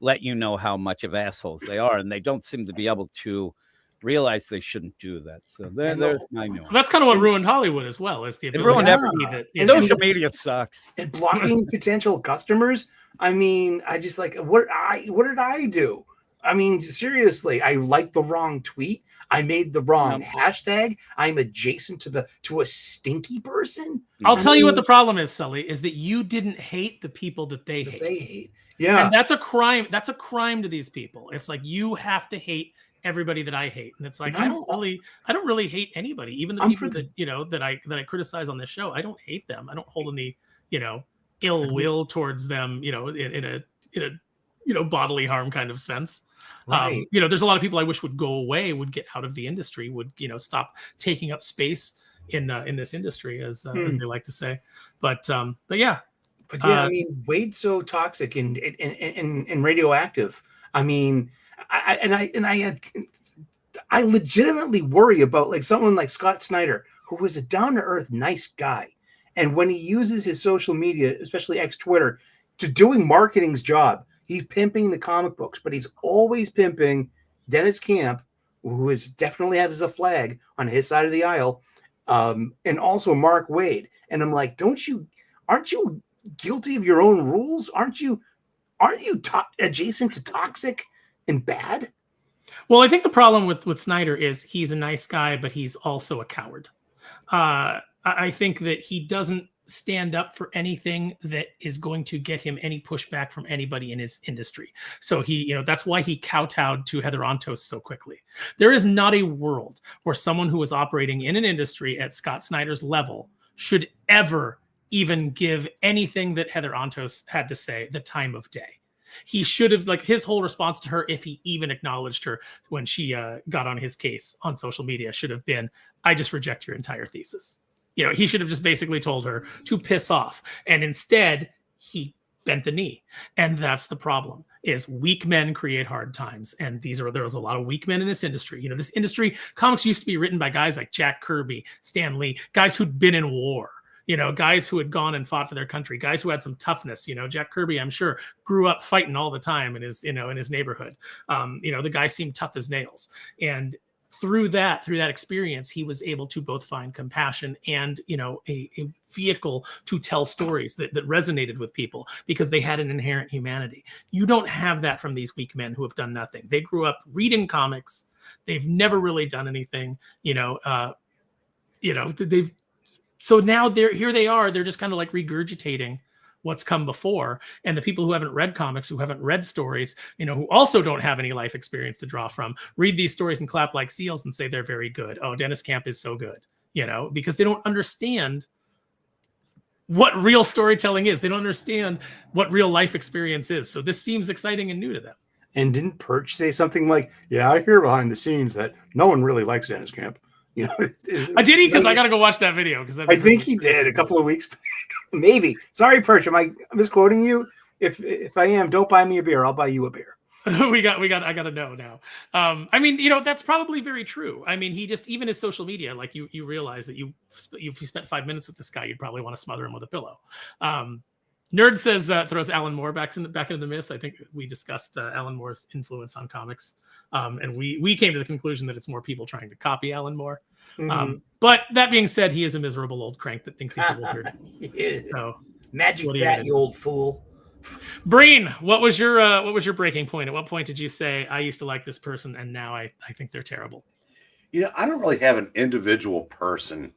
let you know how much of assholes they are, and they don't seem to be able to realize they shouldn't do that. So there's my nuance. That's kind of what ruined Hollywood as well, is the ability ruined everything. Social media sucks. And blocking potential customers. I mean, I just, like, what did I do? I mean, seriously, I liked the wrong tweet. I made the wrong hashtag. I'm adjacent to a stinky person. I'll tell you what the problem is, Sully, is that you didn't hate the people that they hate. Yeah. And that's a crime. That's a crime to these people. It's like, you have to hate everybody that I hate. And it's like, I don't really hate anybody. Even the people that, you know, that I criticize on this show, I don't hate them. I don't hold any, you know, ill will towards them, you know, in a you know, bodily harm kind of sense. Right. You know, there's a lot of people I wish would go away, would get out of the industry, would, you know, stop taking up space in this industry, as they like to say. But yeah. But yeah, I mean, Wade's so toxic and radioactive. I mean, I legitimately worry about, like, someone like Scott Snyder, who was a down-to-earth, nice guy. And when he uses his social media, especially Twitter, to doing marketing's job, he's pimping the comic books, but he's always pimping Dennis Camp, who definitely has a flag on his side of the aisle, and also Mark Waid. And I'm like, aren't you guilty of your own rules? Aren't you aren't you adjacent to toxic and bad? Well, I think the problem with Snyder is he's a nice guy, but he's also a coward. I think that he doesn't stand up for anything that is going to get him any pushback from anybody in his industry. So that's why he kowtowed to Heather Ontos so quickly. There is not a world where someone who is operating in an industry at Scott Snyder's level should ever even give anything that Heather Ontos had to say the time of day. He should have, his whole response to her, if he even acknowledged her when she got on his case on social media, should have been, I just reject your entire thesis. He should have just basically told her to piss off. And instead, he bent the knee. And that's the problem, is weak men create hard times. And there's a lot of weak men in this industry. This industry, comics used to be written by guys like Jack Kirby, Stan Lee, guys who'd been in war. Guys who had gone and fought for their country, guys who had some toughness. Jack Kirby, I'm sure, grew up fighting all the time in his neighborhood. The guy seemed tough as nails. And through that experience, he was able to both find compassion and, a vehicle to tell stories that resonated with people because they had an inherent humanity. You don't have that from these weak men who have done nothing. They grew up reading comics. They've never really done anything, so now here they are. They're just kind of like regurgitating what's come before. And the people who haven't read comics, who haven't read stories, who also don't have any life experience to draw from, read these stories and clap like seals and say they're very good. Oh, Dennis Camp is so good, because they don't understand what real storytelling is. They don't understand what real life experience is. So this seems exciting and new to them. And didn't Perch say something like, yeah, I hear behind the scenes that no one really likes Dennis Camp? I did he? Because I got to go watch that video. Because I think he did a couple of weeks back. Maybe. Sorry, Perch. Am I misquoting you? If I am, don't buy me a beer. I'll buy you a beer. I got to know now. That's probably very true. I mean, he just, even his social media, like you realize that if you spent 5 minutes with this guy, you'd probably want to smother him with a pillow. Nerd says, throws Alan Moore back into the mist. I think we discussed Alan Moore's influence on comics. And we came to the conclusion that it's more people trying to copy Alan Moore. Mm-hmm. But that being said, he is a miserable old crank that thinks he's a wizard. So, magic that, you old fool. Breen, what was your breaking point? At what point did you say, I used to like this person and now I think they're terrible? I don't really have an individual person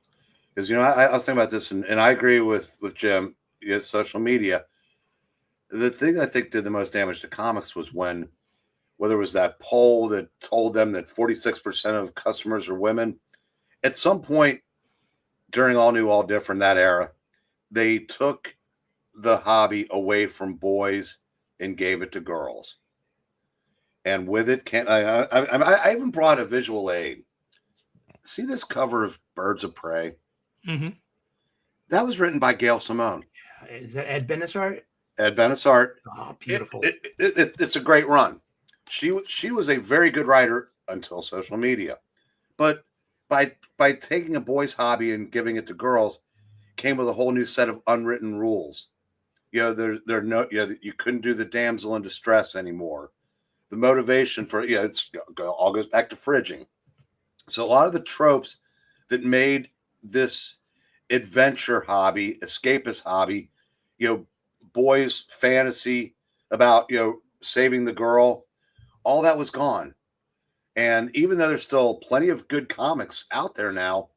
because, I was thinking about this and I agree with Jim. Social media. The thing I think did the most damage to comics was whether it was that poll that told them that 46% of customers are women. At some point during All New, All Different, that era, they took the hobby away from boys and gave it to girls. And with it, I even brought a visual aid. See this cover of Birds of Prey? Mm-hmm. That was written by Gail Simone. Is that Ed Benesart? Ed Benesart. Oh, beautiful. It's a great run. She was a very good writer until social media. But by taking a boy's hobby and giving it to girls, came with a whole new set of unwritten rules. You couldn't do the damsel in distress anymore. The motivation for it all goes back to fridging. So a lot of the tropes that made this adventure hobby, escapist hobby, boys' fantasy about saving the girl, all that was gone. And even though there's still plenty of good comics out there now,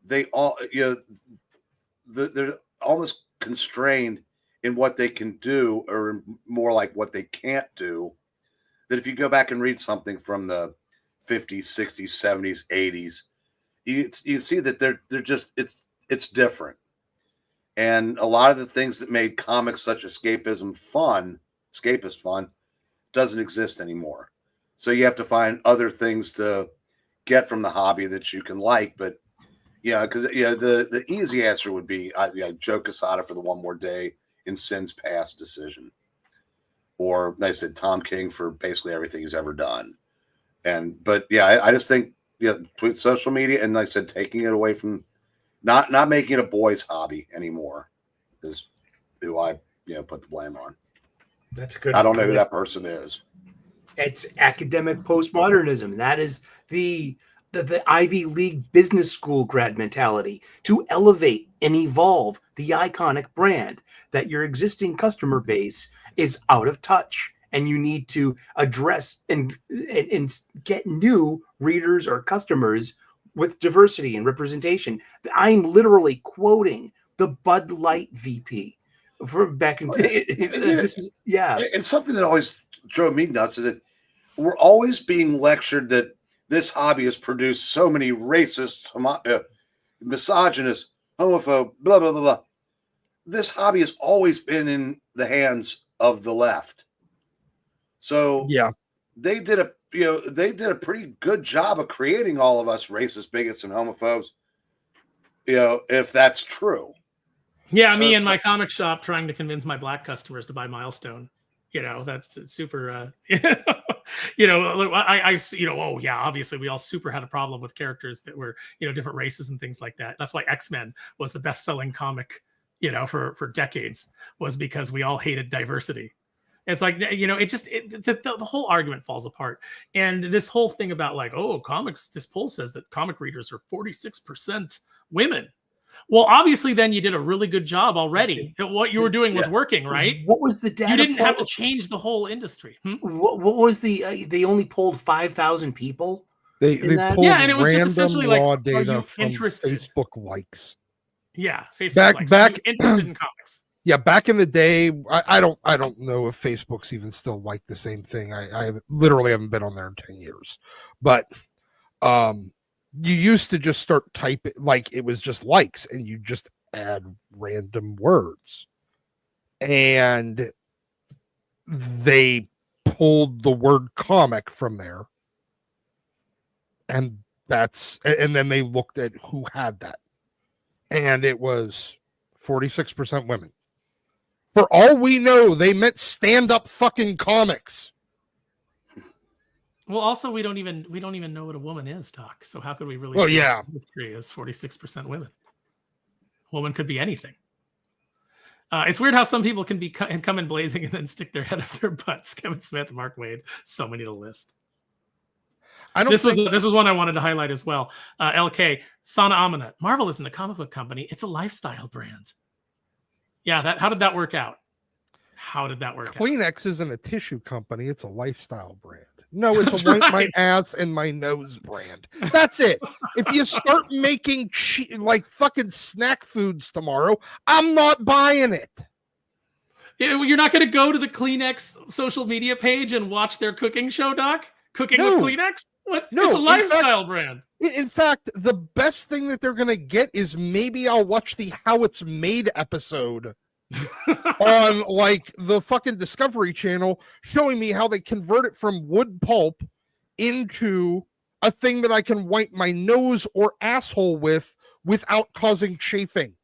they all they're almost constrained in what they can do, or more like what they can't do. That if you go back and read something from the 50s, 60s, 70s, 80s, you see that they're just it's different. And a lot of the things that made comics such escapist fun, doesn't exist anymore. So you have to find other things to get from the hobby that you can like. But because the easy answer would be Joe Quesada for the One More Day in Sin's Past decision, or like I said, Tom King for basically everything he's ever done. But I just think between social media and, like I said, taking it away from not making it a boy's hobby anymore is who I put the blame on. That's good. I don't know who that person is. It's academic postmodernism. That is the Ivy League business school grad mentality, to elevate and evolve the iconic brand, that your existing customer base is out of touch and you need to address and get new readers or customers with diversity and representation. I'm literally quoting the Bud Light VP from back in this is And something that always drove me nuts is that we're always being lectured that this hobby has produced so many racist, misogynist, homophobe, blah blah blah blah. This hobby has always been in the hands of the left. So Yeah. they did a pretty good job of creating all of us racist, bigots, and homophobes. If that's true. Yeah, So me it's in my comic shop trying to convince my black customers to buy Milestone. That's super. Oh yeah, obviously we all super had a problem with characters that were different races and things like that. That's why X-Men was the best-selling comic, for decades, was because we all hated diversity. It's like, the whole argument falls apart. And this whole thing about comics, this poll says that comic readers are 46% women. Well, obviously, then you did a really good job already. What you were doing was working, right? What was the data? You didn't have to change the whole industry. What was they only polled 5,000 people? They pulled and it was just random essentially raw are data you from interested? Facebook likes. Yeah, Facebook likes. Are you interested in comics? Yeah, back in the day, I don't know if Facebook's even still like the same thing. I literally haven't been on there in 10 years. But you used to just start typing, like it was just likes, and you just add random words. And they pulled the word comic from there. And then they looked at who had that. And it was 46% women. For all we know, they meant stand-up fucking comics. Well, also we don't even know what a woman is, Doc. So how could we really? Well, yeah, industry is 46% women. A woman could be anything. It's weird how some people can come in blazing and then stick their head up their butts. Kevin Smith, Mark Waid, so many to list. This was one I wanted to highlight as well. LK Sana Amanat. Marvel isn't a comic book company; it's a lifestyle brand. Yeah, how did that work out? Kleenex isn't a tissue company; it's a lifestyle brand. No, it's a wipe my ass and my nose brand. That's it. If you start making fucking snack foods tomorrow, I'm not buying it. You're not going to go to the Kleenex social media page and watch their cooking show, Doc? Cooking with Kleenex? What? No, it's a lifestyle brand. In fact, the best thing that they're going to get is maybe I'll watch the How It's Made episode on the fucking Discovery Channel, showing me how they convert it from wood pulp into a thing that I can wipe my nose or asshole with without causing chafing.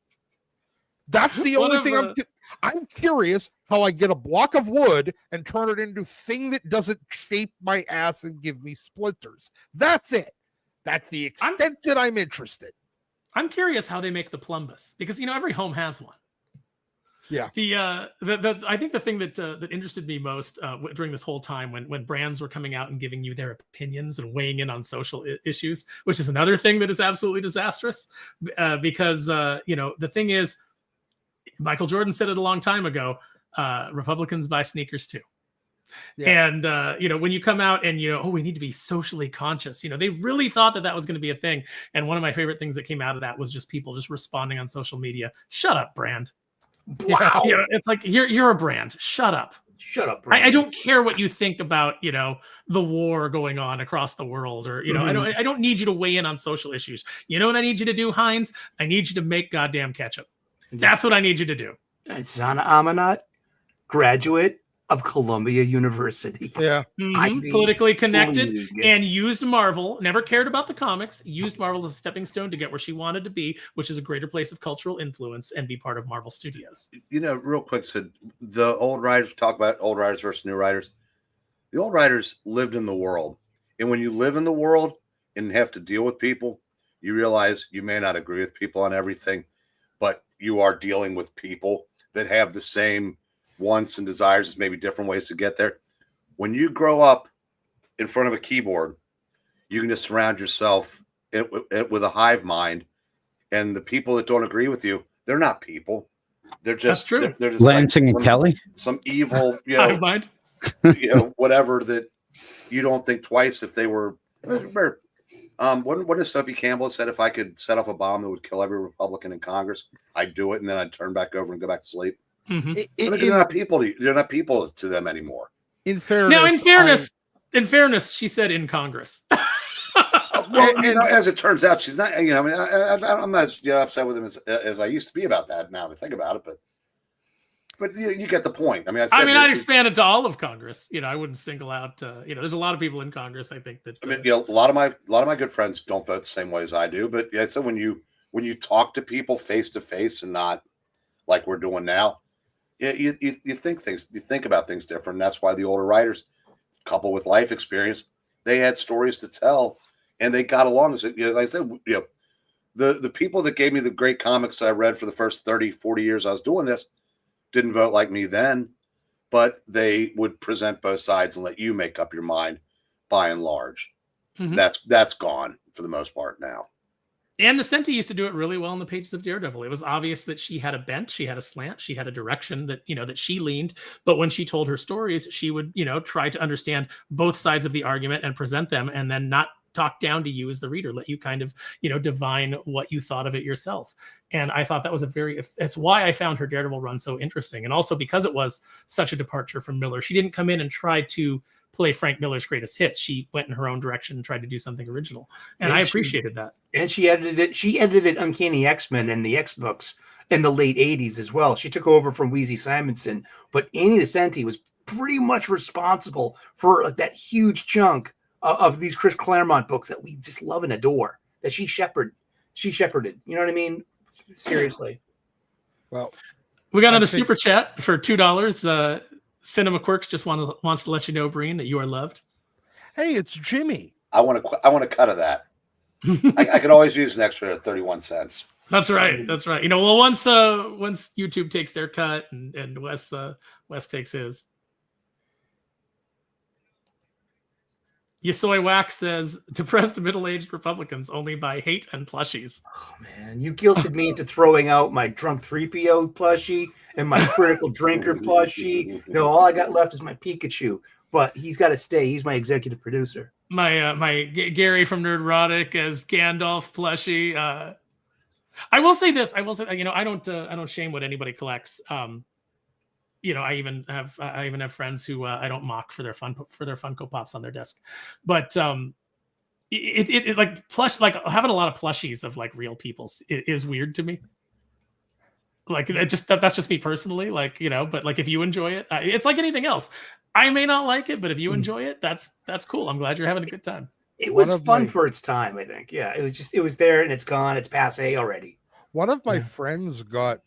That's the only thing I'm curious how I get a block of wood and turn it into thing that doesn't shape my ass and give me splinters. That's it. That's the extent that I'm interested. I'm curious how they make the plumbus, because every home has one. Yeah. I think the thing that interested me most during this whole time when brands were coming out and giving you their opinions and weighing in on social issues, which is another thing that is absolutely disastrous, because the thing is, Michael Jordan said it a long time ago, Republicans buy sneakers too. Yeah. And, when you come out and, we need to be socially conscious, they really thought that was going to be a thing. And one of my favorite things that came out of that was just people just responding on social media. Shut up, brand. Wow. It's like, you're a brand. Shut up. Shut up, brand. I don't care what you think about, the war going on across the world, or, I don't need you to weigh in on social issues. You know what I need you to do, Heinz? I need you to make goddamn ketchup. That's what I need you to do. Sana Amanat, graduate of Columbia University. Yeah. Politically connected and used Marvel, never cared about the comics, used Marvel as a stepping stone to get where she wanted to be, which is a greater place of cultural influence and be part of Marvel Studios. Real quick, so the old writers, talk about old writers versus new writers. The old writers lived in the world. And when you live in the world and have to deal with people, you realize you may not agree with people on everything, but you are dealing with people that have the same wants and desires, maybe different ways to get there. When you grow up in front of a keyboard, you can just surround yourself with a hive mind, and the people that don't agree with you they're not people. They're That's just true. They're just Lansing like and Kelly. some evil, Hive mind. whatever that you don't think twice if they were. What if Sophie Campbell said if I could set off a bomb that would kill every Republican in Congress, I'd do it, and then I'd turn back over and go back to sleep. Mm-hmm. They're not people. They're not people to them anymore. In fairness, Now, in fairness, she said in Congress. Well, as it turns out, she's not. You know, I mean, I'm not as upset with him as I used to be about that. Now to think about it, but you get the point. I mean, I'd expand it to all of Congress. You know, I wouldn't single out. There's a lot of people in Congress. I think that. I mean, a lot of my good friends don't vote the same way as I do. But yeah, so when you talk to people face to face and not like we're doing now, you think about things different. And that's why the older writers, coupled with life experience, they had stories to tell. And they got along. Like I said, the people that gave me the great comics that I read for the first 30, 40 years I was doing this didn't vote like me then, but they would present both sides and let you make up your mind by and large. Mm-hmm. That's gone for the most part now. And Nocenti used to do it really well in the pages of Daredevil. It was obvious that she had a bent, she had a slant, she had a direction that, that she leaned. But when she told her stories, she would, try to understand both sides of the argument and present them, and then not talk down to you as the reader, let you kind of, divine what you thought of it yourself. And I thought that was that's why I found her Daredevil run so interesting. And also because it was such a departure from Miller. She didn't come in and try to play Frank Miller's greatest hits. She went in her own direction and tried to do something original. And I appreciated that. And she edited Uncanny X-Men and the X-Books in the late 80s as well. She took over from Weezy Simonson, but Annie Nocenti was pretty much responsible for that huge chunk of these Chris Claremont books that we just love and adore, that she shepherded. You know what I mean? Seriously. Well, we got another super chat for $2. Cinema Quirks just wants to let you know, Breen, that you are loved. Hey, it's Jimmy. I want to cut of that. I could always use an extra 31 cents. That's right. That's right. Well, once YouTube takes their cut and Wes takes his. Yasoy Wax says, depressed middle-aged Republicans only buy hate and plushies. Oh, man. You guilted me into throwing out my drunk 3PO plushie and my critical drinker plushie. All I got left is my Pikachu. But he's got to stay. He's my executive producer. My Gary from Nerdrotic as Gandalf plushie. I will say this. I don't shame what anybody collects. I even have friends who I don't mock for their Funko Pops on their desk, but it like plush, like having a lot of plushies of like real people is weird to me. Like that's just me personally, but like if you enjoy it, it's like anything else. I may not like it, but if you enjoy it, that's cool. I'm glad you're having a good time. It was fun for its time, I think. Yeah, it was there and it's gone. It's passé already. One of my friends got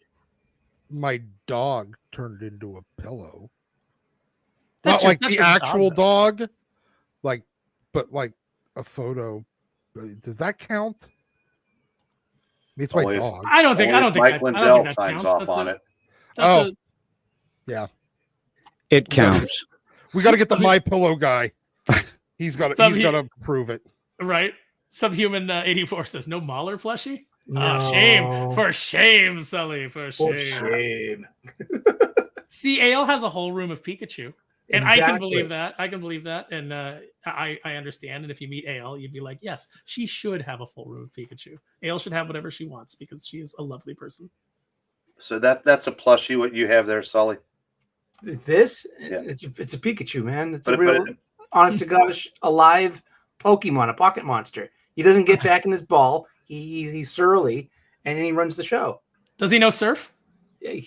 my dog turned into a pillow. Not like the actual dog, but like a photo. Does that count? It's my dog. I don't think Mike Lindell signs off on it. Yeah, it counts. We got to get the My Pillow guy. He's got to prove it. Right. Subhuman 84 says no Mahler plushie. No. Shame, Sully, for shame. Shame. See, Ale has a whole room of Pikachu, and exactly. I can believe that, and I understand. And if you meet Ale, you'd be like, yes, she should have a full room of Pikachu. Ale should have whatever she wants because she is a lovely person. So that's a plushie. What you have there, Sully? It's a Pikachu, man. It's a real, honest to God, a live Pokemon, a pocket monster. He doesn't get back in his ball. He's surly, and then he runs the show. Does he know surf? No.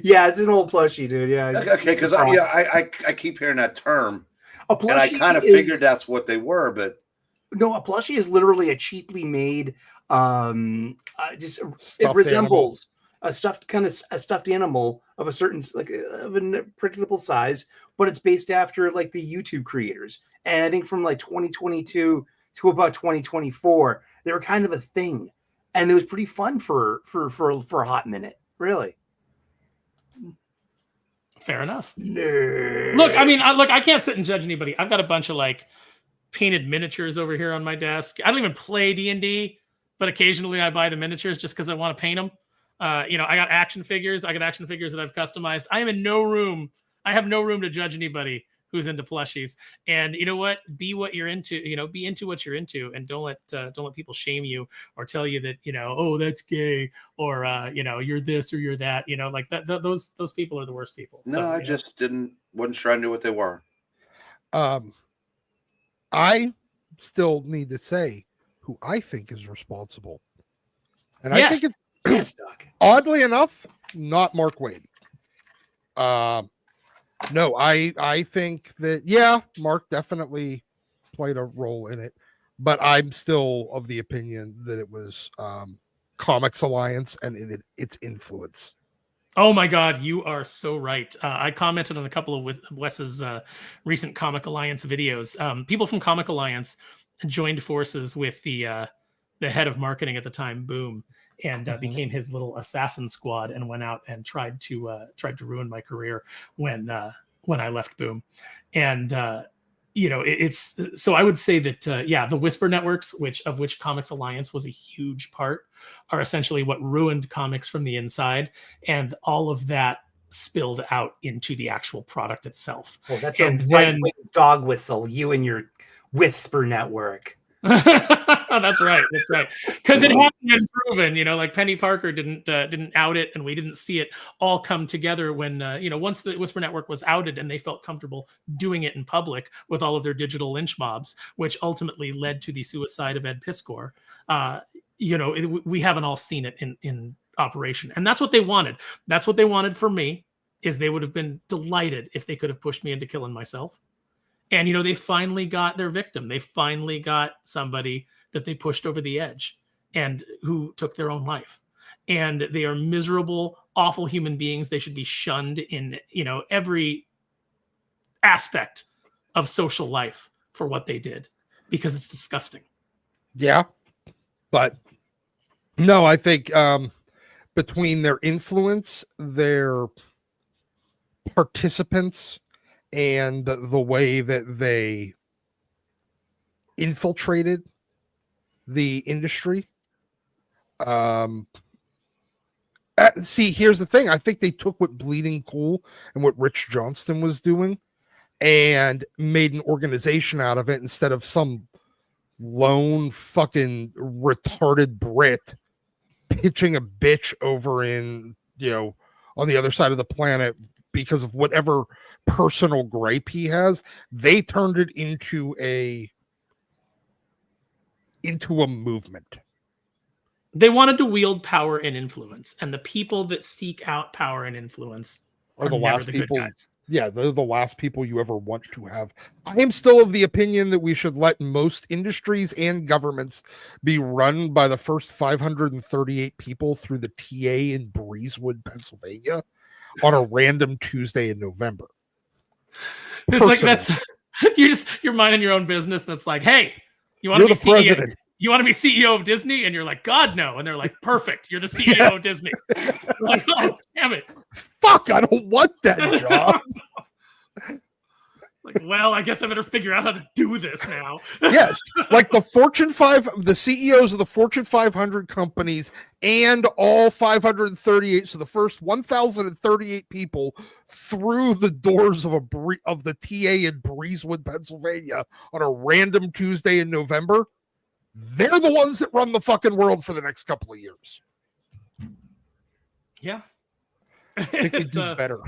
Yeah, it's an old plushie, dude. Yeah. Okay, because I keep hearing that term, and I kind of figured that's what they were, but no, a plushie is literally a cheaply made. It resembles a stuffed animal of a certain of a predictable size, but it's based after like the YouTube creators. And I think from like 2022 to about 2024, they were kind of a thing, and it was pretty fun for a hot minute, really. Fair enough. Nerd. Look, I can't sit and judge anybody. I've got a bunch of like painted miniatures over here on my desk. I don't even play D&D, but occasionally I buy the miniatures just because I want to paint them. I got action figures. I got action figures that I've customized. I am in no room. I have no room to judge anybody who's into plushies. And you know what? Be what you're into. Be into what you're into, and don't let people shame you or tell you that oh, that's gay, or you're this or you're that. Like that. Those people are the worst people. No, I just wasn't sure I knew what they were. I still need to say who I think is responsible, and Yes. I think it's Yes, Doc. oddly enough not Mark Waid. No, I think that Mark definitely played a role in it, but I'm still of the opinion that it was Comics Alliance and its influence. Oh my God, you are so right. I commented on a couple of Wes's recent Comic Alliance videos. People from Comic Alliance joined forces with the head of marketing at the time, Boom, and became his little assassin squad, and went out and tried to ruin my career when I left Boom. And it's so I would say that the Whisper networks, of which Comics Alliance was a huge part, are essentially what ruined comics from the inside, and all of that spilled out into the actual product itself. Well, that's a right-wing dog whistle. You and your Whisper network. That's right. Because it hadn't been proven. Like Penny Parker didn't out it, and we didn't see it all come together when once the Whisper Network was outed and they felt comfortable doing it in public with all of their digital lynch mobs, which ultimately led to the suicide of Ed Piskor. We haven't all seen it in operation, and that's what they wanted. That's what they wanted for me. Is they would have been delighted if they could have pushed me into killing myself. And, they finally got their victim. They finally got somebody that they pushed over the edge and who took their own life. And they are miserable, awful human beings. They should be shunned in, every aspect of social life for what they did, because it's disgusting. Yeah. But no, I think between their influence, their participants, and the way that they infiltrated the industry. See, here's the thing. I think they took what Bleeding Cool and what Rich Johnston was doing and made an organization out of it instead of some lone fucking retarded Brit pitching a bitch over in, on the other side of the planet because of whatever personal gripe he has. They turned it into a movement. They wanted to wield power and influence, and the people that seek out power and influence are the last the people. Good guys. Yeah, they're the last people you ever want to have. I am still of the opinion that we should let most industries and governments be run by the first 538 people through the TA in Breezewood, Pennsylvania, on a random Tuesday in November. It's like that's you're minding your own business. That's like, hey, you want to be CEO? President. You want to be CEO of Disney? And you're like, God, no. And they're like, perfect. You're the CEO of Disney. Like, oh, damn it. Fuck, I don't want that job. Like, well, I guess I better figure out how to do this now. Yes. Like the CEOs of the Fortune 500 companies and all 538. So the first 1,038 people through the doors of the TA in Breezewood, Pennsylvania on a random Tuesday in November. They're the ones that run the fucking world for the next couple of years. Yeah. I think they do better.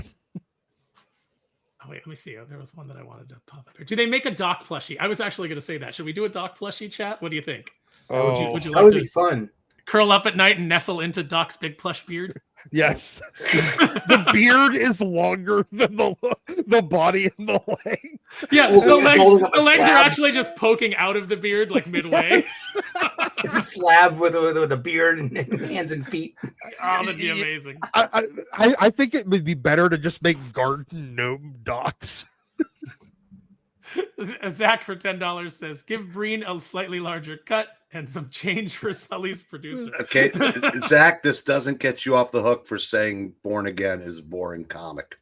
Oh, wait, let me see. There was one that I wanted to pop up here. Do they make a Doc plushie? I was actually going to say that. Should we do a Doc plushie, chat? What do you think? Would you That like would to be fun. curl up at night and nestle into Doc's big plush beard? Yes. The beard is longer than the body and the legs. Yeah, Well, the it's holding up a legs are slab. actually just poking out of the beard like midway. It's a slab with a beard and hands and feet. Oh, that'd be amazing. I think it would be better to just make garden gnome docs. Zach for $10 says, give Breen a slightly larger cut and some change for Sully's producer. Okay, Zach, this doesn't get you off the hook for saying Born Again is a boring comic.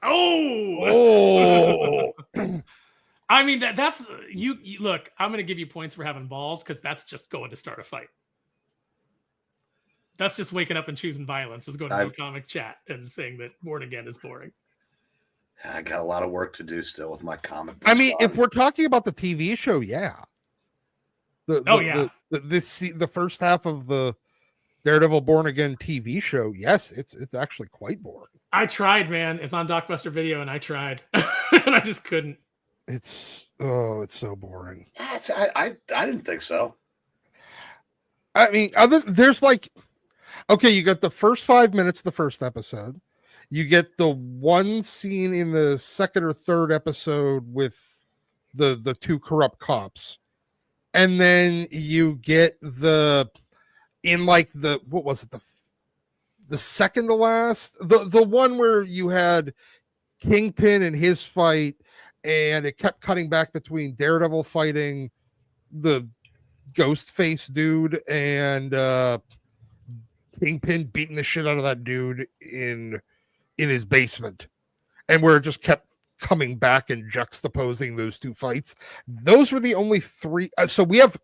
Oh! I mean, that's you look, I'm going to give you points for having balls because that's just going to start a fight. That's just waking up and choosing violence. Is going to comic chat and saying that Born Again is boring. I got a lot of work to do still with my comic. I mean, if we're talking about the TV show, yeah. The first half of the Daredevil Born Again TV show, yes, it's actually quite boring. I tried, man. It's on Dockbuster Video, and I tried, and I just couldn't. It's so boring. I didn't think so. I mean, there's like, okay, you got the first 5 minutes of the first episode. You get the one scene in the second or third episode with the two corrupt cops. And then you get what was it? The second to last, the one where you had Kingpin and his fight, and it kept cutting back between Daredevil fighting the Ghostface dude and Kingpin beating the shit out of that dude in his basement, and where it just kept coming back and juxtaposing those two fights. Those were the only three. So we have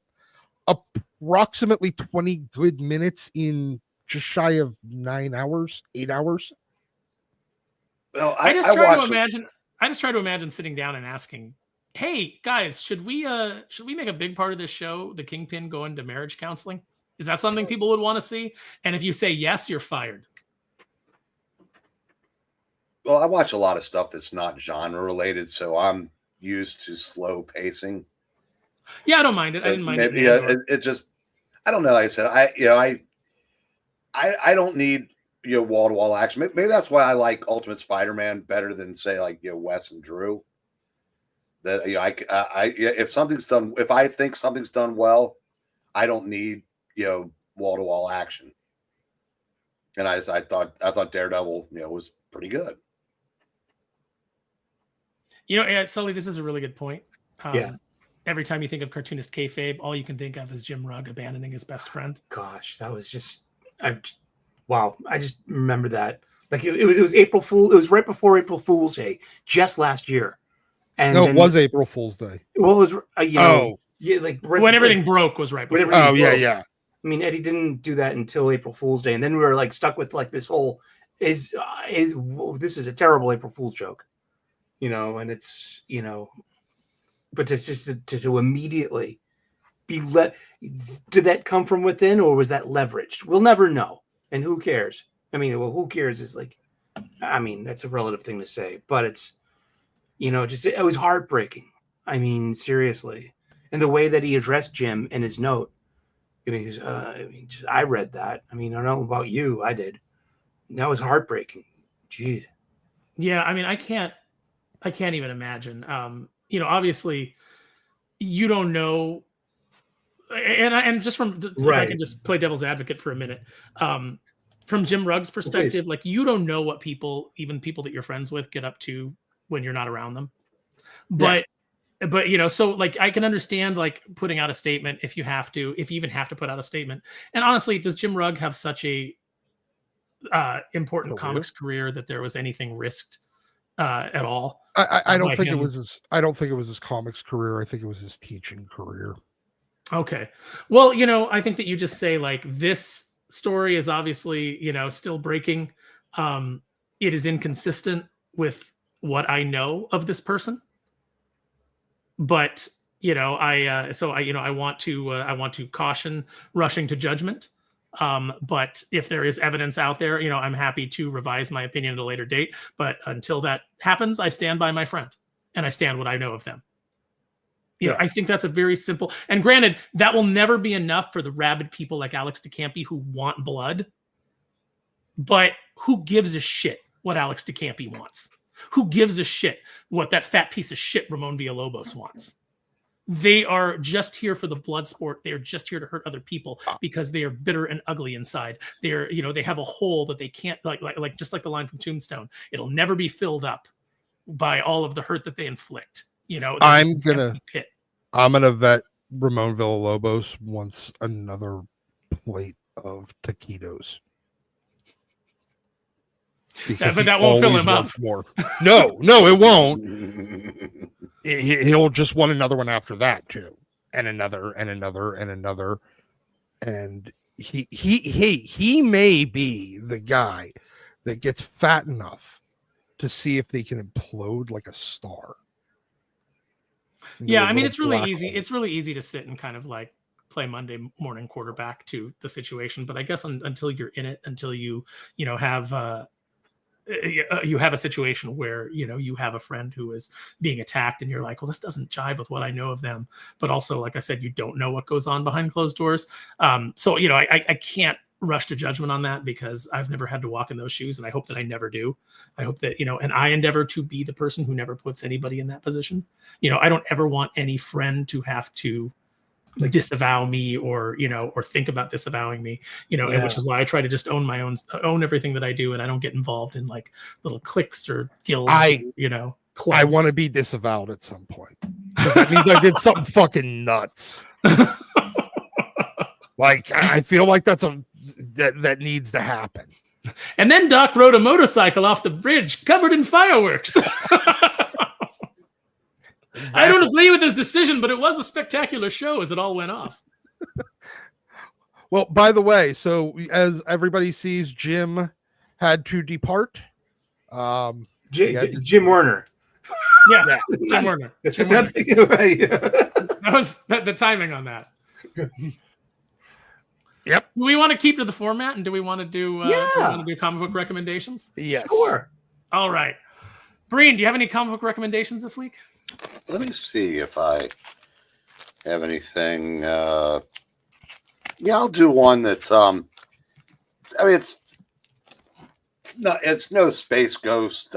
approximately 20 good minutes in just shy of 8 hours. Well, I just try to imagine sitting down and asking, "Hey guys, should we make a big part of this show the Kingpin going to marriage counseling? Is that something people would want to see?" And if you say yes, you're fired. Well, I watch a lot of stuff that's not genre related, so I'm used to slow pacing. Yeah, I don't mind it. I didn't mind it. Yeah, it just, I don't know. Like I said, I don't need wall to wall action. Maybe that's why I like Ultimate Spider-Man better than say like Wes and Drew. That if I think something's done well, I don't need wall to wall action. And I thought Daredevil was pretty good. Sully, this is a really good point. Every time you think of cartoonist kayfabe, all you can think of is Jim Rugg abandoning his best friend. Gosh, that was just, wow. I just remember that. Like it was April Fool. It was right before April Fool's Day, just last year. And no, it was April Fool's Day. Well, it was like right when everything broke was right before. Oh yeah. I mean, Eddie didn't do that until April Fool's Day, and then we were like stuck with like this whole this is a terrible April Fool's joke, and it's but to immediately be did that come from within, or was that leveraged? We'll never know, and who cares? I mean, well, who cares is like, I mean, that's a relative thing to say, but it's it was heartbreaking. I mean, seriously, and the way that he addressed Jim in his note. I read that. I mean, I don't know about you. I did. That was heartbreaking. Jeez. Yeah, I mean, I can't even imagine. Obviously, you don't know, and just from if I can just play devil's advocate for a minute, from Jim Rugg's perspective, like you don't know what people that you're friends with get up to when you're not around them, but so like I can understand like putting out a statement if you even have to put out a statement. And honestly, does Jim Rugg have such a important comics career that there was anything risked at all? I don't think it was his comics career. I think it was his teaching career. Okay. Well, I think that you just say like this story is obviously, still breaking. It is inconsistent with what I know of this person. But I want to caution rushing to judgment. But if there is evidence out there, I'm happy to revise my opinion at a later date. But until that happens, I stand by my friend and I stand what I know of them. I think that's a very simple. And granted, that will never be enough for the rabid people like Alex DeCampi who want blood. But who gives a shit what Alex DeCampi wants? Who gives a shit what that fat piece of shit Ramon Villalobos wants? They are just here for the blood sport. They are just here to hurt other people because they are bitter and ugly inside. They're, they have a hole that they can't like just like the line from Tombstone. It'll never be filled up by all of the hurt that they inflict. I'm gonna vet Ramon Villalobos wants another plate of taquitos. But that won't fill him up. More. No, it won't. He'll just want another one after that too, and another, and another, and another. And he may be the guy that gets fat enough to see if they can implode like a star. Yeah, I mean, it's really easy. It's really easy to sit and kind of like play Monday morning quarterback to the situation. But I guess until you're in it, until you have you have a situation where you have a friend who is being attacked, and you're like, well, this doesn't jive with what I know of them. But also, like I said, you don't know what goes on behind closed doors. So I can't rush to judgment on that because I've never had to walk in those shoes, and I hope that I never do. I hope that and I endeavor to be the person who never puts anybody in that position. I don't ever want any friend to have to disavow me or think about disavowing me, and which is why I try to just own everything that I do, and I don't get involved in like little cliques or guilds. I want to be disavowed at some point. That means I did something fucking nuts. Like I feel like that needs to happen. And then Doc rode a motorcycle off the bridge covered in fireworks. I don't agree with his decision, but it was a spectacular show as it all went off. Well, by the way, so as everybody sees, Jim had to depart. Jim Werner. Yeah, Jim Werner. That was the timing on that. Yep. Do we want to keep to the format, and do we want to do comic book recommendations? Yes. Sure. All right. Breen, do you have any comic book recommendations this week? Let me see if I have anything. Yeah, I'll do one that. I mean, it's no Space Ghost,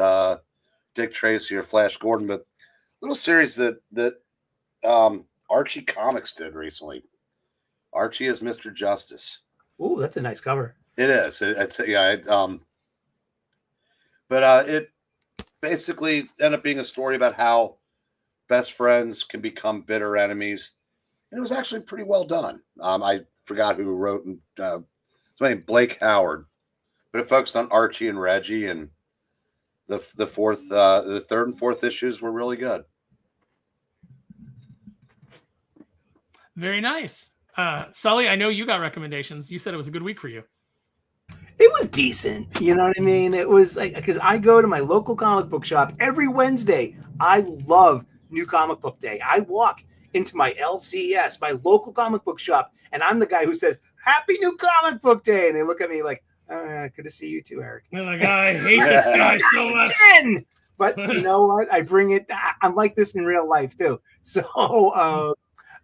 Dick Tracy or Flash Gordon, but a little series that Archie Comics did recently. Archie is Mr. Justice. Ooh, that's a nice cover. It is. But it basically ended up being a story about how best friends can become bitter enemies, and it was actually pretty well done. I forgot who wrote, and it's named Blake Howard, but it focused on Archie and Reggie, and the third and fourth issues were really good. Very nice. Sully, I know you got recommendations. You said it was a good week for you. It was decent. You know what I mean? It was like, because I go to my local comic book shop every Wednesday. I love New Comic Book Day. I walk into my LCS, my local comic book shop, and I'm the guy who says, Happy New Comic Book Day. And they look at me like, good to see you too, Eric. They're like, I hate this guy so much. But you know what? I bring it. I'm like this in real life too. So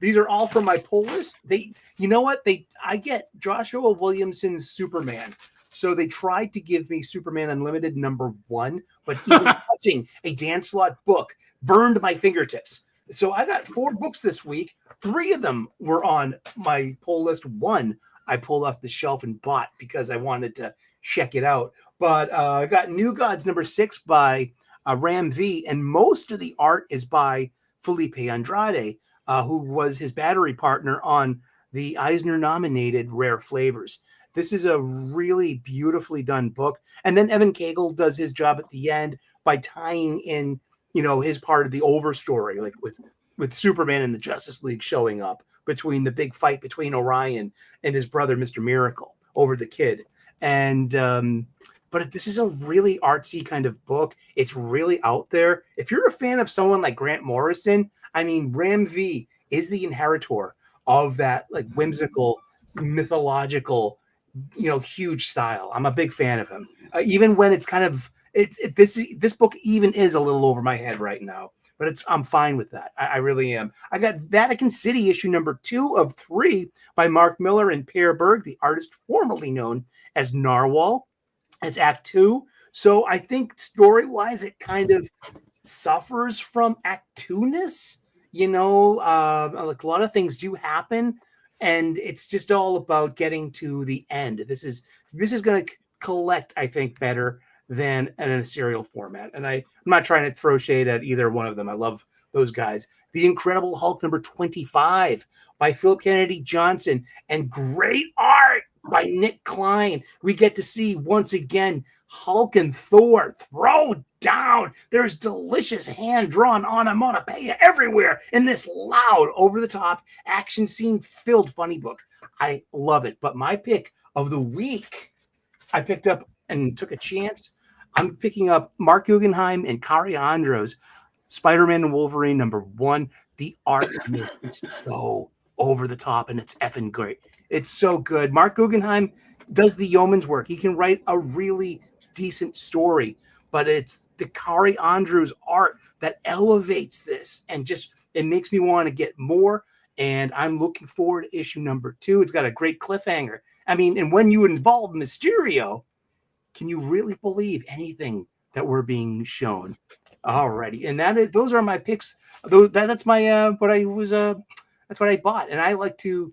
these are all from my pull list. You know what? I get Joshua Williamson's Superman. So they tried to give me Superman Unlimited #1, but even touching a Dan Slott book burned my fingertips. So I got 4 books this week. 3 of them were on my pull list. 1 I pulled off the shelf and bought because I wanted to check it out. But I got New Gods #6 by Ram V, and most of the art is by Felipe Andrade, who was his battery partner on the Eisner-nominated Rare Flavors. This is a really beautifully done book. And then Evan Cagle does his job at the end by tying in, his part of the overstory, like with Superman and the Justice League showing up between the big fight between Orion and his brother, Mr. Miracle, over the kid. And, but this is a really artsy kind of book. It's really out there. If you're a fan of someone like Grant Morrison, I mean, Ram V is the inheritor of that like whimsical, mythological, huge style. I'm a big fan of him. Even when it's kind of this book even is a little over my head right now, but I'm fine with that. I really am. I got Vatican City issue #2 of 3 by Mark Miller and Per Berg, the artist formerly known as Narwhal. It's Act 2. So I think story-wise, it kind of suffers from Act 2-ness. Like a lot of things do happen, and it's just all about getting to the end. This is going to collect, I think, better than in a serial format. And I'm not trying to throw shade at either one of them. I love those guys. The Incredible Hulk #25 by Philip Kennedy Johnson, and great art by Nick Klein. We get to see once again Hulk and Thor throw down. There's delicious hand-drawn onomatopoeia everywhere in this loud, over-the-top, action scene-filled funny book. I love it. But my pick of the week, I picked up and took a chance. I'm picking up Mark Guggenheim and Kari Andros, Spider-Man and Wolverine #1. The art in this is so over the top, and it's effing great. It's so good. Mark Guggenheim does the yeoman's work. He can write a really decent story, but it's the Kari Andros art that elevates this and just it makes me want to get more. And I'm looking forward to issue #2. It's got a great cliffhanger. I mean, and when you involve Mysterio, can you really believe anything that we're being shown? Alrighty, and those are my picks. That's my that's what I bought, and I like to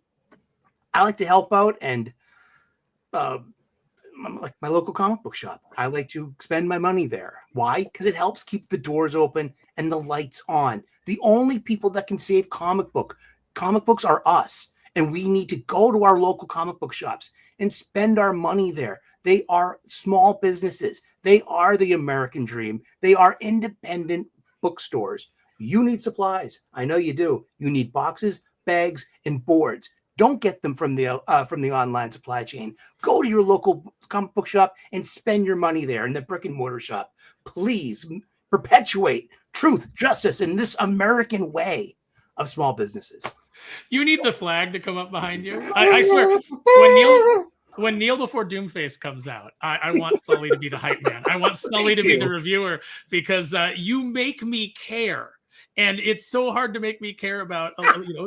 help out and like my local comic book shop. I like to spend my money there. Why? Because it helps keep the doors open and the lights on. The only people that can save comic books are us, and we need to go to our local comic book shops and spend our money there. They are small businesses. They are the American dream. They are independent bookstores. You need supplies. I know you do. You need boxes, bags, and boards. Don't get them from the online supply chain. Go to your local comic book shop and spend your money there in the brick and mortar shop. Please perpetuate truth, justice in this American way of small businesses. You need the flag to come up behind you. I swear, when Neil Before Doomface comes out, I want Sully to be the hype man. I want Sully to be the reviewer because you make me care. And it's so hard to make me care about,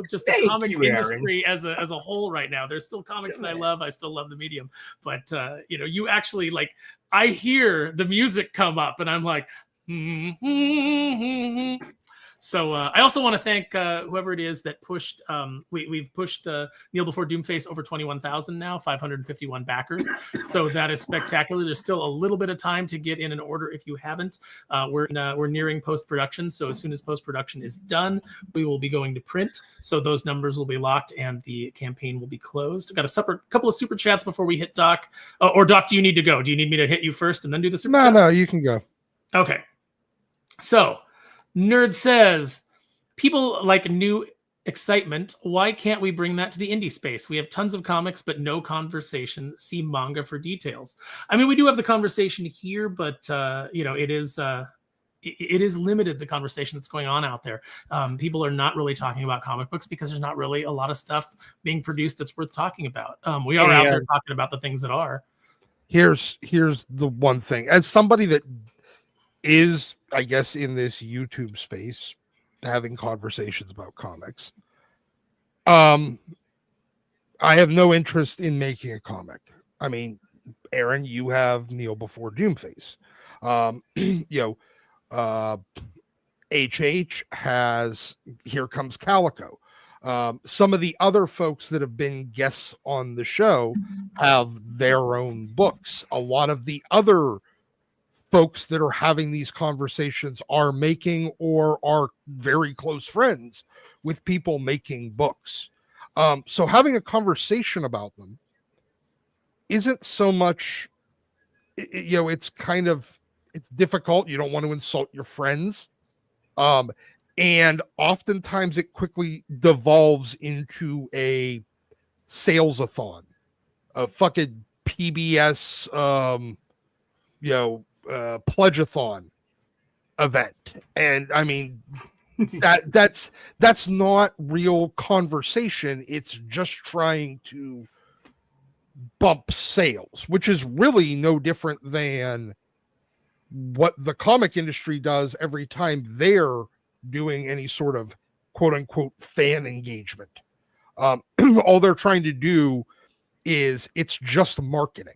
just the comic industry as a whole right now. There's still comics that I love. I still love the medium. But, you actually, I hear the music come up and I'm like, So I also want to thank whoever it is that pushed. We've pushed Neil Before Doomface over 21,000 now, 551 backers. So that is spectacular. There's still a little bit of time to get in an order if you haven't. We're nearing post-production. So as soon as post-production is done, we will be going to print. So those numbers will be locked and the campaign will be closed. I've got a couple of super chats before we hit Doc. Or Doc, do you need to go? Do you need me to hit you first and then do the super chat? No, you can go. Okay. So Nerd says, people like new excitement. Why can't we bring that to the indie space? We have tons of comics, but no conversation. See manga for details. I mean, we do have the conversation here, but it is limited, the conversation that's going on out there. People are not really talking about comic books because there's not really a lot of stuff being produced that's worth talking about. We are out there talking about the things that are. Here's the one thing. As somebody that is, I guess, in this YouTube space, having conversations about comics, I have no interest in making a comic. I mean, Aaron, you have Neil Before Doomface. HH has Here Comes Calico. Some of the other folks that have been guests on the show have their own books. A lot of the other folks that are having these conversations are making or are very close friends with people making books. So having a conversation about them isn't so much, it's difficult. You don't want to insult your friends. And oftentimes it quickly devolves into a sales-a-thon, a fucking PBS, pledge-a-thon event. And I mean, that's not real conversation. It's just trying to bump sales, which is really no different than what the comic industry does every time they're doing any sort of quote unquote fan engagement. All they're trying to do is it's just marketing.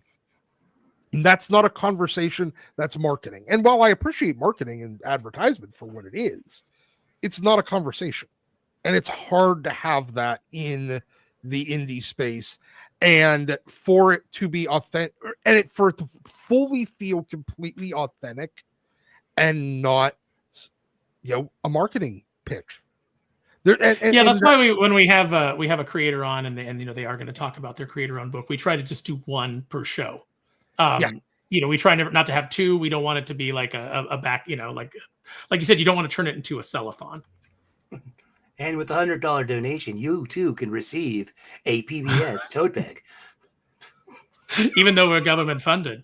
And that's not a conversation, that's marketing. And while I appreciate marketing and advertisement for what it is, it's not a conversation. And it's hard to have that in the indie space. And for it to be authentic, and for it to fully feel completely authentic and not, a marketing pitch. That's why when we have a creator on and they are going to talk about their creator-owned book, we try to just do one per show. We try not to have two. We don't want it to be like a back, like you said, you don't want to turn it into a sell-a-thon. And with a $100 donation, you too can receive a PBS tote bag. Even though we're government funded.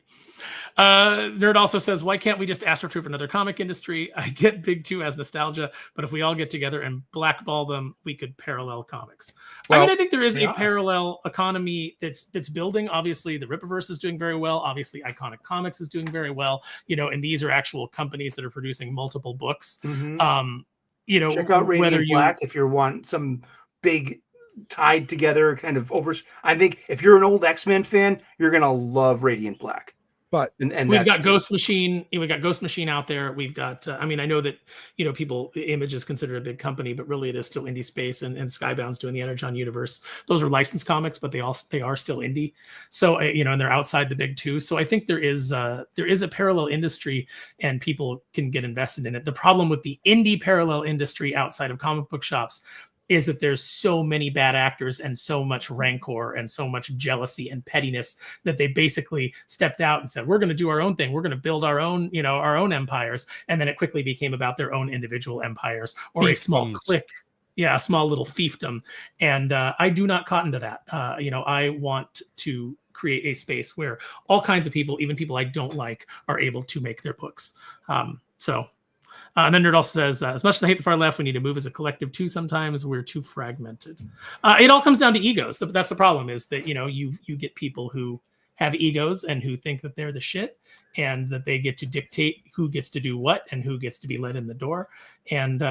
Nerd also says, why can't we just astroturf another comic industry? I get Big Two as nostalgia, but if we all get together and blackball them, we could parallel comics. Well, I think there is a parallel economy that's building. Obviously, the Rippaverse is doing very well. Obviously, Iconic Comics is doing very well. And these are actual companies that are producing multiple books. Mm-hmm. Check out Radiant Black if you want some big tied together kind of over. I think if you're an old X-Men fan, you're gonna love Radiant Black. But and we've got Ghost Machine. We've got Ghost Machine out there. We've got. I know that Image is considered a big company, but really it is still indie space. And Skybound's doing the Energon universe. Those are licensed comics, but they are still indie. So and they're outside the big two. So I think there is a parallel industry, and people can get invested in it. The problem with the indie parallel industry outside of comic book shops is that there's so many bad actors and so much rancor and so much jealousy and pettiness that they basically stepped out and said, we're going to do our own thing. We're going to build our own, our own empires. And then it quickly became about their own individual empires or a small clique. Yeah, a small little fiefdom. And I do not cotton to that. I want to create a space where all kinds of people, even people I don't like, are able to make their books. And then Nerd also says, as much as I hate the far left, we need to move as a collective too. Sometimes we're too fragmented. It all comes down to egos. That's the problem, is that, you get people who have egos and who think that they're the shit and that they get to dictate who gets to do what and who gets to be let in the door. And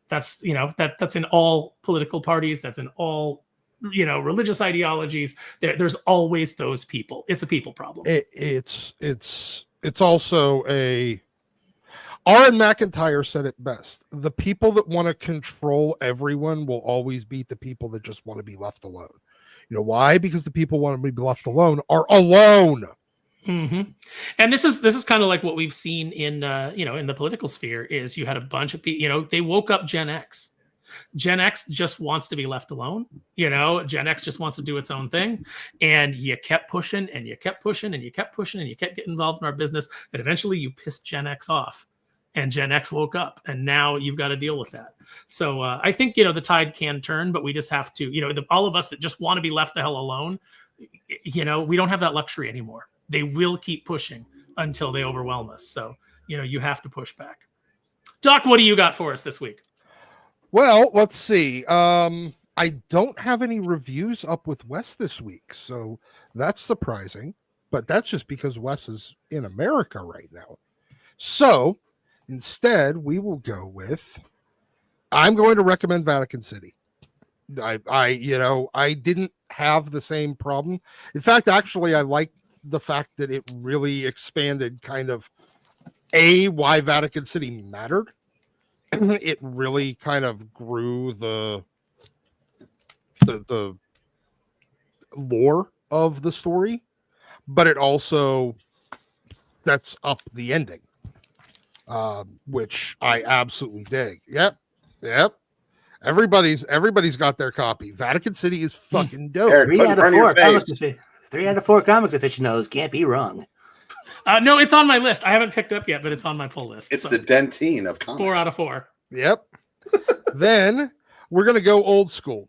that's in all political parties. That's in all, religious ideologies. There's always those people. It's a people problem. It's also a... Aaron McIntyre said it best. The people that want to control everyone will always beat the people that just want to be left alone. You know why? Because the people want to be left alone are alone. Mm-hmm. And this is kind of like what we've seen in in the political sphere. Is you had a bunch of people. They woke up Gen X. Gen X just wants to be left alone. Gen X just wants to do its own thing. And you kept pushing and you kept pushing and you kept pushing and you kept getting involved in our business. And eventually you pissed Gen X off. And Gen X woke up, and now you've got to deal with that. So I think, the tide can turn, but we just have to, all of us that just want to be left the hell alone, we don't have that luxury anymore. They will keep pushing until they overwhelm us. So, you have to push back. Doc, what do you got for us this week? Well, let's see. I don't have any reviews up with Wes this week, so that's surprising. But that's just because Wes is in America right now. So... instead, we will go with, I'm going to recommend Vatican City. I didn't have the same problem. In fact, actually, I like the fact that it really expanded kind of why Vatican City mattered. It really kind of grew the lore of the story, but it also sets up the ending. Which I absolutely dig. Yep. Everybody's got their copy. Vatican City is fucking dope. Eric, 3 out of 4 comics aficionados can't be wrong. No, it's on my list. I haven't picked up yet, but it's on my pull list. It's the Dentine of comics. 4 out of 4. Yep. Then we're gonna go old school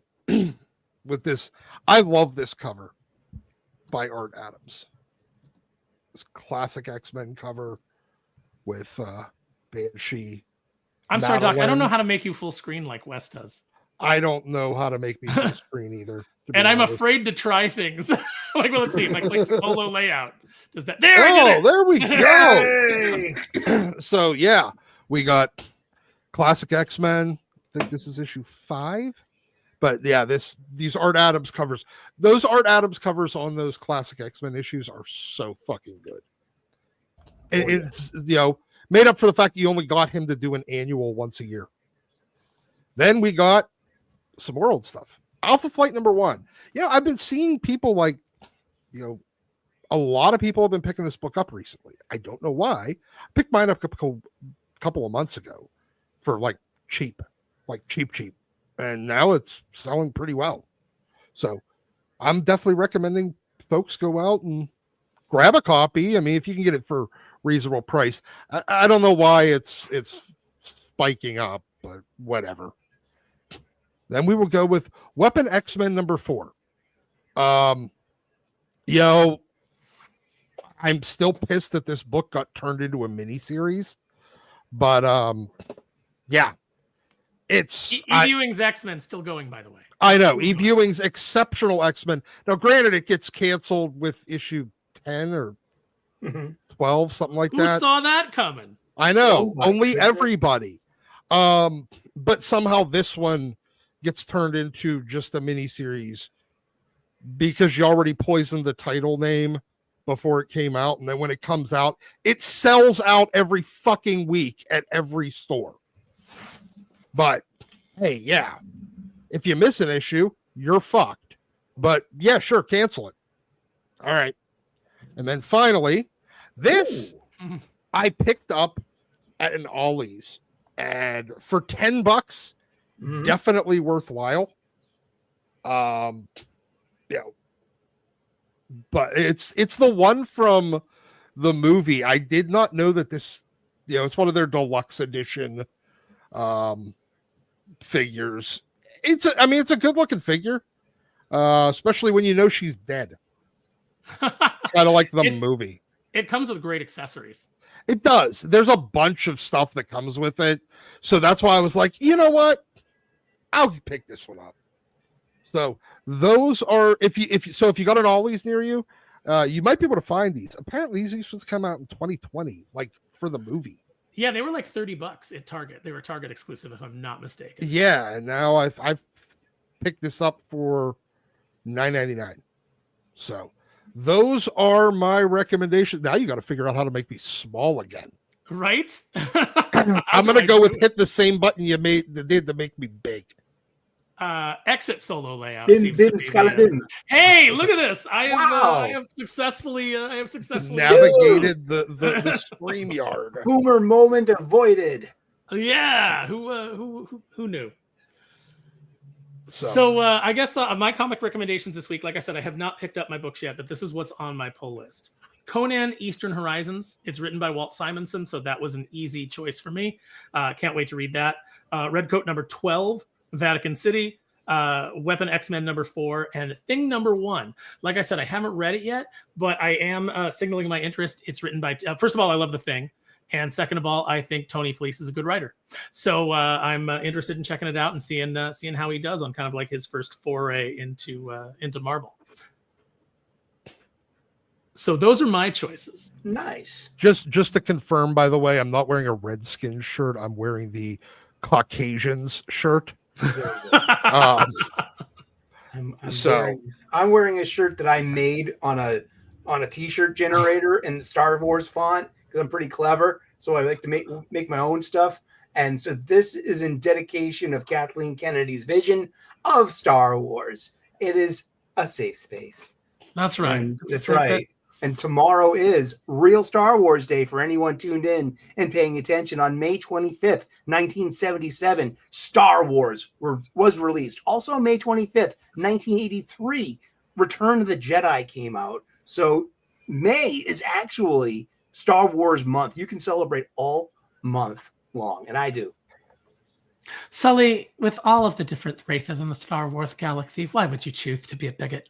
with this. I love this cover by Art Adams. This classic X-Men cover with Banshee. I'm sorry, Doc. I don't know how to make you full screen like Wes does. I don't know how to make me full screen either. And I'm afraid to try things. Let's see. If I click solo layout, does that? There we go. So yeah, we got classic X-Men. I think this is issue 5. But yeah, these Art Adams covers. Those Art Adams covers on those classic X-Men issues are so fucking good. It's made up for the fact that you only got him to do an annual once a year. Then we got some more old stuff. Alpha Flight #1. I've been seeing people a lot of people have been picking this book up recently. I don't know why. I picked mine up a couple of months ago for cheap. And now it's selling pretty well. So I'm definitely recommending folks go out and grab a copy. I mean, if you can get it for reasonable price. I don't know why it's spiking up, but whatever. Then we will go with Weapon X-Men number 4. I'm still pissed that this book got turned into a miniseries, but yeah, it's E-Viewing's X-Men still going, by the way. I know E-Viewing's exceptional X-Men. Now, granted, it gets canceled with issue 10 or 12, something like Who that. saw that coming? I know, Oh, only goodness. everybody. But somehow this one gets turned into just a miniseries because you already poisoned the title name before it came out, and then when it comes out, it sells out every fucking week at every store. But hey, yeah, if you miss an issue, you're fucked. But yeah, sure, cancel it. All right. And then finally, this I picked up at an Ollie's, and for $10, definitely worthwhile. But it's the one from the movie. I did not know that this, it's one of their deluxe edition figures. It's a good looking figure, especially when you know she's dead. Kind of like the movie. It comes with great accessories. It does. There's a bunch of stuff that comes with it. So that's why I was like, you know what? I'll pick this one up. So those are, if you got an Ollie's near you, you might be able to find these. Apparently these used to come out in 2020, like for the movie. Yeah, they were like $30 at Target. They were Target exclusive, if I'm not mistaken. Yeah, and now I've picked this up for $9.99. So those are my recommendations. Now you got to figure out how to make me small again. Right? I'm gonna go with hit the same button you did to make me big. Exit solo layout. Bin, seems bin, to be scala, the, bin. Hey, look at this! I Wow. have successfully Navigated the stream yard. Boomer moment avoided. Yeah, who knew? So I guess my comic recommendations this week, like I said, I have not picked up my books yet, but this is what's on my pull list. Conan Eastern Horizons. It's written by Walt Simonson, so that was an easy choice for me. Can't wait to read that. Redcoat number 12, Vatican City, Weapon X-Men number 4, and Thing number 1. Like I said, I haven't read it yet, but I am signaling my interest. It's written by, first of all, I love The Thing. And second of all, I think Tony Fleece is a good writer. So I'm interested in checking it out and seeing how he does on kind of like his first foray into Marvel. So those are my choices. Nice. Just to confirm, by the way, I'm not wearing a Redskins shirt. I'm wearing the Caucasians shirt. I'm So I'm wearing a shirt that I made on a t-shirt generator in the Star Wars font because I'm pretty clever. So I like to make my own stuff. And so this is in dedication of Kathleen Kennedy's vision of Star Wars. It is a safe space. That's right. And that's right. And tomorrow is Real Star Wars Day for anyone tuned in and paying attention. On May 25th, 1977, Star Wars was released. Also May 25th, 1983, Return of the Jedi came out. So May is actually Star Wars month. You can celebrate all month long, and I do. Sully, with all of the different races in the Star Wars galaxy, why would you choose to be a bigot?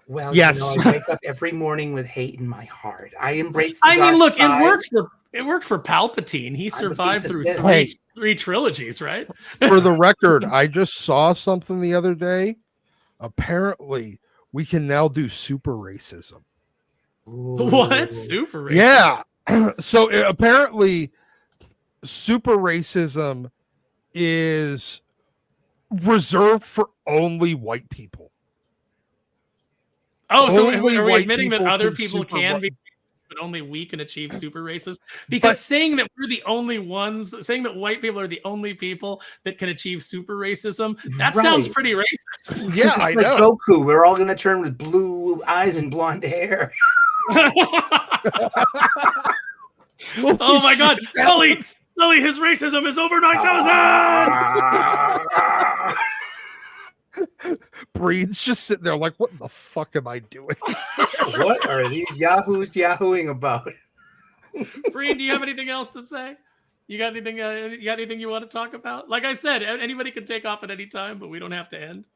Well, yes. I wake up every morning with hate in my heart. I embrace. Look, it worked for Palpatine. He survived through three trilogies, right? For the record, I just saw something the other day. Apparently, we can now do super racism. What? Super racism? Yeah. So apparently, super racism is reserved for only white people. Oh, so Only are we white admitting that people other can people super can ra- be, but only we can achieve super races? Because saying that we're the only ones, saying that white people are the only people that can achieve super racism, that sounds Right. pretty racist. Yeah, Just I like know. Goku, we're all going to turn with blue eyes and blonde hair. Oh my God, Sully, his racism is over 9,000. Breed's just sitting there like, what the fuck am I doing? What are these yahoos yahooing about? Breen, do you have anything else to say? You got anything? You got anything you want to talk about? Like I said, anybody can take off at any time, but we don't have to end.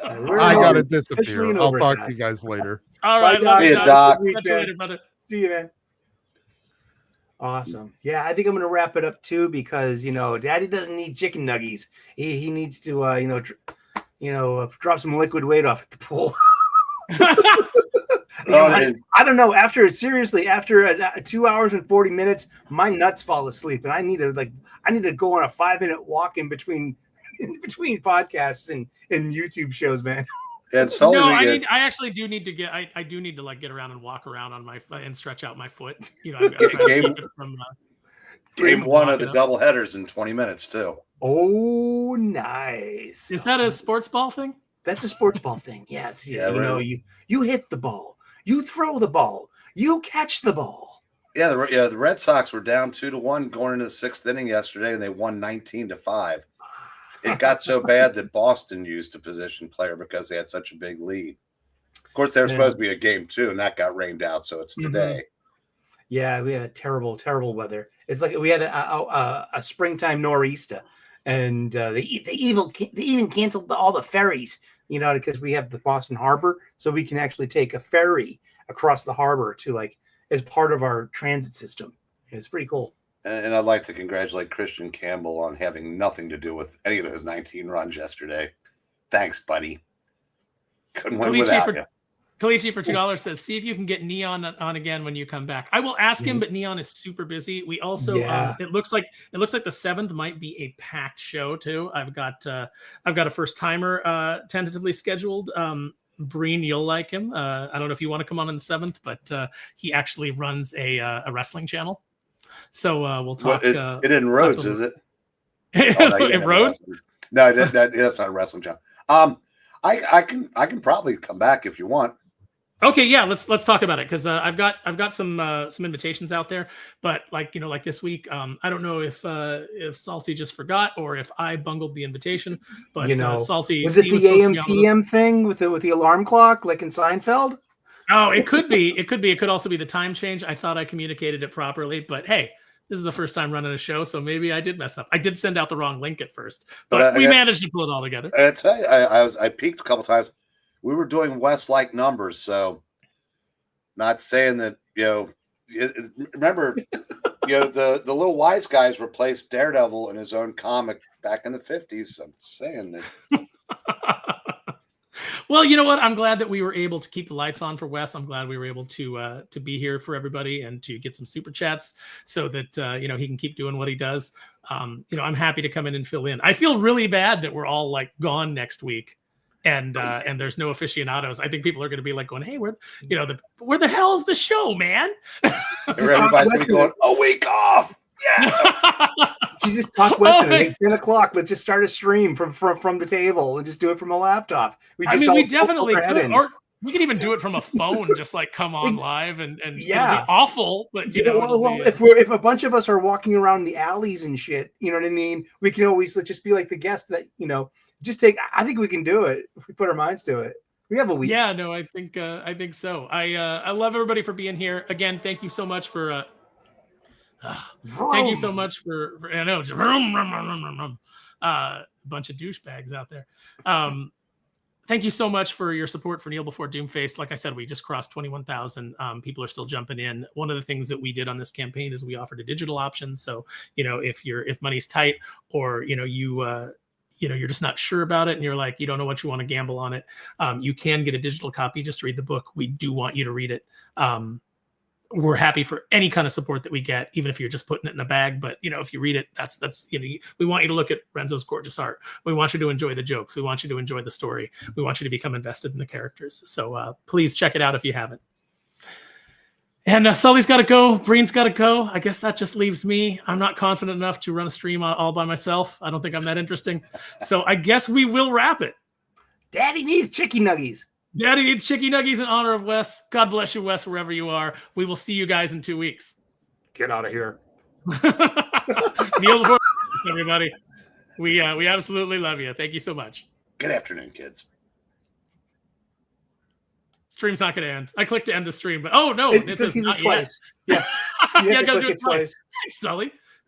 I gotta disappear. officially in I'll talk overtime. to you guys later. All Bye, right, love See you, ya, Doc. Doc. Catch you later, brother. See you, man. Awesome. Yeah, I think I'm going to wrap it up too because Daddy doesn't need chicken nuggies. He needs to drop some liquid weight off at the pool. I don't know. After 2 hours and 40 minutes, my nuts fall asleep, and I need to go on a 5-minute walk in between podcasts and YouTube shows, man. And Sully, No, I actually do need to get. I do need to get around and walk around on my and stretch out my foot. I'm trying to keep it from, game one of the up. double headers in 20 minutes too. Oh, nice. Is that a sports ball thing? That's a sports ball thing. Yes. Yeah, you hit the ball, you throw the ball, you catch the ball. Yeah, the Red Sox were down 2-1 going into the 6th inning yesterday, and they won 19-5. It got so bad that Boston used a position player because they had such a big lead. Of course, there was supposed to be a game 2, and that got rained out, so it's today. Yeah, we had terrible, terrible weather. It's like we had a springtime nor'easter, and they even canceled all the ferries, because we have the Boston Harbor, so we can actually take a ferry across the harbor to as part of our transit system. It's pretty cool. And I'd like to congratulate Christian Campbell on having nothing to do with any of those 19 runs yesterday. Thanks, buddy. Couldn't win without you. Kalichi for $2 says, see if you can get Neon on again when you come back. I will ask him, but Neon is super busy. We also it looks like the 7th might be a packed show too. I've got a first timer tentatively scheduled. Breen, you'll like him. I don't know if you want to come on the 7th, but he actually runs a wrestling channel. So we'll talk. It in Rhodes, is it? In Rhodes? No, that's not a wrestling channel. I can probably come back if you want. Okay, yeah, let's talk about it because I've got some invitations out there, but like this week, I don't know if Salty just forgot or if I bungled the invitation, but Salty was it the AM PM thing with the alarm clock like in Seinfeld? Oh, it could be. It could also be the time change. I thought I communicated it properly, but hey, this is the first time running a show, so maybe I did mess up. I did send out the wrong link at first, but we managed to pull it all together. I tell you, I peeked a couple times. We were doing West-like numbers, so not saying that remember, the little wise guys replaced Daredevil in his own comic back in the 50s. I'm saying that. Well, you know what? I'm glad that we were able to keep the lights on for Wes. I'm glad we were able to be here for everybody and to get some super chats so that he can keep doing what he does. I'm happy to come in and fill in. I feel really bad that we're all gone next week, and there's no aficionados. I think people are going to be going, hey, where the hell is the show, man? Everybody's going to be going a week off. Yeah. You just talk Western at 10 o'clock. Let's just start a stream from the table and just do it from a laptop. We definitely could, or we could even do it from a phone. Just come on live and it'll be awful. But if a bunch of us are walking around the alleys and shit, you know what I mean. We can always just be like the guest that just take. I think we can do it if we put our minds to it. We have a week. Yeah, no, I think so. I love everybody for being here again. Thank you so much for. Thank you so much for I know a bunch of douchebags out there. Thank you so much for your support for Kneel Before Doomface. Like I said, we just crossed 21,000. People are still jumping in. One of the things that we did on this campaign is we offered a digital option. So if money's tight or you're just not sure about it and you're you don't know what you want to gamble on it, you can get a digital copy just to read the book. We do want you to read it. We're happy for any kind of support that we get, even if you're just putting it in a bag. But if you read it, that's we want you to look at Renzo's gorgeous art. We want you to enjoy the jokes. We want you to enjoy the story. We want you to become invested in the characters. So please check it out if you haven't. And Sully's got to go. Breen's got to go. I guess that just leaves me. I'm not confident enough to run a stream all by myself. I don't think I'm that interesting. So I guess we will wrap it. Daddy needs chicken nuggies. Daddy needs chicky nuggies in honor of Wes. God bless you, Wes, wherever you are. We will see you guys in 2 weeks. Get out of here. Kneel before everybody. We absolutely love you. Thank you so much. Good afternoon, kids. Stream's not going to end. I clicked to end the stream, but oh no, it says not yet. Yeah. Yeah, gotta do it twice. Thanks, Sully.